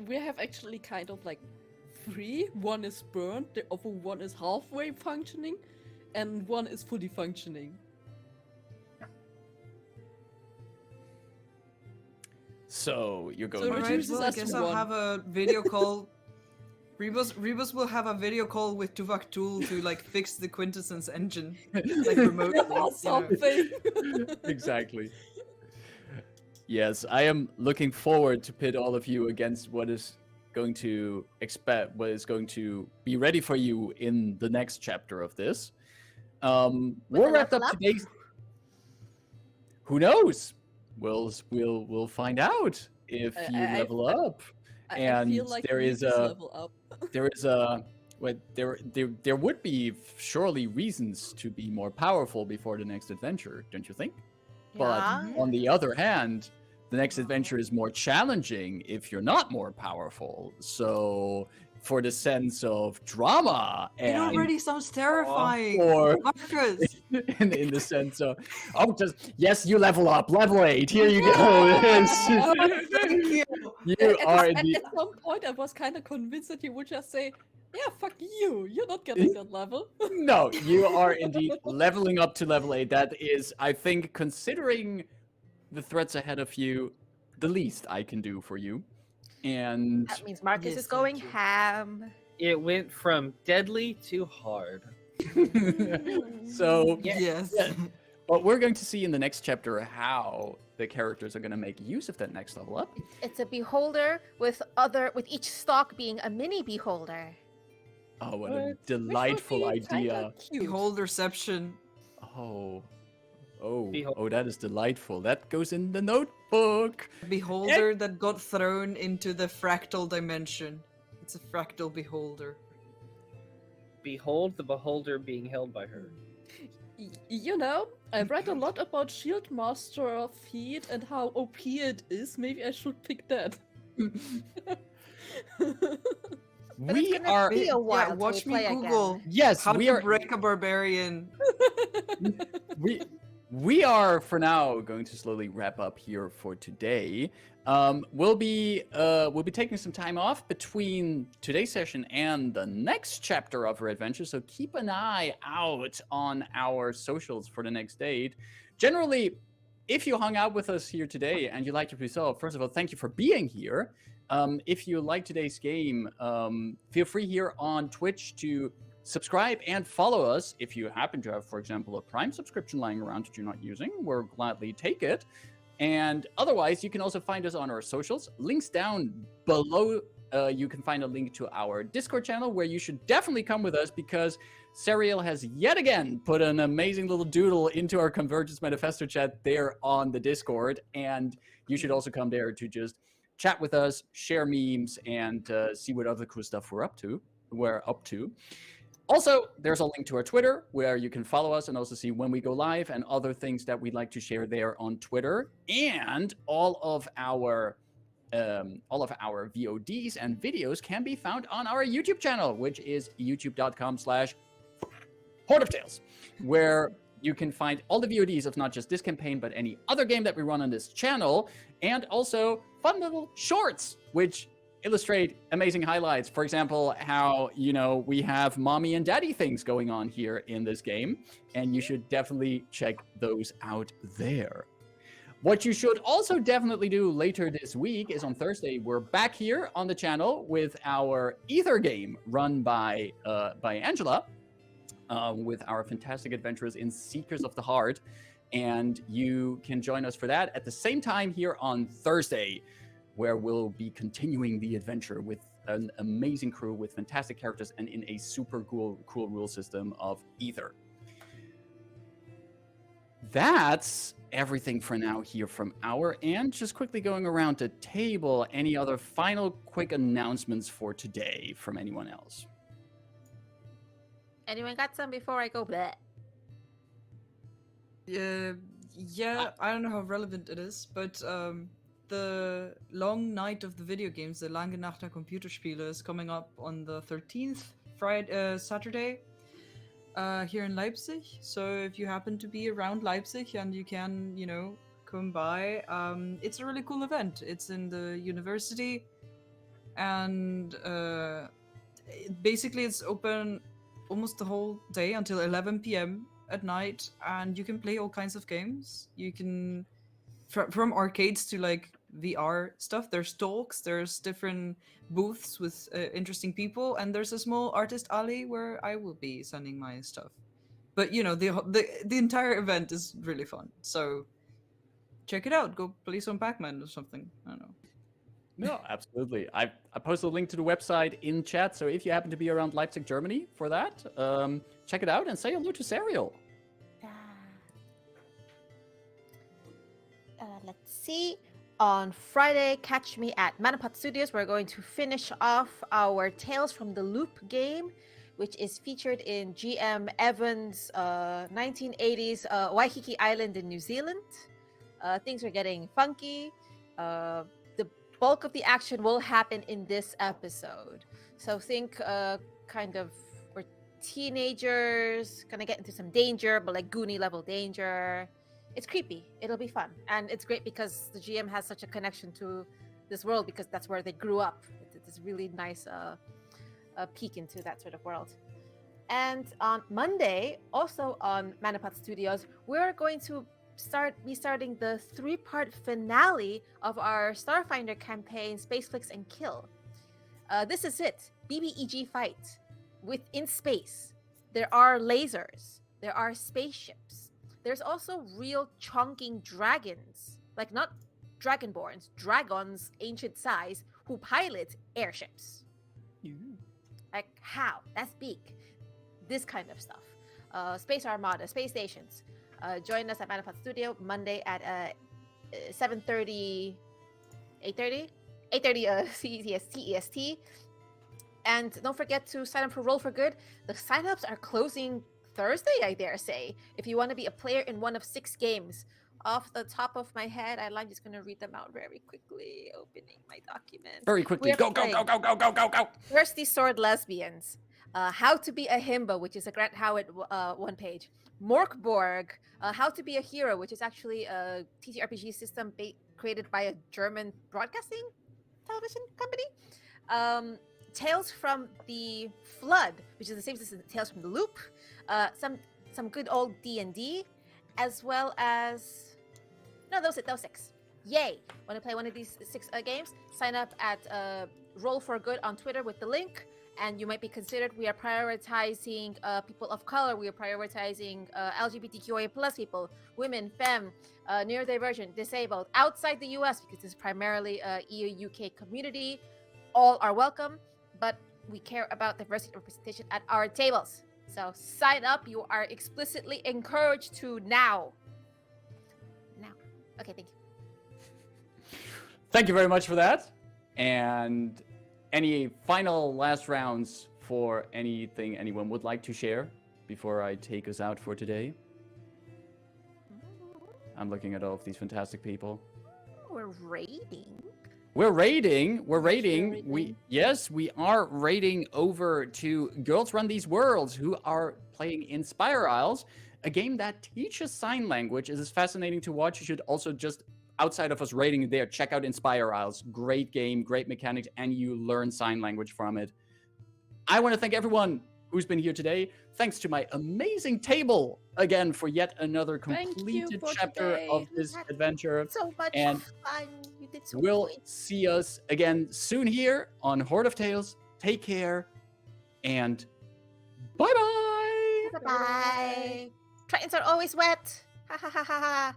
We have actually kind of like three. One is burned, the other one is halfway functioning, and one is fully functioning. So you're going So to Alright, reduces well, I us to guess I'll one. have a video call. Rebus will have a video call with Tuvok Tool to like fix the Quintessence engine, like remotely. Yeah, you know. something. exactly. Yes, I am looking forward to pit all of you against what is going to be ready for you in the next chapter of this. We're a wrapped up level up? today's. Who knows? We'll find out if you I- level up. I And feel like there we is need this a- level up. There would be surely reasons to be more powerful before the next adventure, don't you think? But Yeah. on the other hand, the next adventure is more challenging if you're not more powerful. So, for the sense of drama It and already sounds terrifying. or Marcus, in the sense of yes, you level up, level 8. Here you go. thank you. You At are at indeed. some point, I was kind of convinced that you would just say, "Yeah, fuck you. You're not getting that level." No, you are indeed leveling up to level 8. That is, I think, considering the threats ahead of you, the least I can do for you. And That means Marcus Yes, is going thank you. ham. It went from deadly to hard. so, Yes. yeah. But we're going to see in the next chapter how the characters are going to make use of that next level up. It's a beholder with each stalk being a mini beholder. Oh, what a What? Which would delightful be kinda idea. cute. Behold reception. Oh, Behold. that is delightful. That goes in the notebook. Beholder that got thrown into the fractal dimension. It's a fractal beholder. Behold the beholder being held by her. You know, I read a lot about Shield Master Feed and how OP it is. Maybe I should pick that. But We it's gonna are. be a while Yeah, till watch we me play again. Google Yes, how we to are. break a barbarian. We are for now going to slowly wrap up here for today. We'll be taking some time off between today's session and the next chapter of our adventure. So keep an eye out on our socials for the next date. Generally, if you hung out with us here today and you liked what we saw, first of all, thank you for being here. If you like today's game, feel free here on Twitch to subscribe and follow us. If you happen to have, for example, a Prime subscription lying around that you're not using, we'll gladly take it. And otherwise, you can also find us on our socials. Links down below you can find a link to our Discord channel where you should definitely come with us because Serial has yet again put an amazing little doodle into our Convergence Manifesto chat there on the Discord. And you should also come there to just chat with us, share memes, and see what other cool stuff we're up to. Also, there's a link to our Twitter where you can follow us and also see when we go live and other things that we'd like to share there on Twitter. And all of our VODs and videos can be found on our YouTube channel, which is youtube.com/Horde of Tales, where you can find all the VODs of not just this campaign, but any other game that we run on this channel, and also fun little shorts, which illustrate amazing highlights. For example, how, we have mommy and daddy things going on here in this game, and you should definitely check those out there. What you should also definitely do later this week is on Thursday, we're back here on the channel with our Ether game run by Angela, with our fantastic adventures in Seekers of the Heart. And you can join us for that at the same time here on Thursday, where we'll be continuing the adventure with an amazing crew with fantastic characters and in a super cool rule system of Ether. That's everything for now here from our end. Just quickly going around the table, any other final quick announcements for today from anyone else? Anyone got some before I go bleh? Yeah, I don't know how relevant it is, but the long night of the video games, the Lange Nacht der Computerspiele, is coming up on the 13th, Saturday, here in Leipzig. So if you happen to be around Leipzig and you can, come by, it's a really cool event. It's in the university, and basically it's open almost the whole day until 11 p.m. at night, and you can play all kinds of games. You can, from arcades to like VR stuff. There's talks, there's different booths with interesting people, and there's a small artist alley where I will be sending my stuff. But the entire event is really fun, so check it out. Go play some Pac-Man or something. I don't know. No, absolutely. I posted a link to the website in chat, so if you happen to be around Leipzig, Germany for that, check it out and say hello to Serial. Let's see. On Friday, catch me at Manipot Studios. We're going to finish off our Tales from the Loop game, which is featured in GM Evans' 1980s Waikiki Island in New Zealand. Things are getting funky. The bulk of the action will happen in this episode. So think kind of we're teenagers, gonna get into some danger, but like Goonie level danger. It's creepy. It'll be fun. And it's great because the GM has such a connection to this world because that's where they grew up. It's a really nice peek into that sort of world. And on Monday, also on Manipot Studios, we're going to be starting the 3-part finale of our Starfinder campaign, Spaceflix and Kill. This is it. BBEG fight in space. There are lasers. There are spaceships. There's also real chonking dragons, like not dragonborns, dragons, ancient size, who pilot airships. Like how? That's big. This kind of stuff. Space Armada, space stations. Join us at Manifest Studio Monday at 7:30, 8:30 CEST. And don't forget to sign up for Roll for Good. The signups are closing Thursday, I dare say. If you want to be a player in one of 6 games. Off the top of my head, I'm just going to read them out very quickly. Opening my document. Very quickly. Go. Thirsty Sword Lesbians. How to be a Himbo, which is a Grant Howitt one page. Morkborg, How to be a Hero, which is actually a TTRPG system created by a German broadcasting television company. Tales from the Flood, which is the same system as Tales from the Loop. Some good old D&D, as well as those 6. Yay! Want to play one of these 6 games? Sign up at Roll for Good on Twitter with the link, and you might be considered. We are prioritizing people of color. We are prioritizing LGBTQIA plus people, women, femme, neurodivergent, disabled, outside the U.S. because it's primarily a EU-UK community. all are welcome, but we care about diversity representation at our tables. So sign up. You are explicitly encouraged to now. Okay, thank you. Thank you very much for that. And any final last rounds for anything anyone would like to share before I take us out for today? I'm looking at all of these fantastic people. We're raiding. We're raiding. raiding. We are raiding over to Girls Run These Worlds, who are playing Inspire Isles, a game that teaches sign language. It is fascinating to watch. You should also just, outside of us raiding there, check out Inspire Isles. Great game, great mechanics, and you learn sign language from it. I want to thank everyone who's been here today. Thanks to my amazing table again for yet another completed chapter of this adventure. So much And fun. You did so we'll good. see us again soon here on Horde of Tales. Take care and bye-bye. Bye-bye. Tritons are always wet. Ha ha ha ha ha.